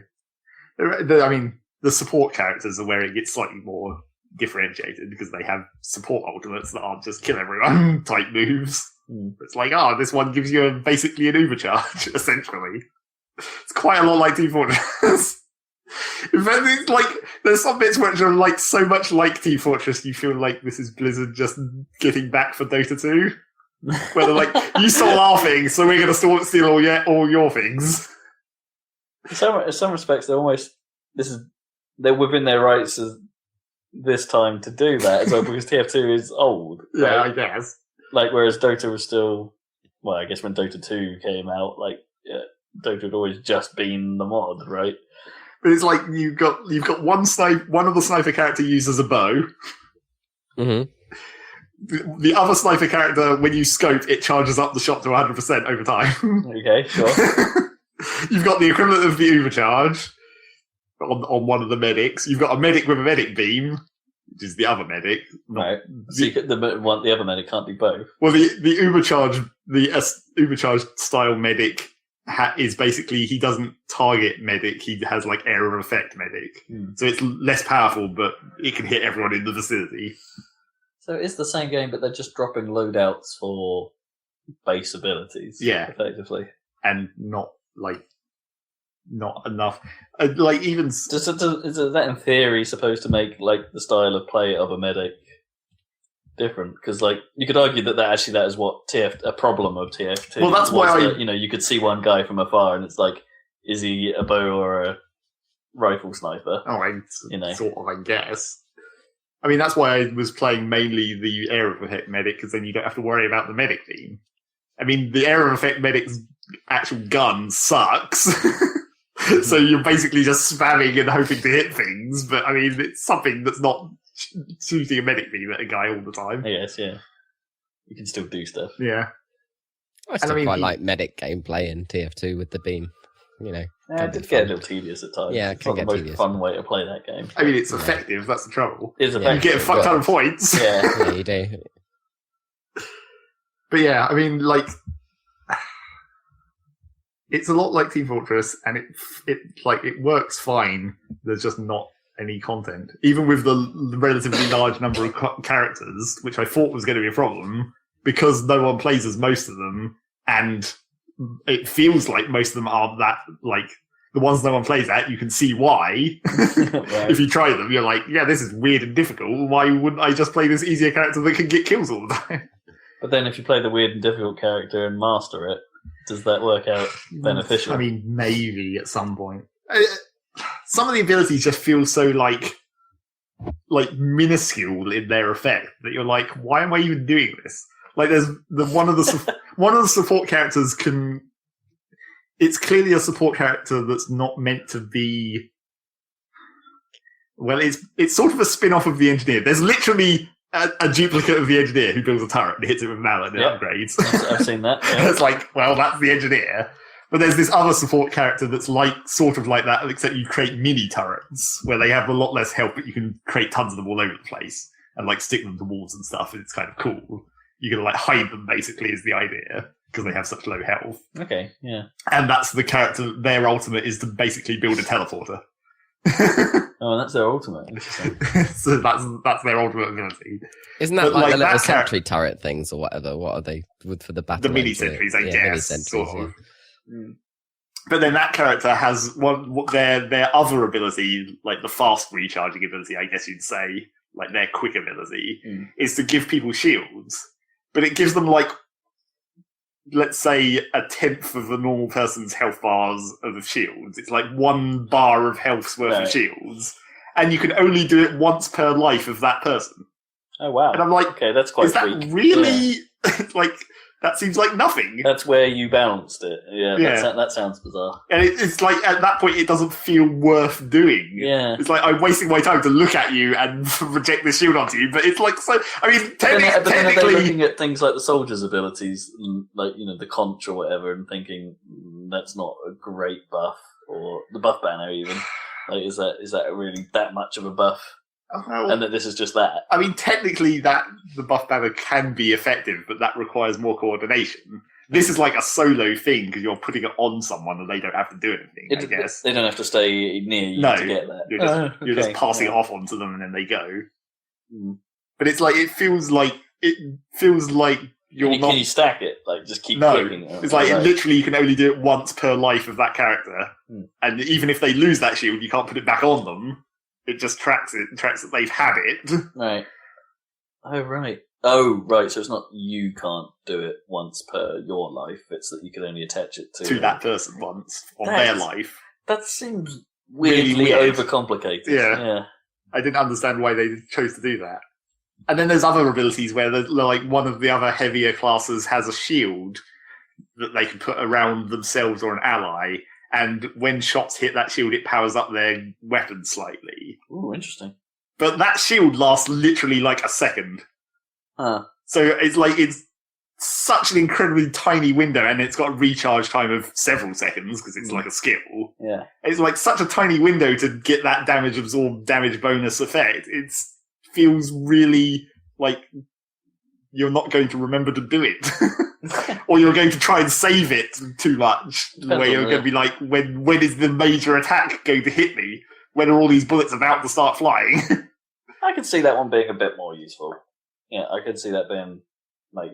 the support characters are where it gets slightly more differentiated because they have support ultimates that aren't just kill everyone type moves. It's like, this one gives you basically an overcharge, essentially. It's quite a lot like Team Fortress. In fact, it's like, there's some bits which are like so much like Team Fortress, you feel like this is Blizzard just getting back for Dota 2. Where they're like, you stole our things, so we're going to steal all your things. In some respects, they're within their rights this time to do that as well because TF2 is old. Yeah, right? I guess. Like, whereas Dota was still, well, I guess when Dota 2 came out, Dota had always just been the mod, right? But it's like you've got one of the sniper character uses a bow. Mm-hmm. The other sniper character, when you scope, it charges up the shot to 100% over time. Okay, sure. You've got the equivalent of the overcharge on one of the medics. You've got a medic with a medic beam, which is the other medic. Right. So the other medic can't do both. Well, the overcharge style medic is basically he doesn't target medic. He has like area of effect medic, so it's less powerful, but it can hit everyone in the vicinity. So it's the same game, but they're just dropping loadouts for base abilities. Yeah, effectively, and not enough. Like even is that in theory supposed to make like the style of play of a medic different? Because like you could argue that is what a problem of TF2. Well, that's why you could see one guy from afar, and it's like, is he a bow or a rifle sniper? Sort of, I guess. I mean, that's why I was playing mainly the area of effect medic, because then you don't have to worry about the medic beam. I mean, the area of effect medic's actual gun sucks. So you're basically just spamming and hoping to hit things, but I mean, it's something that's not shooting a medic beam at a guy all the time. Yes, yeah. You can still do stuff. Yeah. I still quite like medic gameplay in TF2 with the beam. You know, yeah, it did get a little tedious at times. Yeah, it's not the most fun way to play that game. I mean, it's effective. That's the trouble. It's effective. You get a fuck ton of points. Yeah, you do. But yeah, I mean, like, it's a lot like Team Fortress, and it works fine. There's just not any content, even with the relatively large number of characters, which I thought was going to be a problem because no one plays as most of them, and it feels like most of them aren't that, like, the ones no one plays at, you can see why. Right. If you try them, you're like, yeah, this is weird and difficult. Why wouldn't I just play this easier character that can get kills all the time? But then if you play the weird and difficult character and master it, does that work out beneficial? I mean, maybe at some point. Some of the abilities just feel so, like minuscule in their effect that you're like, why am I even doing this? Like, there's one of the support characters can. It's clearly a support character that's not meant to be. Well, it's sort of a spin-off of the engineer. There's literally a duplicate of the engineer who builds a turret and hits it with mallet and upgrades. I've seen that. Yeah. It's like, well, that's the engineer. But there's this other support character that's sort of like that, except you create mini turrets where they have a lot less health, but you can create tons of them all over the place and like stick them to walls and stuff. And it's kind of cool. You can like hide them basically is the idea because they have such low health. Okay, yeah. And that's the character. Their ultimate is to basically build a teleporter. Oh, that's their ultimate. Interesting. So that's their ultimate ability. Isn't that like the little sentry turret things or whatever? What are they for the battle? The mini sentries, I guess. Mini sentries, sort of. But then that character has their other ability, like the fast recharging ability, I guess you'd say, like their quick ability, is to give people shields. But it gives them like, let's say, a tenth of a normal person's health bars of shields. It's like 1 bar of health's worth of shields. And you can only do it once per life of that person. Oh, wow. And I'm like, okay, that's quite is that weak. really, like, That seems like nothing. That's where you balanced it. Yeah. Yeah. That sounds bizarre. And it's like, at that point, it doesn't feel worth doing. Yeah. It's like, I'm wasting my time to look at you and project this shield onto you, but it's like, so, I mean, But then are they technically... looking at things like the soldier's abilities, like, the conch or whatever, and thinking, that's not a great buff, or the buff banner even. Like, is that really that much of a buff? Well, And that this is just that? I mean, technically, the buff banner can be effective, but that requires more coordination. This is like a solo thing because you're putting it on someone and they don't have to do anything. I guess they don't have to stay near you to get that. You're just passing it off onto them and then they go. But it's like it feels like you're not. Can you stack it? Like just keep No, clicking. it's like literally you can only do it once per life of that character, and even if they lose that shield, you can't put it back on them. It just tracks that they've had it. Right. Oh, right. So it's not you can't do it once per your life. It's that you can only attach it to that person once on their life. That seems Really weirdly weird. overcomplicated. Yeah. I didn't understand why they chose to do that. And then there's other abilities where, like, one of the other heavier classes has a shield that they can put around themselves or an ally, and when shots hit that shield, it powers up their weapon slightly. Ooh, interesting. But that shield lasts literally like a second. Huh. So it's such an incredibly tiny window, and it's got a recharge time of several seconds because it's like a skill. Yeah. It's like such a tiny window to get that damage absorb damage bonus effect. It feels really like you're not going to remember to do it. Or you're going to try and save it too much. Where you're going to be like, when is the major attack going to hit me? When are all these bullets about to start flying? I could see that one being a bit more useful. Yeah, I could see that being, like,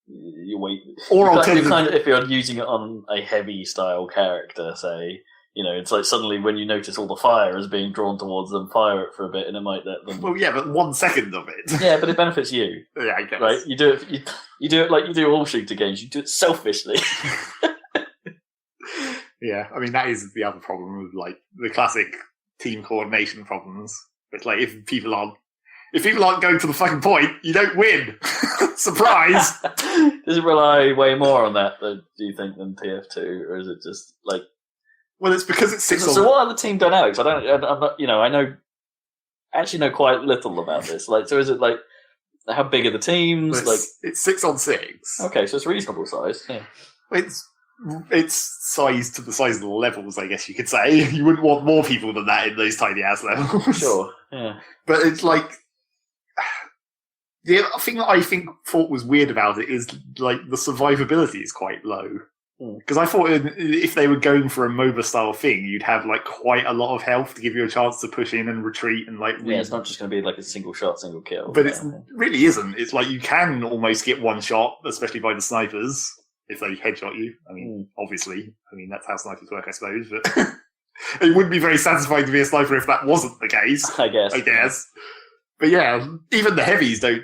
you wait. Or If you're using it on a heavy style character, say, it's like suddenly when you notice all the fire is being drawn towards them, fire it for a bit, and it might let them. Well, yeah, but 1 second of it. Yeah, but it benefits you. Yeah, I guess. Right? You do it. You do it like you do all shooter games. You do it selfishly. Yeah, I mean that is the other problem with like the classic team coordination problems. It's like if people aren't going to the fucking point, you don't win. Surprise! Does it rely way more on that, do you think, than TF2, or is it just like? Well, it's because it's 6 on. So what are the team dynamics? I'm not. I actually know quite little about this. Like, so is it like how big are the teams? Well, it's 6 on 6. Okay, so it's reasonable size. Yeah. It's size to the size of the levels, I guess you could say. You wouldn't want more people than that in those tiny ass levels. Sure. Yeah. But it's like the thing that I thought was weird about it is like the survivability is quite low. Because I thought if they were going for a MOBA style thing, you'd have like quite a lot of health to give you a chance to push in and retreat and like. Yeah, it's not just going to be like a single shot, single kill. But it really isn't. It's like you can almost get one shot, especially by the snipers if they headshot you. I mean, obviously, that's how snipers work, I suppose. But it wouldn't be very satisfying to be a sniper if that wasn't the case. I guess. But yeah, even the heavies don't.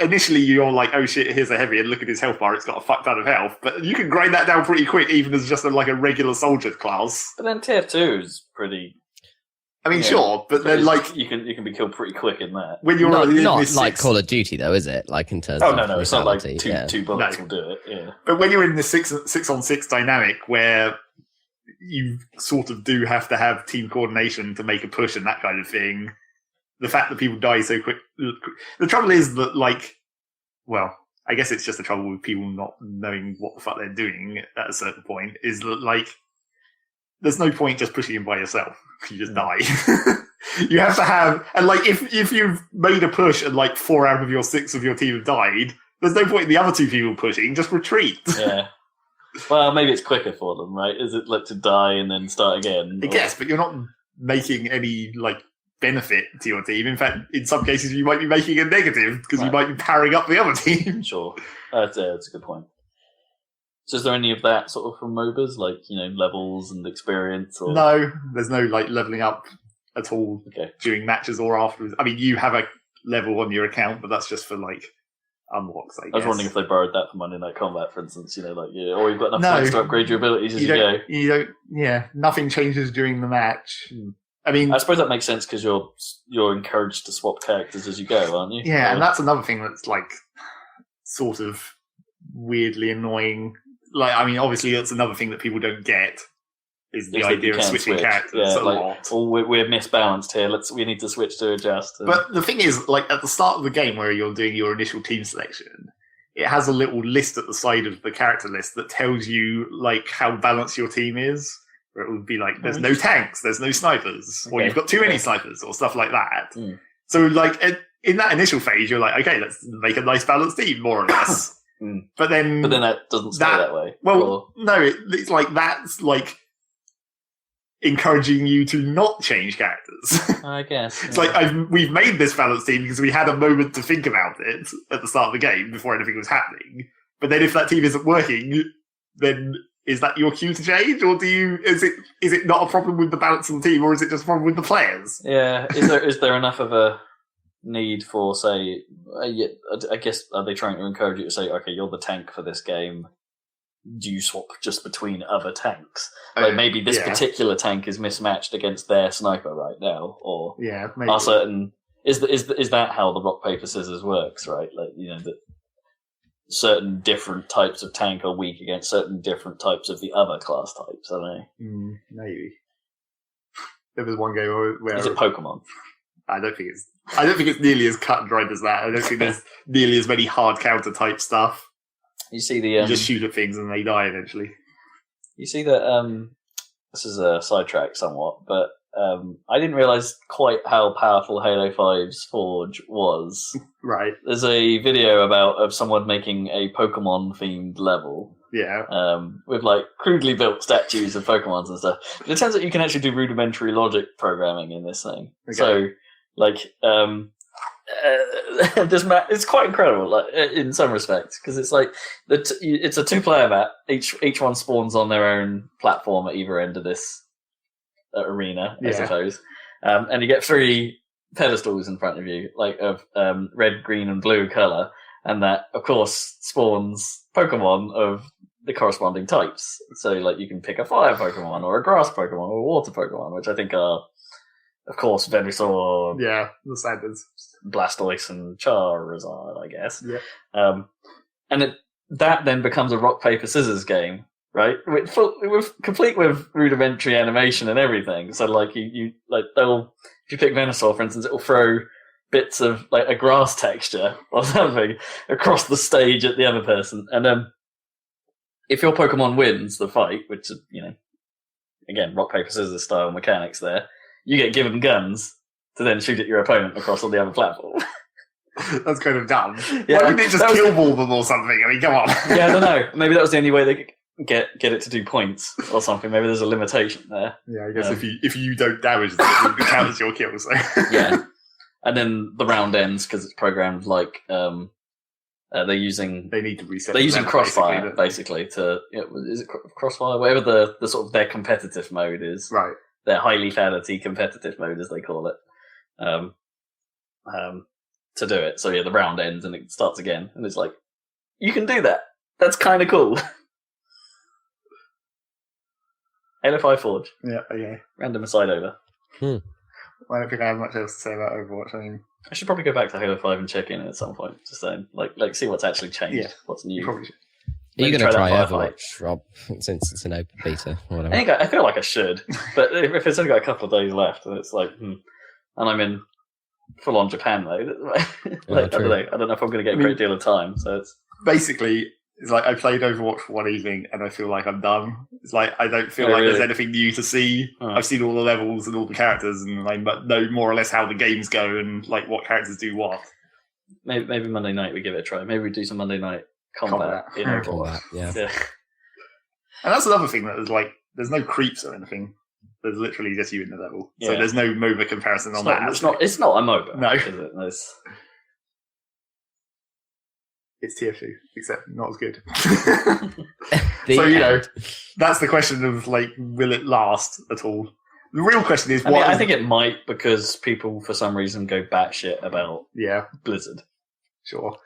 Initially you're like, oh shit, here's a heavy, and look at his health bar, it's got a fuck ton of health. But you can grind that down pretty quick, even as just a regular soldier class. But then TF2 is pretty. I mean, sure, but then you can be killed pretty quick in that. When you're not like Call of Duty though, is it? Like in terms of no, it's not like brutality, two bullets will do it. Yeah. But when you're in the 6 on 6 dynamic where you sort of do have to have team coordination to make a push and that kind of thing. The fact that people die so quick. The trouble is that, I guess it's just the trouble with people not knowing what the fuck they're doing at a certain point, is that, there's no point just pushing in by yourself. You just die. You have to have, and, if you've made a push and, 4 out of your 6 of your team have died, there's no point in the other 2 people pushing, just retreat. Yeah. Well, maybe it's quicker for them, right? Is it, to die and then start again? I guess, but you're not making any, benefit to your team. In fact, in some cases, you might be making a negative because you might be powering up the other team. Sure. That's a good point. So is there any of that sort of from MOBAs, levels and experience? Or? No, there's no, leveling up at all during matches or afterwards. I mean, you have a level on your account, but that's just for, unlocks, I guess. I was wondering if they borrowed that from Monday Night Combat, for instance, or you've got enough points to upgrade your abilities as you go. Nothing changes during the match. I mean, I suppose that makes sense because you're encouraged to swap characters as you go, aren't you? Yeah, and that's another thing that's sort of weirdly annoying. Like, I mean, obviously that's another thing that people don't get is the idea of switching characters a lot. Oh, we're misbalanced here. We need to switch to adjust. But the thing is, like at the start of the game where you're doing your initial team selection, it has a little list at the side of the character list that tells you like how balanced your team is. Where it would be like, there's no tanks, there's no snipers, or you've got too many snipers, or stuff like that. Mm. So, like, in that initial phase, you're like, okay, let's make a nice balanced team, more or less. But then that doesn't stay that way. Well, no, it's like that's like encouraging you to not change characters. I guess. It's like we've made this balanced team because we had a moment to think about it at the start of the game before anything was happening. But then if that team isn't working, then is that your cue to change, or is it not a problem with the balance of the team, or is it just a problem with the players? Yeah, is there enough of a need for, say, I guess, are they trying to encourage you to say, okay, you're the tank for this game, do you swap just between other tanks? Like maybe this particular tank is mismatched against their sniper right now, or maybe. Are certain is that how the rock paper scissors works? Right, like that certain different types of tank are weak against certain different types of the other class types. I don't know. Maybe there was one game where is it Pokemon? I don't think it's nearly as cut and dried as that. I don't think there's nearly as many hard counter type stuff. You see you just shoot at things and they die eventually. You see that this is a sidetrack somewhat, but I didn't realise quite how powerful Halo 5's Forge was. Right. There's a video of someone making a Pokemon themed level. Yeah. With like crudely built statues of Pokemons and stuff. But it turns out you can actually do rudimentary logic programming in this thing. Okay. So, like, it's quite incredible, like in some respects, because it's like it's a 2-player map. Each one spawns on their own platform at either end of this arena, I suppose, and you get 3 pedestals in front of you, like of red, green, and blue color, and that of course spawns Pokemon of the corresponding types. So, like, you can pick a fire Pokemon or a grass Pokemon or a water Pokemon, which I think are, of course, Venusaur, the standards, Blastoise, and Charizard, I guess. Yeah. And that then becomes a rock paper scissors game. Right, complete with rudimentary animation and everything. So, like, you like if you pick Venusaur, for instance, it'll throw bits of like a grass texture or something across the stage at the other person, and if your Pokemon wins the fight, which is again rock paper scissors style mechanics, there you get given guns to then shoot at your opponent across on the other platform. That's kind of dumb. Why wouldn't it just kill ball them or something? I mean, come on. Yeah, I don't know. Maybe that was the only way they could get it to do points or something. Maybe there's a limitation there. Yeah, I guess if you don't damage them, it counts your kill. So. Yeah, and then the round ends because it's programmed like they need to reset. They're using Crossfire basically to is it Crossfire? Whatever the sort of their competitive mode is. Right. Their high lethality competitive mode, as they call it. To do it. So the round ends and it starts again, and it's like you can do that. That's kind of cool. Halo 5 Forge. Yeah, okay. Random aside over. I don't think I have much else to say about Overwatch. I mean, I should probably go back to Halo 5 and check in at some point. Just saying, like see what's actually changed, what's new. Probably should. Are you going to try Overwatch, Rob, since it's an open beta or whatever? I feel like I should, but if it's only got a couple of days left, and it's like, and I'm in full-on Japan mode, I don't know if I'm going to get a great deal of time. So it's basically. It's like I played Overwatch for one evening and I feel like I'm done. It's like I don't feel like there's anything new to see. I've seen all the levels and all the characters, and I know more or less how the games go and like what characters do what. Maybe Monday night we give it a try. Maybe we do some Monday night combat. In Overwatch. Yeah. And that's another thing that there's no creeps or anything. There's literally just you in the level, so there's no MOBA comparison on that. It's not a MOBA. No, is it? It's TF2, except not as good. So, that's the question of, like, will it last at all? The real question is, I think it might, because people, for some reason, go batshit about Blizzard. Sure.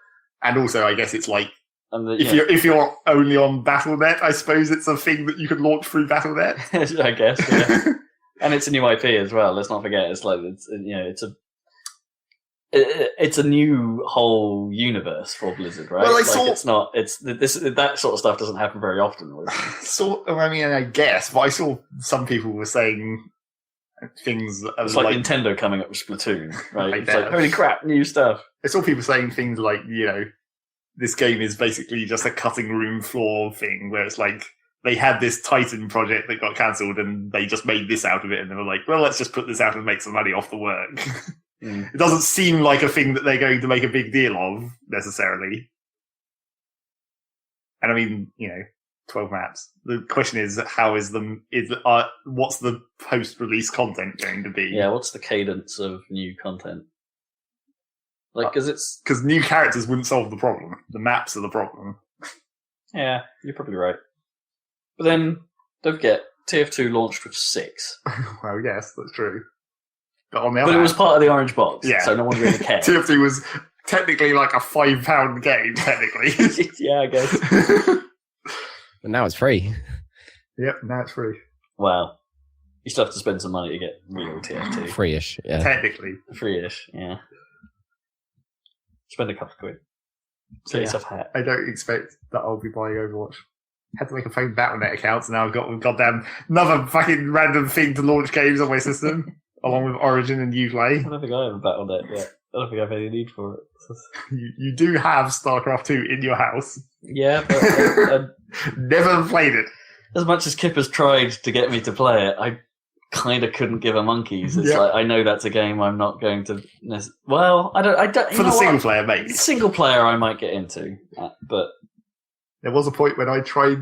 And also, I guess it's like, if you're only on Battle.net, I suppose it's a thing that you could launch through Battle.net. I guess, yeah. And it's a new IP as well, let's not forget. It's like, it's it's a new whole universe for Blizzard, right? Well, it's not. It's that sort of stuff doesn't happen very often. I guess, but I saw some people were saying things. It's like Nintendo coming up with Splatoon, right? I It's like, holy crap, new stuff. I saw people saying things like, this game is basically just a cutting room floor thing, where it's like they had this Titan project that got cancelled, and they just made this out of it, and they were like, well, let's just put this out and make some money off the work. It doesn't seem like a thing that they're going to make a big deal of, necessarily. And I mean, 12 maps. The question is, what's the post-release content going to be? Yeah, what's the cadence of new content? Because new characters wouldn't solve the problem. The maps are the problem. Yeah, you're probably right. But then, don't forget, TF2 launched with 6. Well, yes, that's true. But on the other hand, it was part of the orange box, yeah. So no one really cared. TF2 was technically like a £5 game, technically. Yeah, I guess. And now it's free. Yep, now it's free. Wow. You still have to spend some money to get real TF2. Free-ish, yeah. Technically. Free-ish, yeah. Spend a couple of quid. Get yourself a hat. I don't expect that I'll be buying Overwatch. Had to make a phone Battle.net account, so now I've got goddamn another fucking random thing to launch games on my system, along with Origin and Uplay. I don't think I have a Battle.net yet. I don't think I have any need for it. You do have StarCraft 2 in your house. Yeah, but never played it. As much as Kip has tried to get me to play it, I kind of couldn't give a monkeys. It's like, I know that's a game I'm not going to. Well, I don't. For the single player, mate. Single player, I might get into, but there was a point when I tried.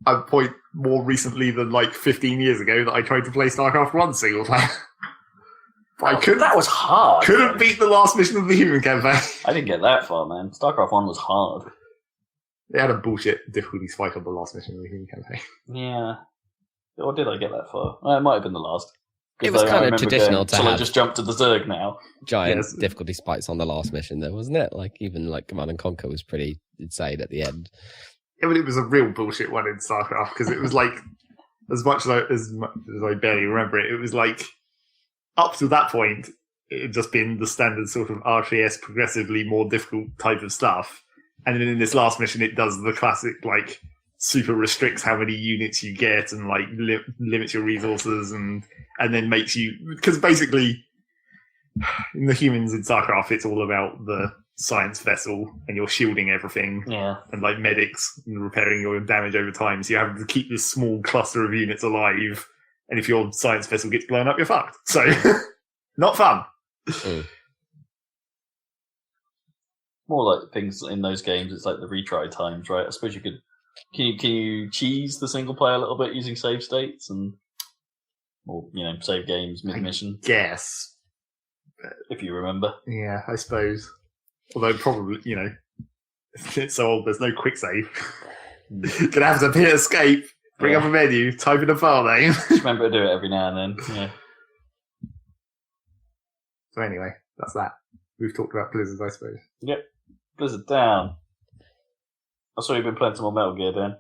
A point more recently than 15 years ago that I tried to play StarCraft 1 single player. But I couldn't. That was hard. Couldn't beat the last mission of the human campaign. I didn't get that far, man. StarCraft 1 was hard. They had a bullshit difficulty spike on the last mission of the human campaign. Yeah. Or did I get that far? Well, it might have been the last. It was kind of traditional to have. I just jumped to the Zerg now. Giant difficulty spikes on the last mission, though, wasn't it? Even Command and Conquer was pretty insane at the end. Yeah, but it was a real bullshit one in StarCraft because it was as much as I barely remember it, it was up to that point, it had just been the standard sort of RTS progressively more difficult type of stuff. And then in this last mission, it does the classic, super restricts how many units you get and, limits your resources and then makes you... Because basically, in the humans in StarCraft, it's all about the science vessel and you're shielding everything. Yeah. And, medics and repairing your damage over time. So you have to keep this small cluster of units alive. And if your science vessel gets blown up, you're fucked. So, not fun. More like things in those games, it's like the retry times, right? I suppose you could... Can you cheese the single player a little bit using save states or save games mid-mission? Yes. If you remember. Yeah, I suppose. Although probably, it's so old, there's no quick save. Gonna have to hit escape. Bring up a menu, type in a file name. Just remember to do it every now and then, yeah. So anyway, that's that. We've talked about Blizzard, I suppose. Yep. Blizzard down. I saw you've been playing some more Metal Gear,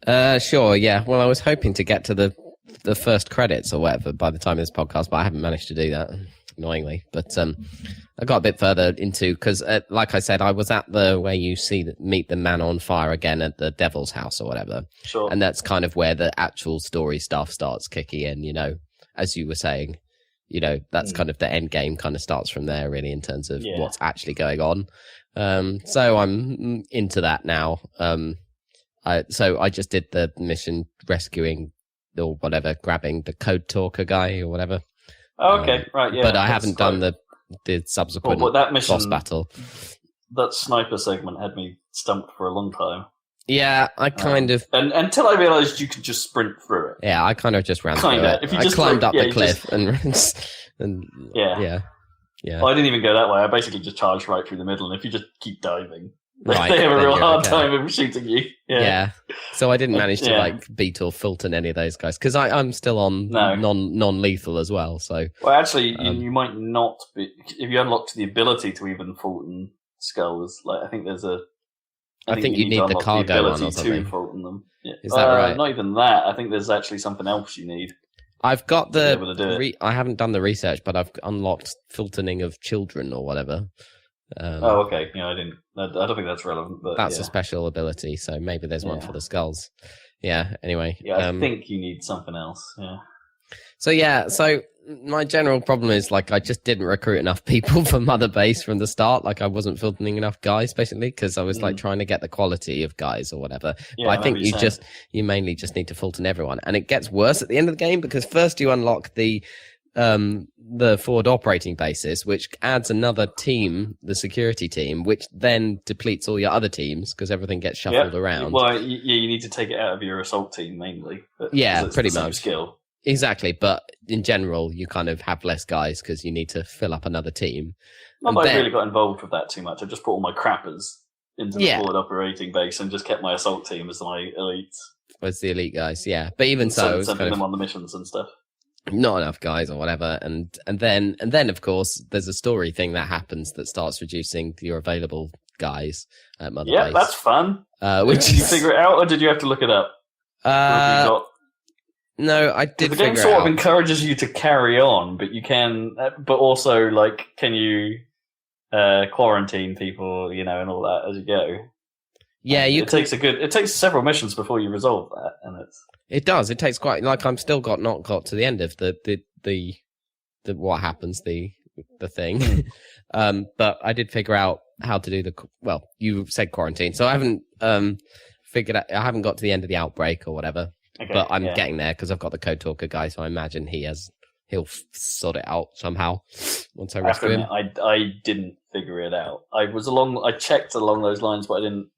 Dan. Sure, yeah. Well, I was hoping to get to the first credits or whatever by the time of this podcast, but I haven't managed to do that, annoyingly. But I got a bit further into, because like I said, I was at where you meet the man on fire again at the Devil's House or whatever. Sure. And that's kind of where the actual story stuff starts kicking in, as you were saying. That's kind of the end game kind of starts from there, really, in terms of what's actually going on. So I'm into that now. So I just did the mission rescuing or whatever, grabbing the Code Talker guy or whatever. Oh, okay, right, yeah. But I haven't done the subsequent that mission, boss battle. That sniper segment had me stumped for a long time. Yeah, I kind of... And until I realised you could just sprint through it. Yeah, I kind of just ran through it. If you I climbed up the cliff and Yeah. Well, I didn't even go that way. I basically just charged right through the middle, and if you just keep diving, they have a real hard time of shooting you. Yeah. So I didn't manage to beat or Fulton any of those guys, because I'm still on non-lethal as well. So actually, you might not be if you unlocked the ability to even Fulton skulls. I think there's a... I think you need the cargo one or something. To Fulton them. Yeah. Is that right? Not even that. I think there's actually something else you need. I've got to be able to do it. I haven't done the research, but I've unlocked filtering of children or whatever. Oh, okay. Yeah, I don't think that's relevant, but that's a special ability, so maybe there's one for the skulls. Yeah. Anyway. Yeah, I think you need something else. Yeah. So my general problem is like I just didn't recruit enough people for Mother Base from the start. Like I wasn't filtering enough guys basically because I was like trying to get the quality of guys or whatever. Yeah, but I think you mainly just need to Fulton everyone, and it gets worse at the end of the game because first you unlock the forward operating bases, which adds another team, the security team, which then depletes all your other teams because everything gets shuffled around. Well, you need to take it out of your assault team mainly. Yeah, pretty much. Skill. Exactly, but in general, you kind of have less guys because you need to fill up another team. Not that I really got involved with that too much. I just put all my crappers into the forward operating base and just kept my assault team as my elites. Was the elite guys, yeah. But even so, sending them on the missions and stuff. Not enough guys or whatever, and then of course there's a story thing that happens that starts reducing your available guys at Mother Base. Yeah, that's fun. Did you figure it out, or did you have to look it up? No, I did. The game sort of encourages you to carry on, but you can, but also like, can you quarantine people, and all that as you go? Yeah, it takes several missions before you resolve that, and it does. It takes quite I'm still not got to the end of the what happens the thing, but I did figure out how to do you said quarantine, so I haven't figured out. I haven't got to the end of the outbreak or whatever. Okay, but I'm getting there because I've got the Code Talker guy, so I imagine he'll sort it out somehow once I rescue him. I didn't figure it out. I checked along those lines, but I didn't.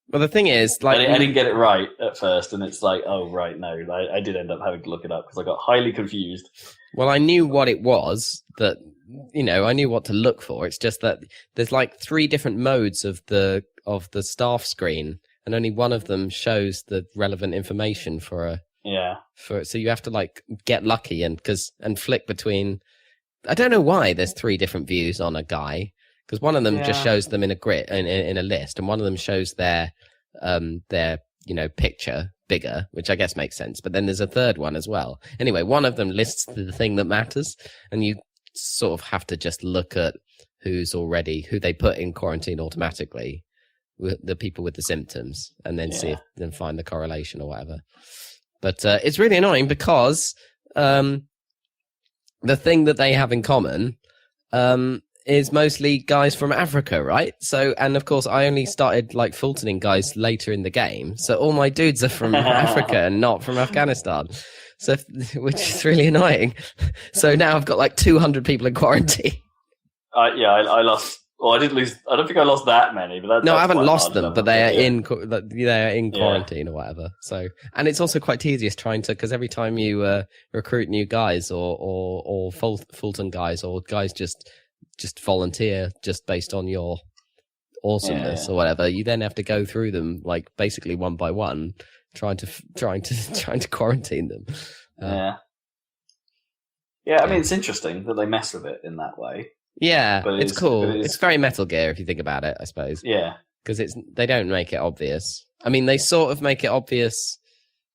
Well, the thing is, like, I didn't get it right at first, and it's like, oh right, no, I did end up having to look it up because I got highly confused. Well, I knew what it was that I knew what to look for. It's just that there's like 3 different modes of the staff screen. And only one of them shows the relevant information so you have to like get lucky and flick between. I don't know why there's 3 different views on a guy because one of them just shows them in a grid in a list, and one of them shows their picture bigger, which I guess makes sense. But then there's a third one as well. Anyway, one of them lists the thing that matters, and you sort of have to just look at who they put in quarantine automatically. The people with the symptoms, and then then find the correlation or whatever. But it's really annoying because the thing that they have in common is mostly guys from Africa, right? So, and of course, I only started like Fultoning guys later in the game, so all my dudes are from Africa and not from Afghanistan. So, which is really annoying. So now I've got like 200 people in quarantine. I lost. Well, I didn't lose. I don't think I lost that many. But I haven't lost them. But they are in quarantine or whatever. So, and it's also quite tedious trying to, because every time you recruit new guys or Fulton guys or guys just volunteer just based on your awesomeness or whatever, you then have to go through them like basically one by one, trying to quarantine them. I mean, it's interesting that they mess with it in that way. Yeah, but it's cool. It's very Metal Gear if you think about it, I suppose. Yeah, because they don't make it obvious. I mean, they sort of make it obvious.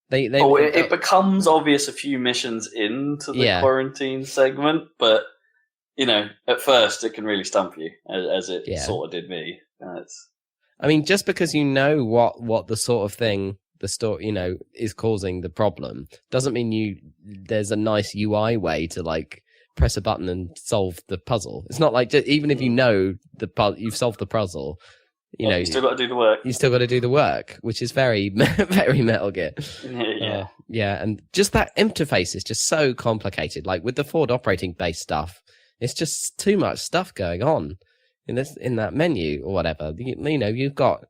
It becomes obvious a few missions into the quarantine segment, but at first it can really stump you, as it sort of did me. I mean, just because you know what the sort of thing the store is causing the problem doesn't mean there's a nice UI way to like press a button and solve the puzzle. It's not like even if you know you've solved the puzzle, you still got to do the work. You still got to do the work, which is very, very Metal Gear. And just that interface is just so complicated. Like with the forward operating base stuff, it's just too much stuff going on in that menu or whatever. You've got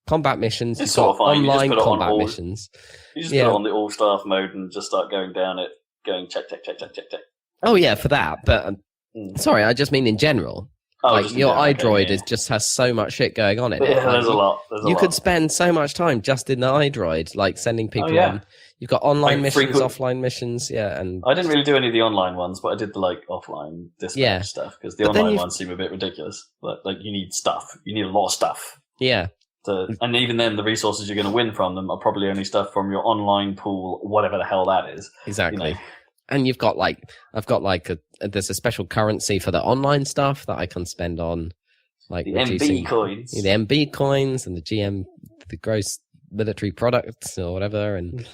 combat missions, you've got online combat missions. You just put it on the all staff mode and just start going down it, going check. Oh yeah, for that. But sorry, I just mean in general. Your iDroid just has so much shit going on in it. Yeah, there's a lot. You could spend so much time just in the iDroid, like sending people on. You've got online missions, offline missions, and I didn't really do any of the online ones, but I did the offline dispatch stuff because the online ones seem a bit ridiculous. Like you need stuff, you need a lot of stuff. Yeah. And even then, the resources you're going to win from them are probably only stuff from your online pool, whatever the hell that is. Exactly. and I've got there's a special currency for the online stuff that I can spend on, like the reducing MB coins. the MB coins and the gross military products or whatever, and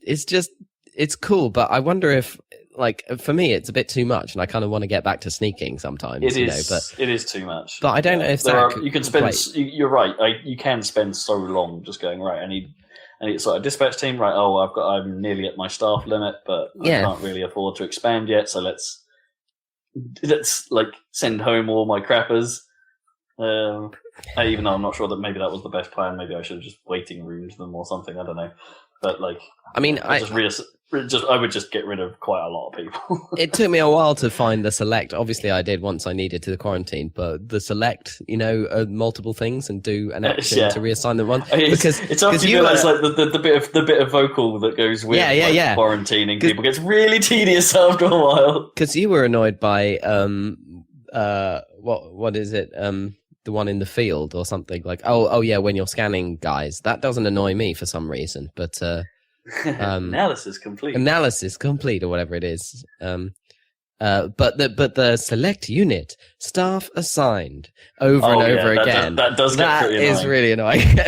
it's cool. But I wonder if, like, for me, it's a bit too much, and I kind of want to get back to sneaking sometimes. It is too much. But I don't know if you can spend. You're right. You can spend so long just going right. I need sort of dispatch team. Right. Oh, I'm nearly at my staff limit, but I can't really afford to expand yet. So let's like send home all my crappers. Even though I'm not sure that maybe that was the best plan. Maybe I should have just waiting roomed them or something. I don't know. But like, I mean, I would just get rid of quite a lot of people. It took me a while to find the select. Obviously, I did once I needed to the quarantine, but the select, multiple things and do an action to reassign them one. Because it's after you realise like the bit of vocal that goes with quarantining people gets really tedious after a while. Because you were annoyed by what is it? The one in the field or something, like when you're scanning guys, that doesn't annoy me for some reason, but analysis complete or whatever it is. But the select unit staff assigned over and over again. That does get pretty annoying. That is really annoying.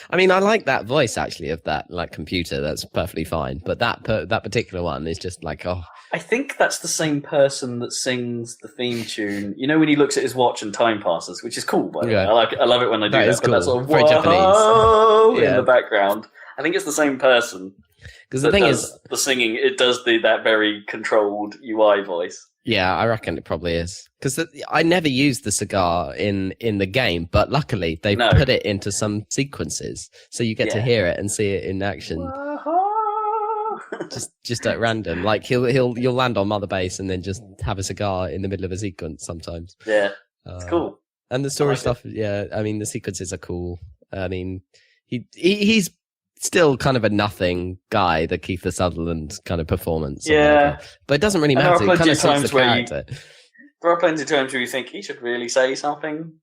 I mean, I like that voice actually of that like computer. That's perfectly fine. But that particular one is just like, oh. I think that's the same person that sings the theme tune. You know, when he looks at his watch and time passes, which is cool. By the way, I love it when they do that. Cool. But that sort of very Japanese in the background. I think it's the same person. Because the thing is, the singing, it does that very controlled UI voice. Yeah, I reckon it probably is. Because I never used the cigar in the game, but luckily they put it into some sequences, so you get to hear it and see it in action. just at random, like you'll land on Mother Base and then just have a cigar in the middle of a sequence sometimes. Yeah, it's cool. And the story stuff, I mean the sequences are cool. I mean he's still kind of a nothing guy, the Kiefer Sutherland kind of performance. Yeah, but it doesn't really matter. It kind of suits the character. There are plenty of times where you think he should really say something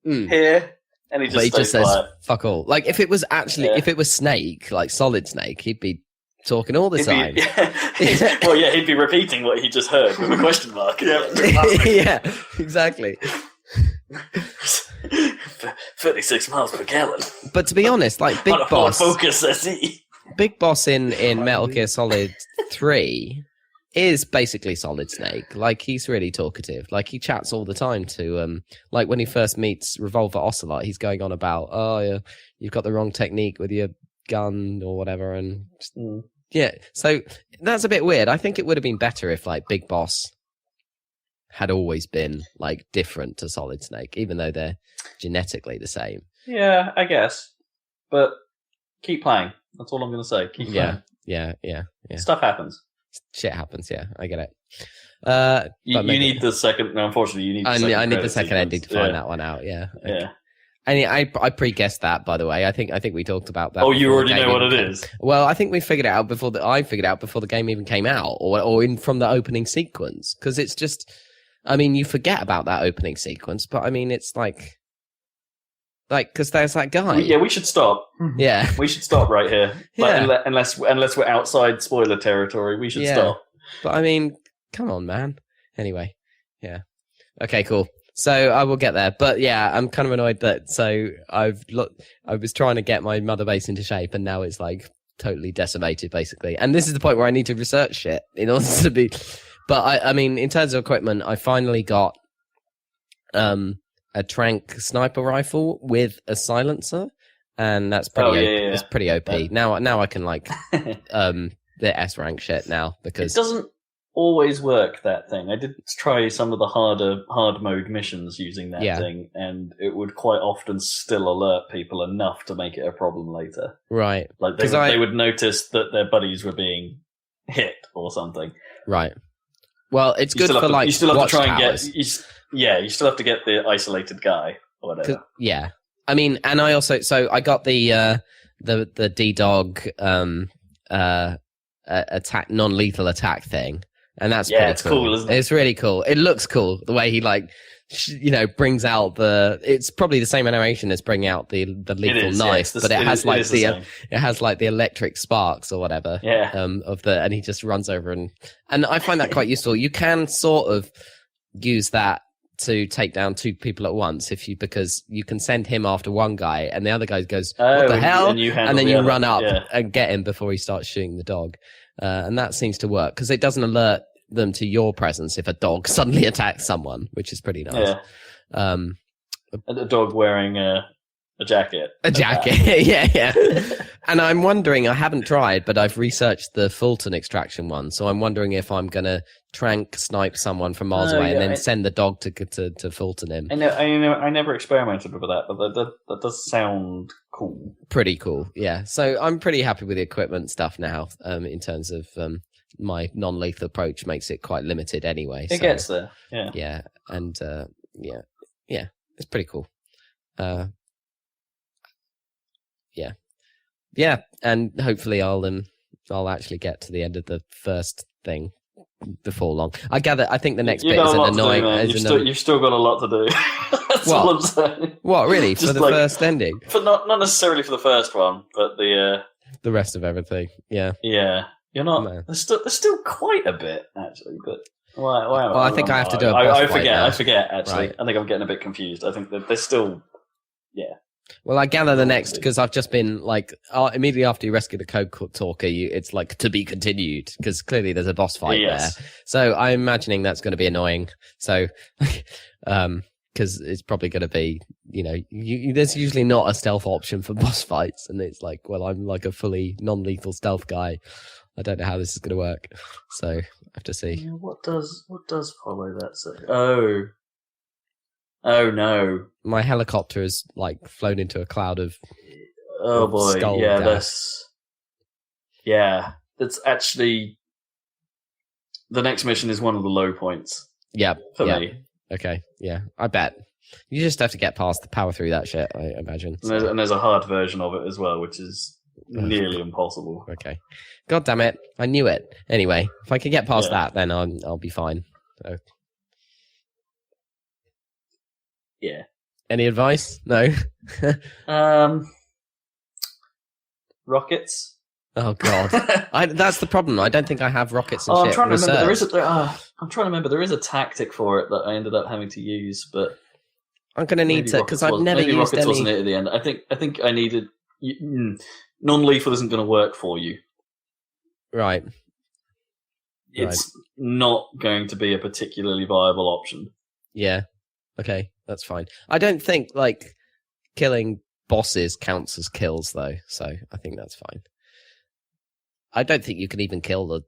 here. And he just says quiet. fuck all. Like if it was Snake, like Solid Snake, he'd be talking all the time. He'd be repeating what he just heard with a question mark. Yeah, exactly. 36 miles per gallon. But to be honest, like Big Boss, Focus SE. Big Boss in Metal Gear Solid 3 is basically Solid Snake. Like he's really talkative. Like he chats all the time to like when he first meets Revolver Ocelot, he's going on about you've got the wrong technique with your gun or whatever, and so that's a bit weird. I think it would have been better if like Big Boss had always been like different to Solid Snake, even though they're genetically the same. Yeah, I guess. But keep playing. That's all I'm going to say. Keep playing. Yeah. Stuff happens. Shit happens. Yeah, I get it. You need the second. No, unfortunately, you need. I need the second ending to find that one out. Yeah. Okay. Yeah. And I pre-guessed that, by the way. I think we talked about that. Oh, you already know what it is. Well, I think we figured it out before I figured it out before the game even came out, or from the opening sequence. Because it's just, I mean, you forget about that opening sequence, but I mean, it's like, because there's that guy. Yeah, we should stop. Yeah, we should stop right here. Unless we're outside spoiler territory, we should stop. But I mean, come on, man. Anyway, yeah. Okay, cool. So I will get there, but yeah, I'm kind of annoyed that. So I was trying to get my Mother Base into shape, and now it's like totally decimated, basically. And this is the point where I need to research shit in order to be. But I mean, in terms of equipment, I finally got a Trank sniper rifle with a silencer, and that's pretty. It's pretty OP. Yeah. Now I can like the S rank shit now because it doesn't always work, that thing. I did try some of the hard mode missions using that thing, and it would quite often still alert people enough to make it a problem later. Right. Like they would notice that their buddies were being hit or something. Right. Well, it's good for like you still have to try towers. and get you still have to get the isolated guy or whatever. Yeah. I mean, and I also I got the D-Dog attack non-lethal attack thing. And that's Yeah, pretty it's cool, isn't it? It's really cool. It looks cool the way he brings out the. It's probably the same animation as bringing out the lethal knife, but it has like the electric sparks or whatever. Yeah. And he just runs over and I find that quite useful. You can sort of use that to take down two people at once because you can send him after one guy and the other guy goes, what the hell? And then you run up and get him before he starts shooting the dog. And that seems to work because it doesn't alert them to your presence if a dog suddenly attacks someone, which is pretty nice. Yeah. And a dog wearing a jacket. A jacket, yeah. And I'm wondering, I haven't tried, but I've researched the Fulton extraction one, so I'm wondering if I'm going to snipe someone from miles away and then send the dog to Fulton him. I never experimented with that, but that does sound cool. Pretty cool, yeah. So I'm pretty happy with the equipment stuff now, in terms of my non-lethal approach makes it quite limited anyway. It gets there, yeah. Yeah, and yeah, it's pretty cool. Yeah, and hopefully I'll actually get to the end of the first thing before long. I think the next bit is an annoying. You've still got a lot to do. That's all I'm saying. What really for the first ending? For not necessarily for the first one, but the rest of everything. Yeah. Yeah, you're not. No. There's still quite a bit actually, but. Why well, I think I have to do a boss I forget actually. Right. I think I'm getting a bit confused. I think that there's still. Yeah. Well, I gather the next, because I've just been like, immediately after you rescue the code talker, it's like to be continued, because clearly there's a boss fight there. So I'm imagining that's going to be annoying. So, because it's probably going to be, there's usually not a stealth option for boss fights. And it's like, well, I'm like a fully non-lethal stealth guy. I don't know how this is going to work. So I have to see. Yeah, what does follow that? So, Oh no! My helicopter has like flown into a cloud of. Oh boy! Yeah, that's actually the next mission is one of the low points. Yeah, for me. Okay, yeah, I bet you just have to get past the power through that shit. I imagine. And there's a hard version of it as well, which is nearly impossible. Okay, God damn it! I knew it. Anyway, if I can get past that, then I'll be fine. So. Yeah. Any advice? No. Rockets. Oh God, that's the problem. I don't think I have rockets and shit. I'm trying to remember. I'm trying to remember. There is a tactic for it that I ended up having to use, but I'm going to need to because I've never used rockets any. Wasn't it at the end? I think I needed non-lethal isn't going to work for you. Right. It's not going to be a particularly viable option. Yeah. Okay, that's fine. I don't think like killing bosses counts as kills though, so I think that's fine. I don't think you can even kill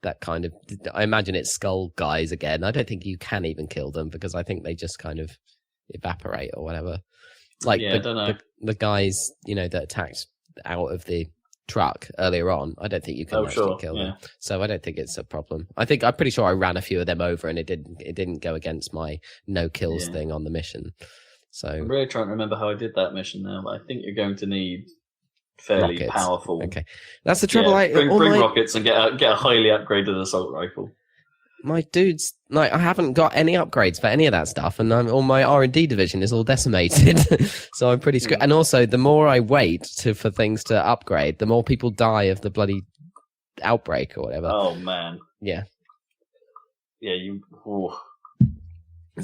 that kind of. I imagine it's skull guys again. I don't think you can even kill them because I think they just kind of evaporate or whatever. Like I don't know. The guys that attacked out of the truck earlier on, I don't think you can actually kill them. So I don't think it's a problem. I'm pretty sure I ran a few of them over and it didn't go against my no kills thing on the mission. So I'm really trying to remember how I did that mission now, but I think you're going to need fairly rockets. Powerful. Okay, that's the trouble. Bring rockets and get a highly upgraded assault rifle. My dudes, like, I haven't got any upgrades for any of that stuff, and all my R&D division is all decimated, so I'm pretty screwed. And also, the more I wait for things to upgrade, the more people die of the bloody outbreak or whatever. Oh man. Yeah. Yeah, you. Oh.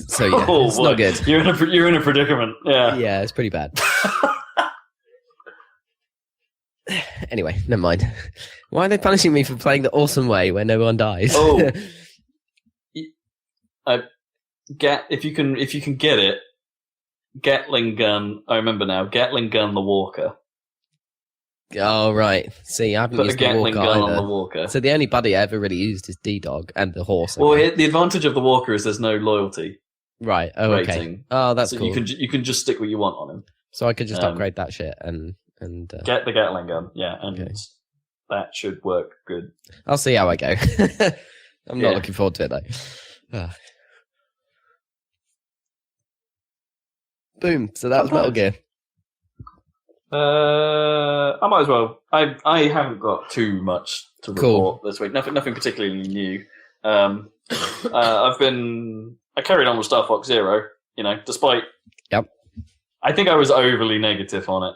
So yeah, it's not good. You're in a predicament. Yeah. Yeah, it's pretty bad. Anyway, never mind. Why are they punishing me for playing the awesome way where no one dies? Oh. If you can get it, Gatling gun. I remember now. Gatling gun the Walker. Oh right. See, I haven't Put used a Gatling the Walker gun either. on the Walker. So the only buddy I ever really used is D-Dog and the horse. Well, the advantage of the Walker is there's no loyalty. Right. Oh, okay. Rating. Oh, that's so cool. You can just stick what you want on him. So I could just upgrade that shit and get the Gatling gun. Yeah, and that should work good. I'll see how I go. I'm not looking forward to it though. Boom. So that was Metal Gear. I might as well. I haven't got too much to report this week. Nothing particularly new. I carried on with Star Fox Zero, despite. Yep. I think I was overly negative on it,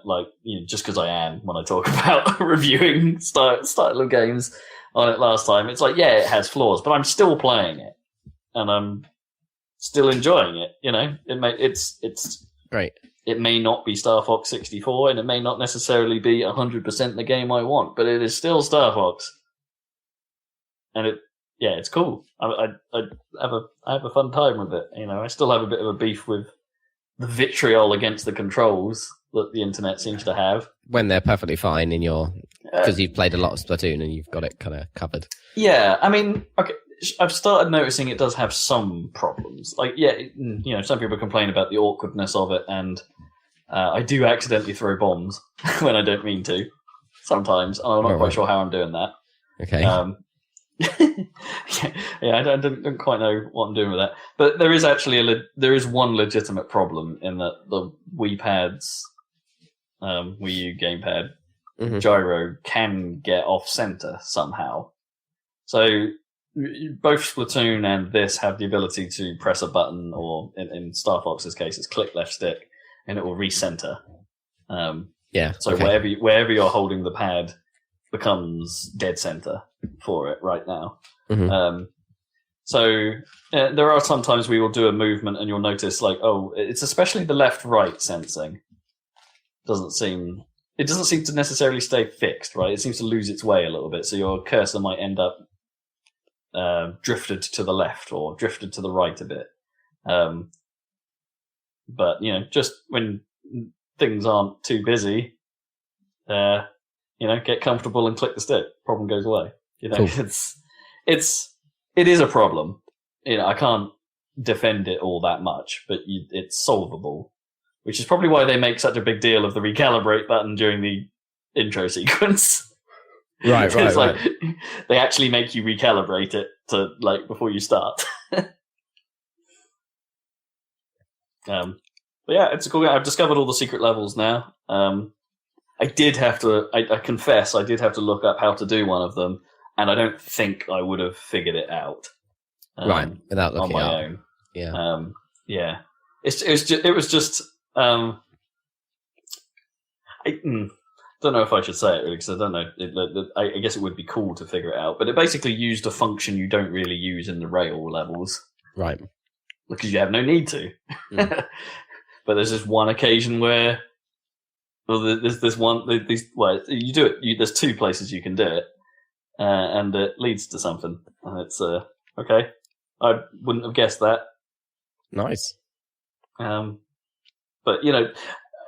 just because I am when I talk about reviewing style of games on it last time. It's it has flaws, but I'm still playing it, and I'm still enjoying it. It's great. It may not be Star Fox 64, and it may not necessarily be 100% the game I want, but it is still Star Fox, and it's cool. I have a fun time with it. I still have a bit of a beef with the vitriol against the controls that the internet seems to have. When they're perfectly fine in because you've played a lot of Splatoon and you've got it kind of covered. Yeah, I mean, okay, I've started noticing it does have some problems. Some people complain about the awkwardness of it, and I do accidentally throw bombs when I don't mean to. Sometimes, and I'm not quite sure how I'm doing that. Okay. I don't quite know what I'm doing with that. But there is actually there is one legitimate problem in that the Wii pads, Wii U gamepad, gyro can get off center somehow. So both Splatoon and this have the ability to press a button, or in Star Fox's case, it's click left stick, and it will recenter. So wherever you're holding the pad becomes dead center for it right now. There are sometimes we will do a movement and you'll notice it's especially the left-right sensing doesn't seem to necessarily stay fixed, right? It seems to lose its way a little bit, so your cursor might end up drifted to the left or drifted to the right a bit. But just when things aren't too busy, get comfortable and click the stick. Problem goes away. Cool. It is a problem. I can't defend it all that much, but it's solvable, which is probably why they make such a big deal of the recalibrate button during the intro sequence. Right. They actually make you recalibrate it to before you start. But yeah, it's a cool game. I've discovered all the secret levels now. I did have to. I confess, I did have to look up how to do one of them, and I don't think I would have figured it out. Without looking on up. my own. Yeah. Yeah. It was just. I don't know if I should say it really, because I don't know. I guess it would be cool to figure it out, but it basically used a function you don't really use in the rail levels, right? Because you have no need to. But there's this one occasion where. Well, there's this one. You do it. There's two places you can do it, and it leads to something. And it's okay. I wouldn't have guessed that. Nice. But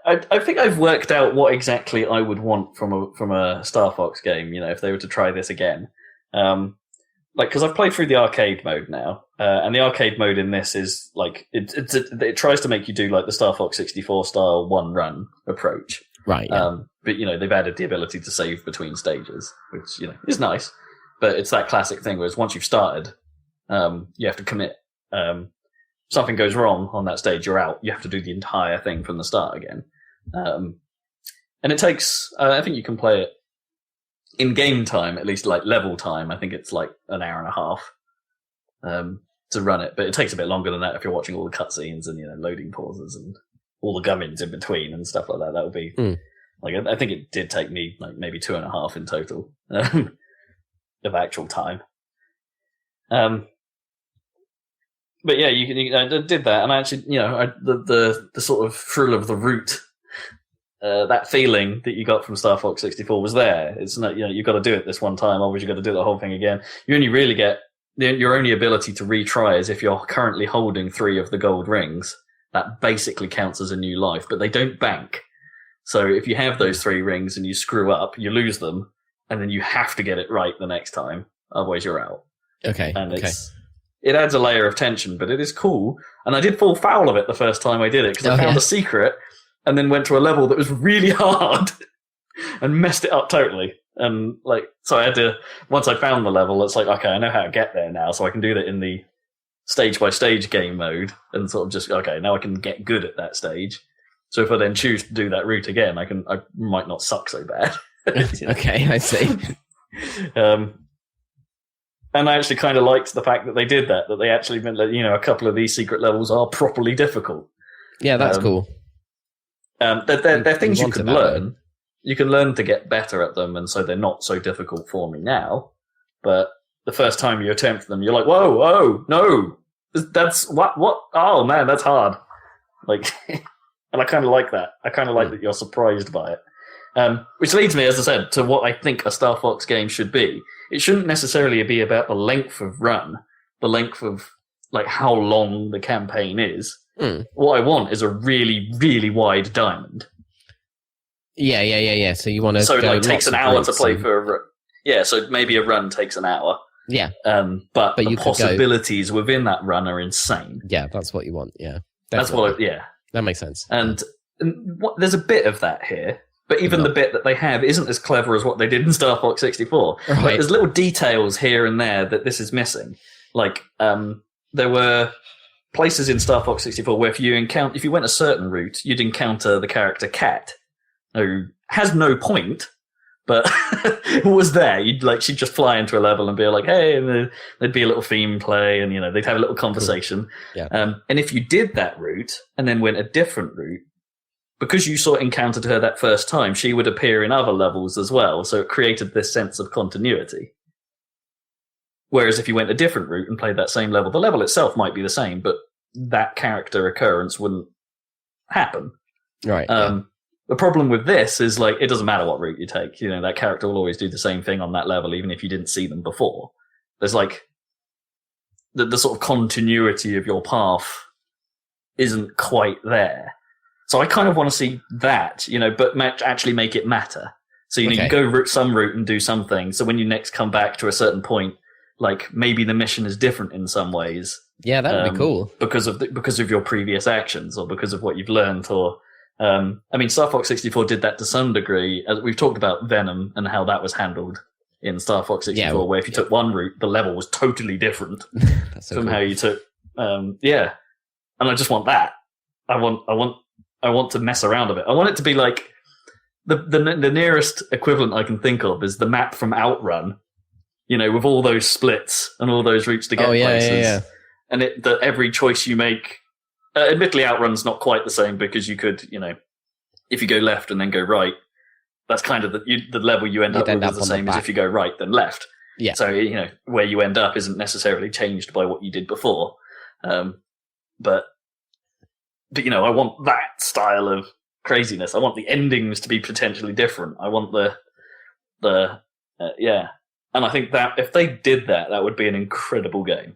I think I've worked out what exactly I would want from a Star Fox game. If they were to try this again, because I've played through the arcade mode now, and the arcade mode in this is it tries to make you do the Star Fox 64 style one run approach. Right. Yeah. But they've added the ability to save between stages, which is nice. But it's that classic thing where once you've started, you have to commit. Something goes wrong on that stage, you're out. You have to do the entire thing from the start again. And it takes. I think you can play it in game time, at least level time. I think it's an hour and a half to run it, but it takes a bit longer than that if you're watching all the cutscenes and loading pauses and all the gummins in between and stuff like that. That would be I think it did take me maybe 2.5 in total of actual time. But yeah, I did that, and I actually, the sort of thrill of the route, that feeling that you got from Star Fox 64 was there. It's not, you've got to do it this one time, otherwise you've got to do the whole thing again. You only really get your only ability to retry is if you're currently holding 3 of the gold rings. That basically counts as a new life, but they don't bank. So if you have those 3 rings and you screw up, you lose them, and then you have to get it right the next time, otherwise you're out. Okay. And it adds a layer of tension, but it is cool. And I did fall foul of it the first time I did it, because I found a secret and then went to a level that was really hard and messed it up totally. And so I had to, once I found the level, it's okay, I know how to get there now, so I can do that in the stage by stage game mode and sort of just, okay, now I can get good at that stage. So if I then choose to do that route again, I might not suck so bad. Okay, I see. And I actually kind of liked the fact that they did that they actually meant that, a couple of these secret levels are properly difficult. Yeah, that's cool. They're things you can learn. You can learn to get better at them, and so they're not so difficult for me now. But the first time you attempt them, you're like, whoa, oh, no. That's what? Oh, man, that's hard. Like, and I kind of like that. I kind of like that you're surprised by it. Which leads me, as I said, to what I think a Starfox game should be. It shouldn't necessarily be about the length of run, the length of like how long the campaign is. What I want is a really, really wide diamond. Yeah. So you want to? So it takes an hour to play for a run. Yeah, so maybe a run takes an hour. Yeah. But the possibilities within that run are insane. Yeah, that's what you want. Yeah, that's what. That makes sense. And there's a bit of that here. But even the bit that they have isn't as clever as what they did in Starfox 64. Right. Like, there's little details here and there that this is missing. Like, there were places in Starfox 64 where if you went a certain route, you'd encounter the character Cat, who has no point, but was there. She'd just fly into a level and be like, hey, and there'd be a little theme play, and they'd have a little conversation. Cool. Yeah. And if you did that route and then went a different route, because you encountered her that first time, she would appear in other levels as well, so it created this sense of continuity. Whereas if you went a different route and played that same level, the level itself might be the same, but that character occurrence wouldn't happen. Right. The problem with this is, it doesn't matter what route you take. That character will always do the same thing on that level, even if you didn't see them before. There's, the sort of continuity of your path isn't quite there. So I kind of want to see that, but actually make it matter. So, you go some route and do something. So when you next come back to a certain point, maybe the mission is different in some ways. Yeah, that would be cool. Because of your previous actions or because of what you've learned. Or, Starfox 64 did that to some degree. We've talked about Venom and how that was handled in Starfox 64, where if you took one route, the level was totally different from how you took. And I just want that. I want to mess around a bit. I want it to be like the nearest equivalent I can think of is the map from Outrun, with all those splits and all those routes to get places. Yeah. And that every choice you make, admittedly, Outrun's not quite the same because you could, if you go left and then go right, that's kind of the level you end up with is the same as if you go right then left. Yeah. So where you end up isn't necessarily changed by what you did before, but I want that style of craziness. I want the endings to be potentially different. I want and I think that if they did that, that would be an incredible game.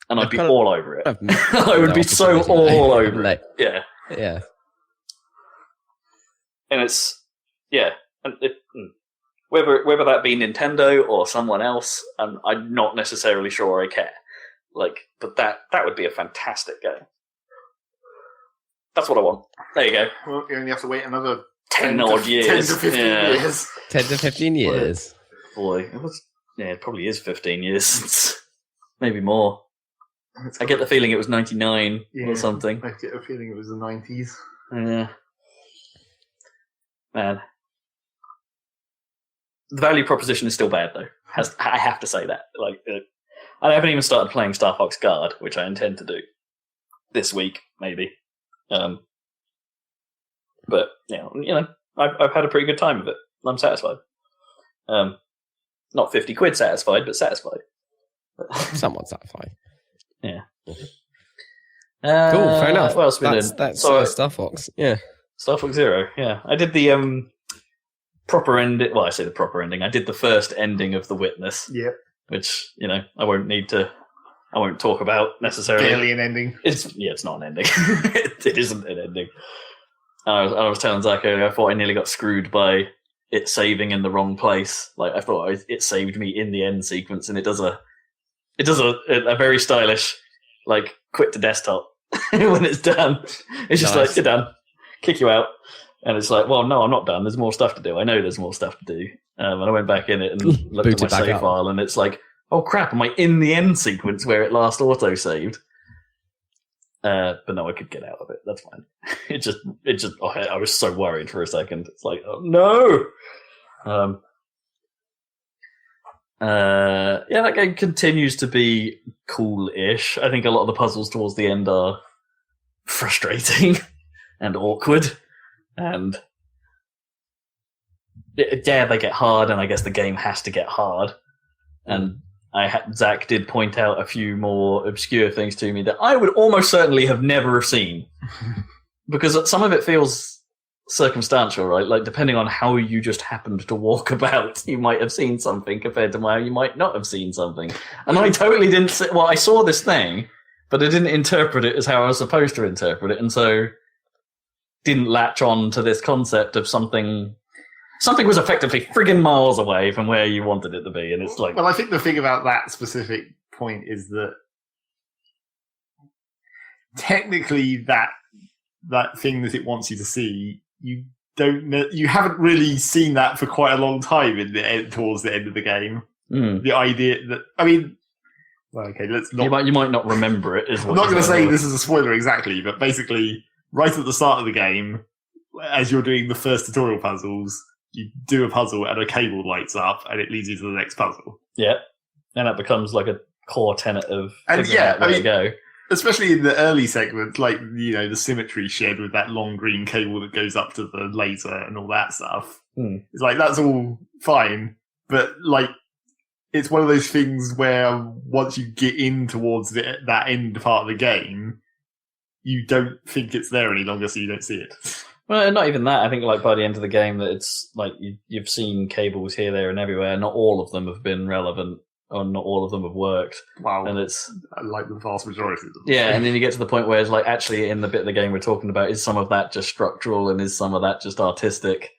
And I'd be all over it. I would be so all over it. Yeah. Yeah. And it's, and whether that be Nintendo or someone else, I'm not necessarily sure I care. But that would be a fantastic game. That's what I want. There you go. Well, you only have to wait another 10 odd years. 10 to 15 years. 10 to 15 years. Boy, it probably is 15 years since, maybe more. I get the feeling it was 99 or something. I get a feeling it was the 90s. Yeah. Man. The value proposition is still bad, though. I have to say that. I haven't even started playing Star Fox Guard, which I intend to do this week, maybe. But I've had a pretty good time with it. I'm satisfied. Not 50 quid satisfied, but satisfied. Somewhat satisfied. Yeah. Cool. Fair enough. What else that's Starfox. Yeah. Starfox Zero. Yeah, I did the proper ending. Well, I say the proper ending. I did the first ending of The Witness. Yep. Which I won't talk about necessarily. Barely an ending. It's not an ending. it isn't an ending. I was telling Zach earlier, I thought I nearly got screwed by it saving in the wrong place. I thought it saved me in the end sequence, and it does a very stylish, quit to desktop when it's done. It's just Nice. you're done, kick you out, and it's well, no, I'm not done. There's more stuff to do. I know there's more stuff to do. And I went back in it and looked at my Booted back save up. file, and it's oh crap, am I in the end sequence where it last auto-saved? But no, I could get out of it. That's fine. I was so worried for a second. It's oh no! Yeah, that game continues to be cool-ish. I think a lot of the puzzles towards the end are frustrating and awkward, and yeah, they get hard, and I guess the game has to get hard. And Zach did point out a few more obscure things to me that I would almost certainly have never seen, because some of it feels circumstantial, right? Like, depending on how you just happened to walk about, you might have seen something compared to how you might not have seen something. And I totally didn't I saw this thing, but I didn't interpret it as how I was supposed to interpret it, and so didn't latch on to this concept of something was effectively friggin' miles away from where you wanted it to be, and it's like... Well, I think the thing about that specific point is that technically that thing that it wants you to see, you haven't really seen that for quite a long time towards the end of the game. The idea that, I mean, well, okay, let's not... You might not remember it, is what I'm not going to say this is a spoiler exactly, but basically, right at the start of the game, as you're doing the first tutorial puzzles, you do a puzzle and a cable lights up and it leads you to the next puzzle. Yeah. And that becomes like a core tenet of figuring out where to go. Especially in the early segments, like, you know, the symmetry shed with that long green cable that goes up to the laser and all that stuff. It's like, that's all fine. But, like, it's one of those things where once you get in towards that end part of the game, you don't think it's there any longer, so you don't see it. Well, not even that. I think, like, by the end of the game, that it's like you've seen cables here, there, and everywhere. Not all of them have been relevant, or not all of them have worked. Wow. And it's like the vast majority of them. Yeah, and then you get to the point where it's like, actually, in the bit of the game we're talking about, is some of that just structural, and is some of that just artistic?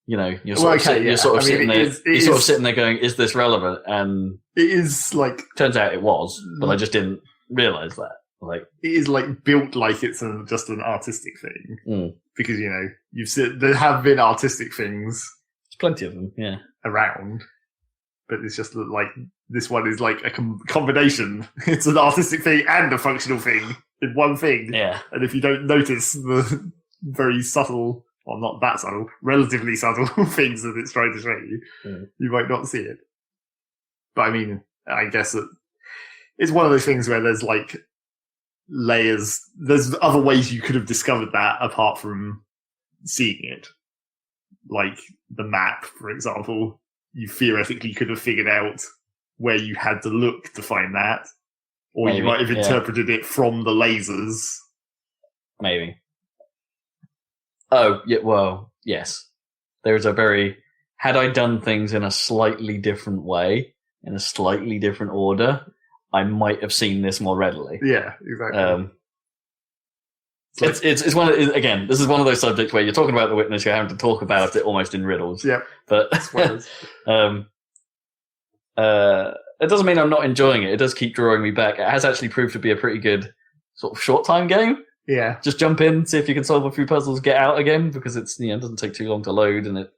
You know, you're sort of sitting there going, "Is this relevant?" And it is, like, turns out it was, but I just didn't realize that. Like, it is, like, built like it's just an artistic thing. Because, you know, there have been artistic things. There's plenty of them, yeah, around. But it's just that, like, this one is like a combination. It's an artistic thing and a functional thing in one thing. Yeah. And if you don't notice the very subtle, or not that subtle, relatively subtle things that it's trying to show you, you might not see it. But I mean, I guess that it's one of those things where there's, like, layers. There's other ways you could have discovered that apart from seeing it. Like the map, for example. You theoretically could have figured out where you had to look to find that. Or maybe, you might have interpreted it from the lasers. Maybe. Oh, yeah, well, yes. There's a very... Had I done things in a slightly different way, in a slightly different order, I might have seen this more readily. Yeah, exactly. It's one of, again, this is one of those subjects where you're talking about the witness, you're having to talk about it almost in riddles. Yeah. But it doesn't mean I'm not enjoying it. It does keep drawing me back. It has actually proved to be a pretty good sort of short time game. Yeah. Just jump in, see if you can solve a few puzzles, get out again, because it's, you know, it doesn't take too long to load, and it,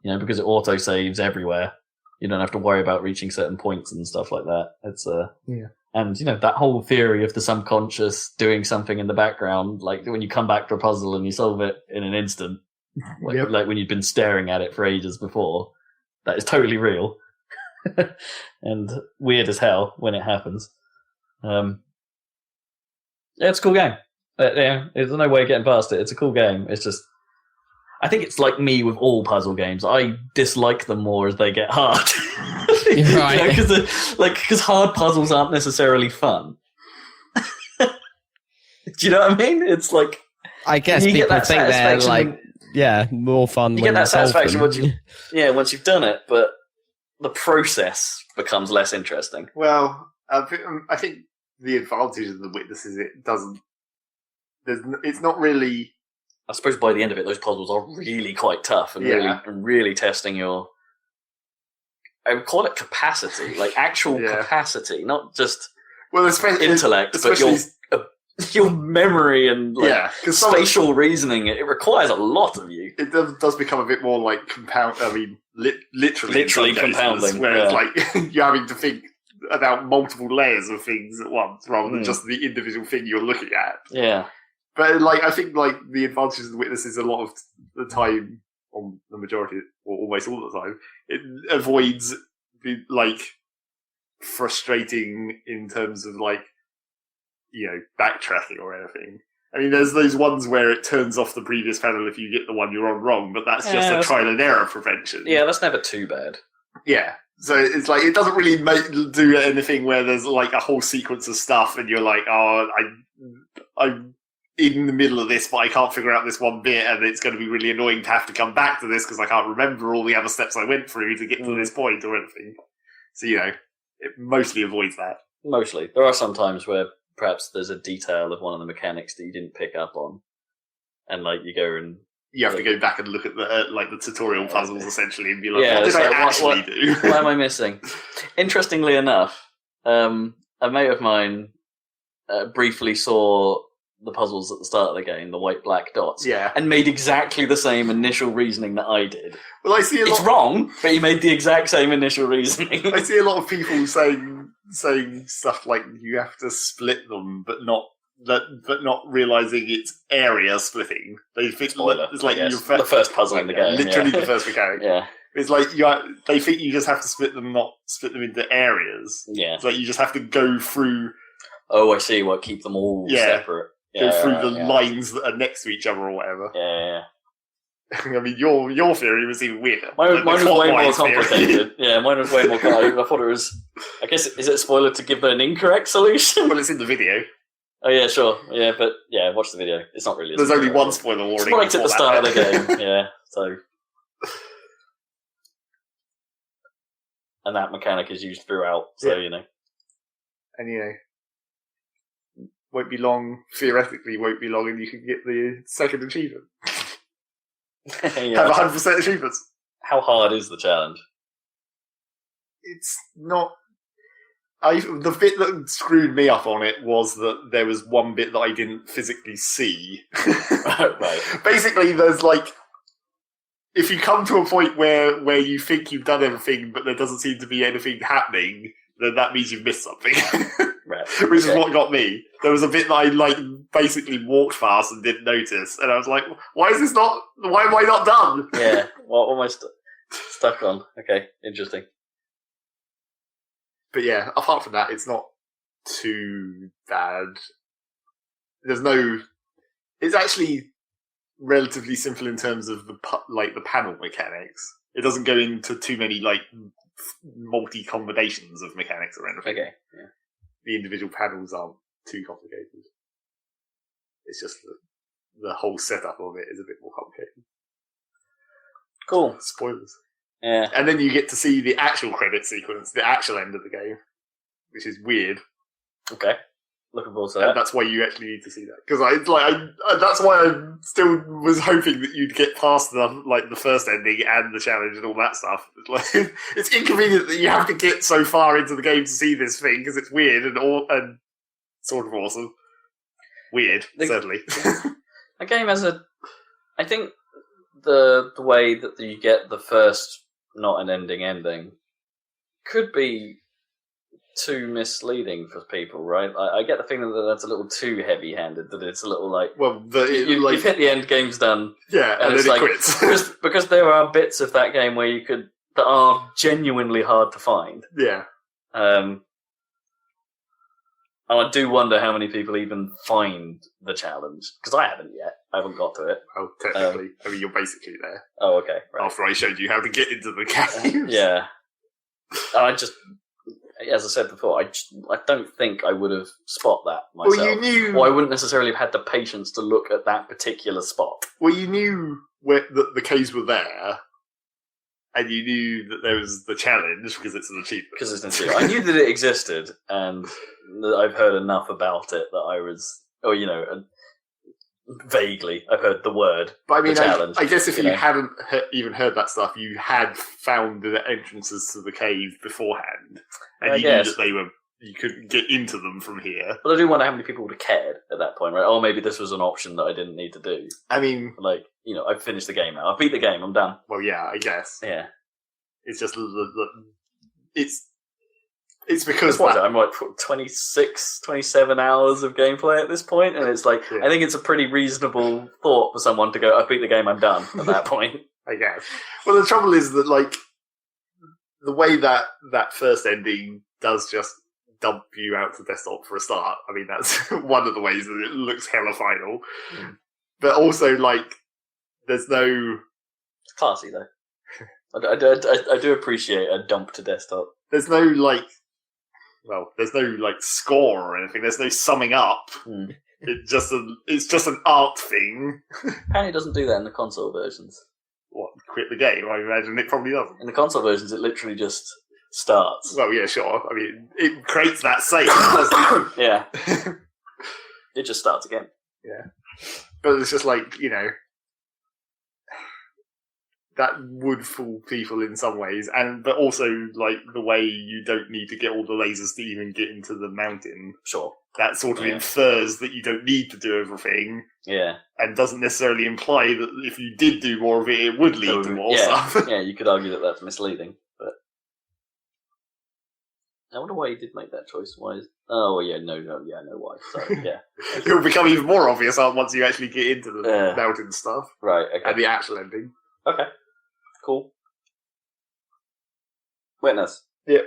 you know, because it auto saves everywhere. You don't have to worry about reaching certain points and stuff like that. It's yeah. And, you know, that whole theory of the subconscious doing something in the background, like when you come back to a puzzle and you solve it in an instant, like when you've been staring at it for ages before, that is totally real. And weird as hell when it happens. Yeah, it's a cool game. Yeah, there's no way of getting past it. It's a cool game. It's just, I think it's like me with all puzzle games. I dislike them more as they get hard. Right. Because hard puzzles aren't necessarily fun. Do you know what I mean? It's like, I guess people think they're like, more fun. You get that satisfaction once you've done it, but the process becomes less interesting. Well, I think the advantage of the witness is it doesn't. It's not really. I suppose by the end of it, those puzzles are really quite tough and really testing your. I would call it capacity, like actual capacity, not just intellect, but your memory and spatial reasoning. It requires a lot of you. It does become a bit more like compound. I mean, literally compounding, where it's like you're having to think about multiple layers of things at once, rather than just the individual thing you're looking at. Yeah. But like, I think like the advantages of the witness is a lot of the time, on the majority or almost all the time, it avoids frustrating in terms of like, backtracking or anything. I mean, there's those ones where it turns off the previous panel if you get the one you're on wrong, but that's just a trial and error prevention. Yeah, that's never too bad. Yeah. So it's like, it doesn't really do anything where there's like a whole sequence of stuff and you're like, I'm in the middle of this, but I can't figure out this one bit, and it's going to be really annoying to have to come back to this because I can't remember all the other steps I went through to get to this point or anything. So, it mostly avoids that. Mostly. There are some times where perhaps there's a detail of one of the mechanics that you didn't pick up on, and like you go and you have to go back and look at the tutorial puzzles essentially and be like, what did I actually do? What am I missing? Interestingly enough, a mate of mine briefly saw the puzzles at the start of the game, the white-black dots, and made exactly the same initial reasoning that I did. Well, I see it's wrong, but he made the exact same initial reasoning. I see a lot of people saying stuff like you have to split them, but not realizing it's area splitting. They think it's like the first puzzle in the game, literally the first mechanic. Yeah, it's like they think you just have to split them, not split them into areas. Yeah, it's like you just have to go through. Oh, I see. Well, keep them all separate. Go through the lines that are next to each other or whatever. Yeah. I mean, your theory was even weirder. Mine was way more complicated. Yeah, mine was way more complicated. I thought it was... I guess, is it a spoiler to give an incorrect solution? Well, it's in the video. Oh, yeah, sure. Yeah, but, watch the video. It's not really a There's only one spoiler warning. It's right at the start of the game, yeah, so... And that mechanic is used throughout, so, And, theoretically won't be long, and you can get the second achievement. Have 100% achievements. How hard is the challenge? It's not... the bit that screwed me up on it was that there was one bit that I didn't physically see. Right. Basically, there's like... If you come to a point where you think you've done everything, but there doesn't seem to be anything happening, then that means you've missed something. Right. Which is what got me. There was a bit that I basically walked past and didn't notice, and I was like, why am I not done? Yeah, what am I stuck on? Okay, interesting. But yeah, apart from that, it's not too bad. It's actually relatively simple in terms of the panel mechanics. It doesn't go into too many multi combinations of mechanics or anything. Okay. Yeah. The individual panels aren't too complicated. It's just the whole setup of it is a bit more complicated. Cool. Spoilers. Yeah. And then you get to see the actual credit sequence, the actual end of the game, which is weird. Okay. Looking forward to that. And that's why you actually need to see that, because that's why I still was hoping that you'd get past the first ending and the challenge and all that stuff. It's inconvenient that you have to get so far into the game to see this thing because it's weird and sort of awesome. Weird, certainly. The game has I think the way that you get the first not an ending could be too misleading for people, right? I get the feeling that that's a little too heavy-handed, that it's a little you've hit the end, game's done. Yeah, and then it quits. because there are bits of that game where that are genuinely hard to find. Yeah. And I do wonder how many people even find the challenge, because I haven't yet. I haven't got to it. Oh, technically. I mean, you're basically there. Oh, okay. Right. After I showed you how to get into the game. Yeah. I just... As I said before, I don't think I would have spot that myself. Well, you knew... Or I wouldn't necessarily have had the patience to look at that particular spot. Well, you knew that the caves were there, and you knew that there was the challenge because it's an achievement. Because it's an achievement. I knew that it existed, and that I've heard enough about it that I was... vaguely, I've heard the word. But I mean, challenge, I guess if you hadn't even heard that stuff, you had found the entrances to the cave beforehand, and you knew that you could get into them from here. But I do wonder how many people would have cared at that point, right? Oh, maybe this was an option that I didn't need to do. I mean, I've finished the game now. I've beat the game. I'm done. Well, yeah, I guess. Yeah. It's just it's because I'm 26, 27 hours of gameplay at this point, and it's I think it's a pretty reasonable thought for someone to go, I beat the game, I'm done at that point. I guess. Well, the trouble is that, the way that first ending does just dump you out to desktop for a start. I mean, that's one of the ways that it looks hella final. But also, like, there's no... It's classy, though. I do appreciate a dump to desktop. There's no, like... Well, there's no, like, score or anything. There's no summing up. It's just an art thing. Apparently it doesn't do that in the console versions. What, quit the game? I imagine it probably doesn't. In the console versions, it literally just starts. Well, yeah, sure. I mean, it creates that save, doesn't it? Yeah. It just starts again. Yeah. But it's just like, you know, that would fool people in some ways, but also, like, the way you don't need to get all the lasers to even get into the mountain. Sure. That sort of infers that you don't need to do everything. Yeah. And doesn't necessarily imply that if you did do more of it, it would lead to more stuff. Yeah, you could argue that that's misleading, but... I wonder why you did make that choice. Why is... Oh, yeah, no, why. Sorry, yeah. It'll become even more obvious once you actually get into the mountain stuff. Right, okay. And the actual ending. Okay. Cool. Witness. Yeah.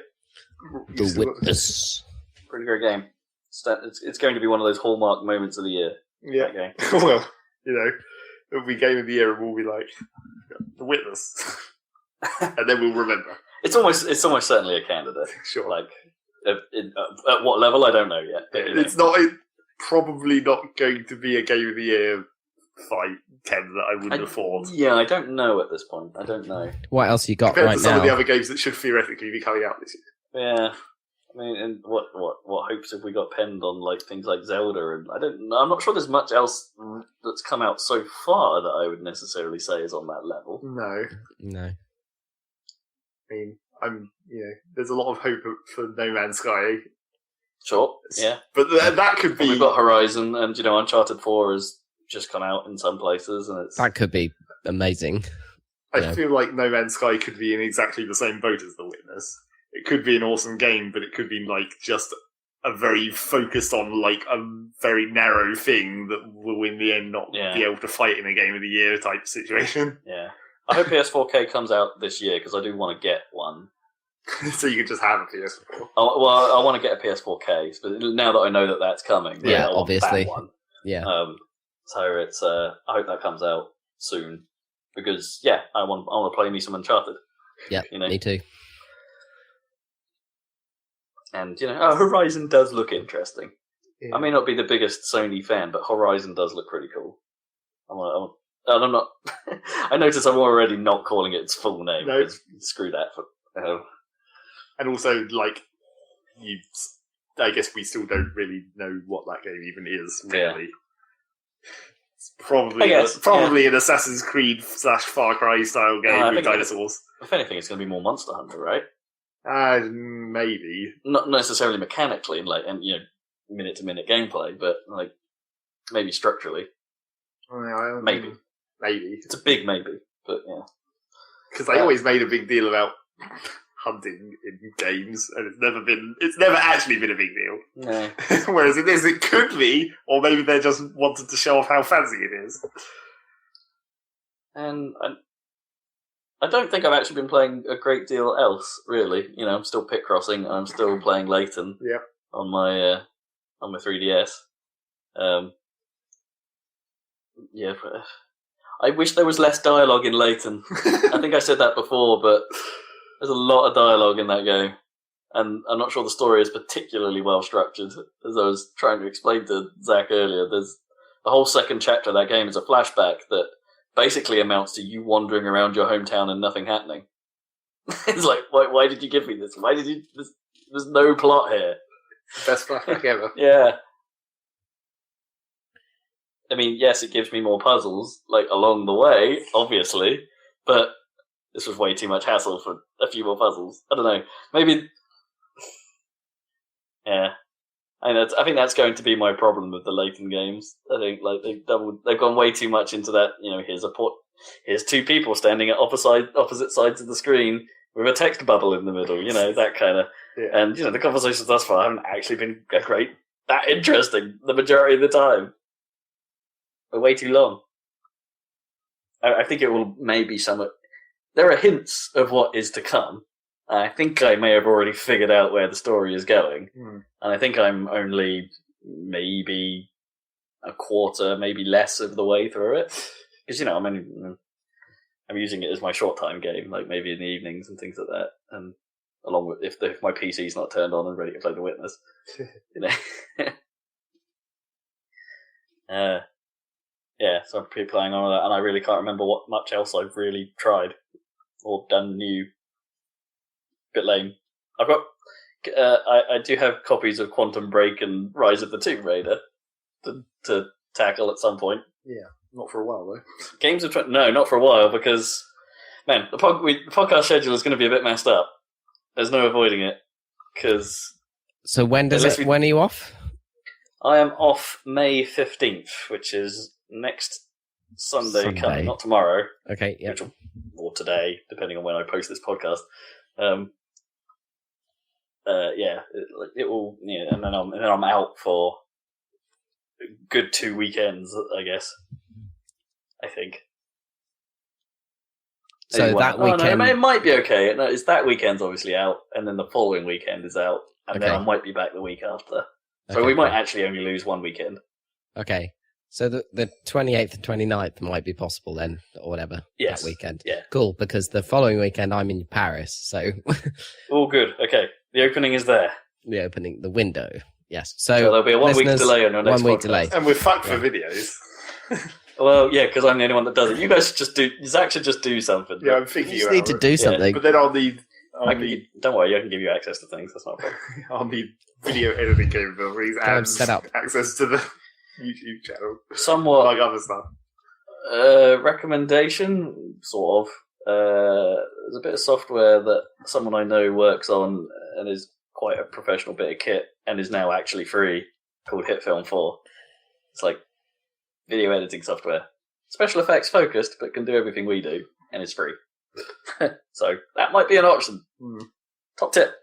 The Witness. Pretty great game. It's going to be one of those hallmark moments of the year. Yeah. Okay. Well, you know, it'll be game of the year and we'll be like, The Witness. And then we'll remember. It's almost certainly a candidate. Sure. Like, at what level, I don't know yet. But, it's probably not going to be a game of the year fight, Ken, that I wouldn't afford. Yeah, I don't know at this point. I don't know. What else you got Compared right to some now? of the other games that should theoretically be coming out this year. Yeah. I mean, and what hopes have we got penned on, like, things like Zelda? And I'm not sure there's much else that's come out so far that I would necessarily say is on that level. No. I mean, there's a lot of hope for No Man's Sky. Sure, yeah. But that could be... We've got Horizon, and, Uncharted 4 has just come out in some places, and it's... That could be amazing. I feel like No Man's Sky could be in exactly the same boat as The Witness. It could be an awesome game, but it could be, like, just a very focused on, like, a very narrow thing that will, in the end, not be able to fight in a Game of the Year type situation. Yeah. I hope PS4K comes out this year, because I do want to get one. So you could just have a PS4. Well, I want to get a PS4K, but now that I know that that's coming, yeah, I want obviously, that one. Yeah. So it's I hope that comes out soon because I want to play me some Uncharted. Yeah, me too. And Horizon does look interesting. Yeah. I may not be the biggest Sony fan, but Horizon does look pretty cool. I'm not. I notice I'm already not calling it its full name. No. Screw that. And also, like, I guess we still don't really know what that game even is, really. Yeah. It's probably an Assassin's Creed / Far Cry style game with dinosaurs. If anything, it's going to be more Monster Hunter, right? Maybe. Not necessarily mechanically, and minute-to-minute gameplay, but like maybe structurally. Maybe. It's a big maybe, but yeah. Because they always made a big deal about hunting in games, and it's never actually been a big deal. No. Whereas in this, it could be, or maybe they just wanted to show off how fancy it is. And I don't think I've actually been playing a great deal else, really. I'm still pit crossing, and I'm still playing Layton on my 3DS. I wish there was less dialogue in Layton. I think I said that before, but there's a lot of dialogue in that game. And I'm not sure the story is particularly well structured. As I was trying to explain to Zach earlier, there's the whole second chapter of that game is a flashback that basically amounts to you wandering around your hometown and nothing happening. It's like, why did you give me this? There's no plot here. Best flashback ever. Yeah. I mean, yes, it gives me more puzzles, like, along the way, obviously, but this was way too much hassle for a few more puzzles. I don't know. Maybe... Yeah. I think that's going to be my problem with the Layton games. I think, like, they've gone way too much into that, here's two people standing at opposite sides of the screen with a text bubble in the middle, that kind of... Yeah. And, the conversations thus far haven't actually been that interesting the majority of the time. They're way too long. I think it will maybe somewhat... There are hints of what is to come. I think I may have already figured out where the story is going, and I think I'm only maybe a quarter, maybe less of the way through it. Because I'm using it as my short time game, like maybe in the evenings and things like that, and along with if my PC's not turned on and ready to play The Witness, Yeah, so I'm playing on with that, and I really can't remember what much else I've really tried or done new. Bit lame. I've got. I do have copies of Quantum Break and Rise of the Tomb Raider to tackle at some point. Yeah, not for a while though. Games of no, not for a while because, man, the podcast schedule is going to be a bit messed up. There's no avoiding it because. So when are you off? I am off May 15th, which is next Sunday coming, not tomorrow. Okay, yeah. Or today, depending on when I post this podcast. It will, and then I'm out for a good 2 weekends, I guess. I think. So that weekend, it might be okay. No, it's that weekend's obviously out, and then the following weekend is out, and then I might be back the week after. So we might actually only lose 1 weekend. Okay. So the 28th and 29th might be possible then, or whatever, that weekend. Yeah. Cool, because the following weekend I'm in Paris, so... All good. Okay. The opening is there. The window, yes. So there'll be a 1 week delay on your next 1 week podcast. delay. And we're fucked for videos. Well, yeah, because I'm the only one that does it. You guys should just do... Zach should just do something. Yeah, I'm thinking you just need to do something. But then I'll need... Don't worry, I can give you access to things. That's not a problem. I'll need video editing capabilities and set up access to the YouTube channel. Somewhat like other stuff. Recommendation, sort of. There's a bit of software that someone I know works on and is quite a professional bit of kit and is now actually free, called HitFilm 4. It's like video editing software. Special effects focused, but can do everything we do, and it's free. So that might be an option. Top tip.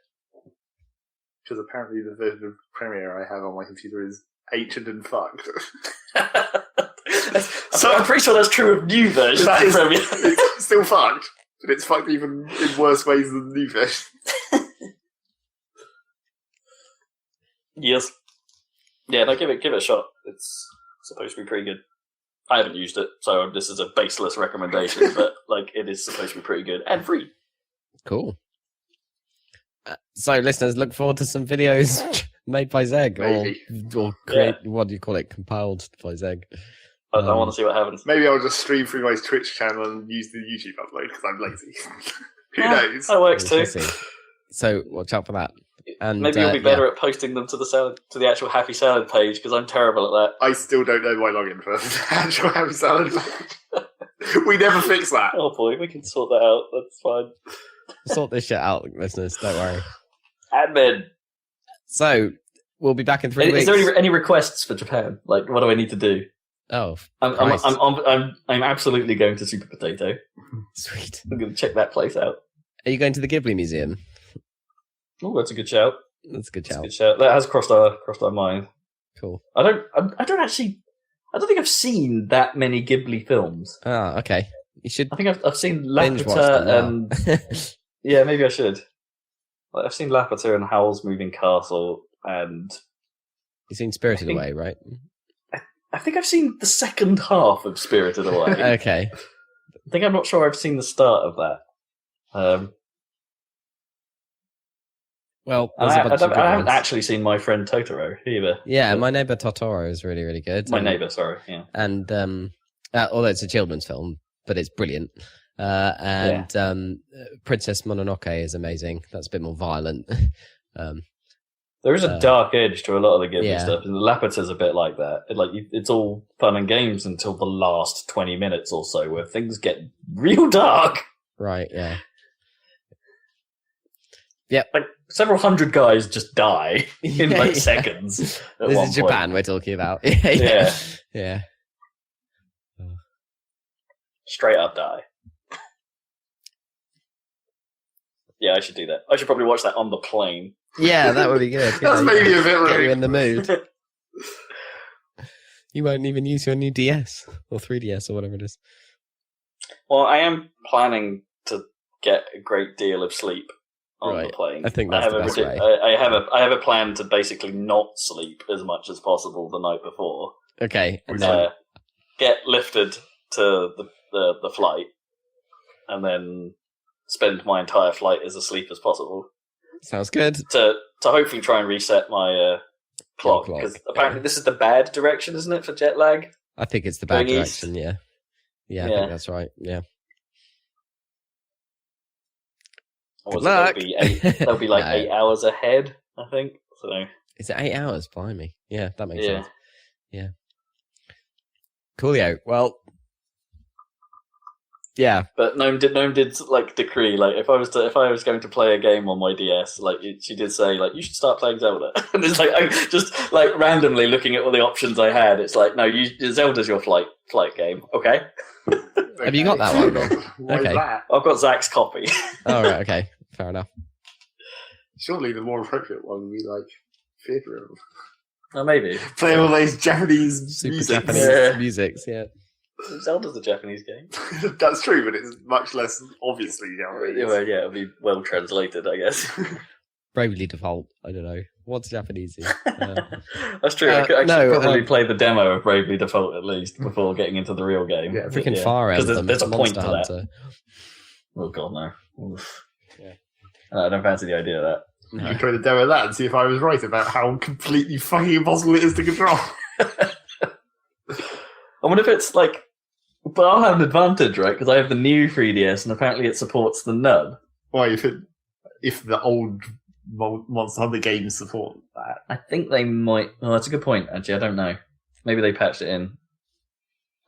Because apparently the version of Premiere I have on my computer is ancient and fucked. So I'm pretty sure that's true of new versions of Premiere. It's still fucked, but it's fucked even in worse ways than the new version. Yes. Yeah, no, give it a shot. It's supposed to be pretty good. I haven't used it, so this is a baseless recommendation, but it is supposed to be pretty good and free. Cool. So, listeners, look forward to some videos made by Zeg, or what do you call it, compiled by Zeg. I want to see what happens. Maybe I'll just stream through my Twitch channel and use the YouTube upload because I'm lazy. Who knows? That works too. So, watch out for that. And maybe you'll be better at posting them to the actual Happy Salad page because I'm terrible at that. I still don't know my login for the actual Happy Salad page. We never fix that. Oh boy, we can sort that out. That's fine. Sort this shit out, listeners. Don't worry. Admin. So we'll be back in 3 weeks. Is there any requests for Japan? Like, what do I need to do? Oh, I'm absolutely going to Super Potato. Sweet. I'm going to check that place out. Are you going to the Ghibli Museum? Oh, that's a good shout. That's a good shout. That has crossed our mind. Cool. I don't think I've seen that many Ghibli films. Ah, okay. You should. I think I've seen Laputa and yeah, maybe I should. I've seen Laputa and Howl's Moving Castle, and you've seen Spirited Away, right? I think I've seen the second half of Spirited Away. Okay. I'm not sure I've seen the start of that. Well, I haven't actually seen My Friend Totoro either. Yeah, My Neighbor Totoro is really, really good. My Neighbor, sorry. Yeah. And although it's a children's film, but it's brilliant. Princess Mononoke is amazing. That's a bit more violent. There is a dark edge to a lot of the Ghibli stuff, and the Laputa's a bit like that. It's all fun and games until the last 20 minutes or so, where things get real dark. Right, yeah. Yeah, several hundred guys just die in seconds. This is Japan we're talking about. Yeah. Straight up die. Yeah, I should do that. I should probably watch that on the plane. Yeah, that would be good. That's maybe a bit get rude. you in the mood. You won't even use your new DS or 3DS or whatever it is. Well, I am planning to get a great deal of sleep on Right. the plane. I think that's the best way. I have a plan to basically not sleep as much as possible the night before. Okay. And Get lifted to the flight, and then spend my entire flight as asleep as possible. Sounds good. To hopefully try and reset my clock, because apparently this is the bad direction, isn't it, for jet lag? I think it's the bad Going direction, yeah. Yeah, I think that's right, yeah. Good luck. They'll be like 8 hours ahead, I think. So is it 8 hours? Blimey. Yeah, that makes sense. Yeah. Coolio. Well, yeah. But Gnome did like decree, like if I was going to play a game on my DS, like she did say like you should start playing Zelda. And it's like I just like randomly looking at all the options I had. It's like no, Zelda's your flight game. Okay. Have you got that one? Okay. That? I've got Zach's copy. Oh right, okay, fair enough. Surely the more appropriate one would be like Theatre Room. Oh, maybe play all those Japanese musics. Yeah. Zelda's a Japanese game. That's true, but it's much less obviously Japanese. Well, yeah, it'll be well translated, I guess. Bravely Default. I don't know. What's Japanese? That's true. I could probably play the demo of Bravely Default at least before getting into the real game. Yeah, freaking Fire Emblem. There's a point to Hunter. that. Oh god, no. Oof. Yeah. I don't fancy the idea of that. No. You try to demo that and see if I was right about how completely fucking impossible it is to control. I wonder if it's like, but I'll have an advantage, right? Because I have the new 3DS, and apparently it supports the nub. Why, if the old Monster Hunter games support that? I think they might. Oh, that's a good point. Actually, I don't know. Maybe they patched it in.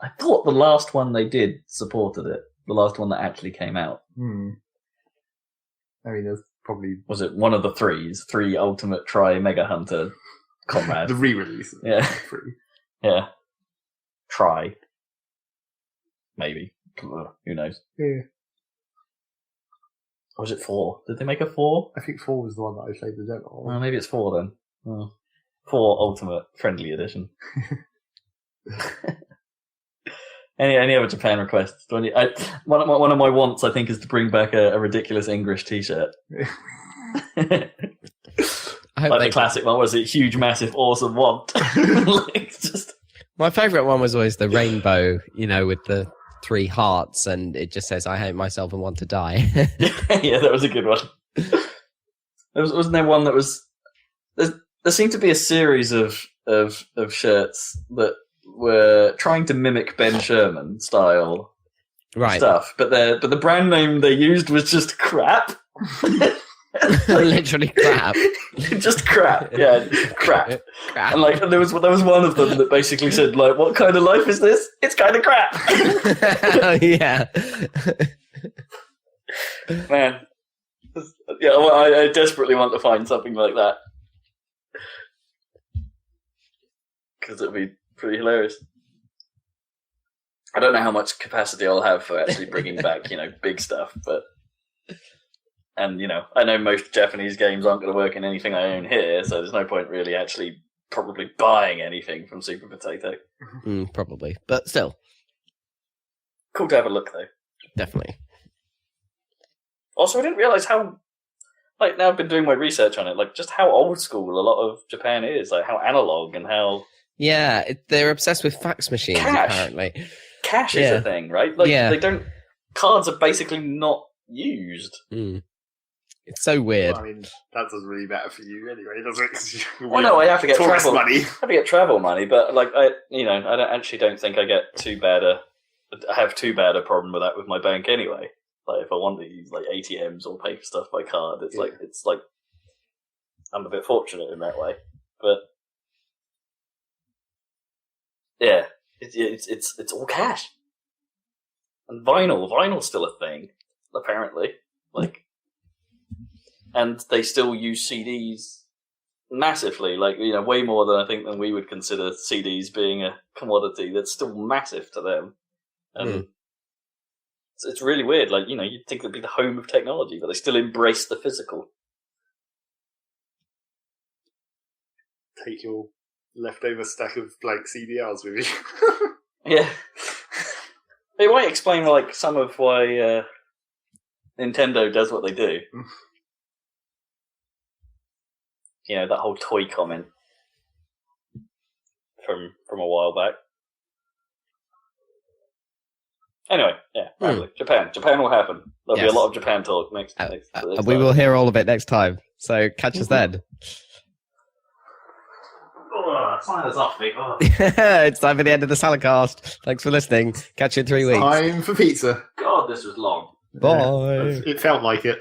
I thought the last one they did supported it. The last one that actually came out. I mean, there's probably was it one of the three Ultimate Try Mega Hunter Comrade. The re-release. Yeah. Three. Yeah. Try. Maybe. Who knows? Yeah. Or was it 4? Did they make a 4? I think 4 was the one that I played the demo. Well, maybe it's 4 then. 4 Ultimate Friendly Edition. Any other Japan requests? One of my wants, I think, is to bring back a ridiculous English T-shirt. I hope like the classic one, was it huge, massive, awesome want? My favourite one was always the rainbow, with the 3 hearts, and it just says, I hate myself and want to die. Yeah, that was a good one. Wasn't there one that was... There seemed to be a series of shirts that were trying to mimic Ben Sherman style stuff, but the brand name they used was just crap. Literally crap. Just crap. Yeah, crap. And there was one of them that basically said, like, what kind of life is this? It's kind of crap. Yeah. Man. Yeah, I desperately want to find something like that. Because it'd be pretty hilarious. I don't know how much capacity I'll have for actually bringing back, big stuff, but... And, I know most Japanese games aren't going to work in anything I own here, so there's no point really actually probably buying anything from Super Potato. Probably, but still. Cool to have a look, though. Definitely. Also, I didn't realise how... now I've been doing my research on it, just how old school a lot of Japan is, how analog and how... Yeah, they're obsessed with fax machines, apparently. Cash is a thing, right? They don't... Cards are basically not used. It's so weird. Well, I mean, that doesn't really matter for you anyway, does it? Well, no, I have to get travel money. I have to get travel money, but I don't think I get I have too bad a problem with that with my bank anyway. If I want to use ATMs or pay for stuff by card, it's I'm a bit fortunate in that way. But yeah, it's all cash and vinyl's still a thing apparently. And they still use CDs massively, way more than we would consider CDs being a commodity. That's still massive to them. And it's really weird. You'd think it'd be the home of technology, but they still embrace the physical. Take your leftover stack of blank CDRs with you. Yeah. It might explain, some of why Nintendo does what they do. that whole toy comment from a while back. Anyway, yeah, probably. Japan will happen. There'll be a lot of Japan talk next we will hear all of it next time. So catch us then. Sign us off, mate. It's time for the end of the Saladcast. Thanks for listening. Catch you in 3 weeks. Time for pizza. God, this was long. Bye. It felt like it.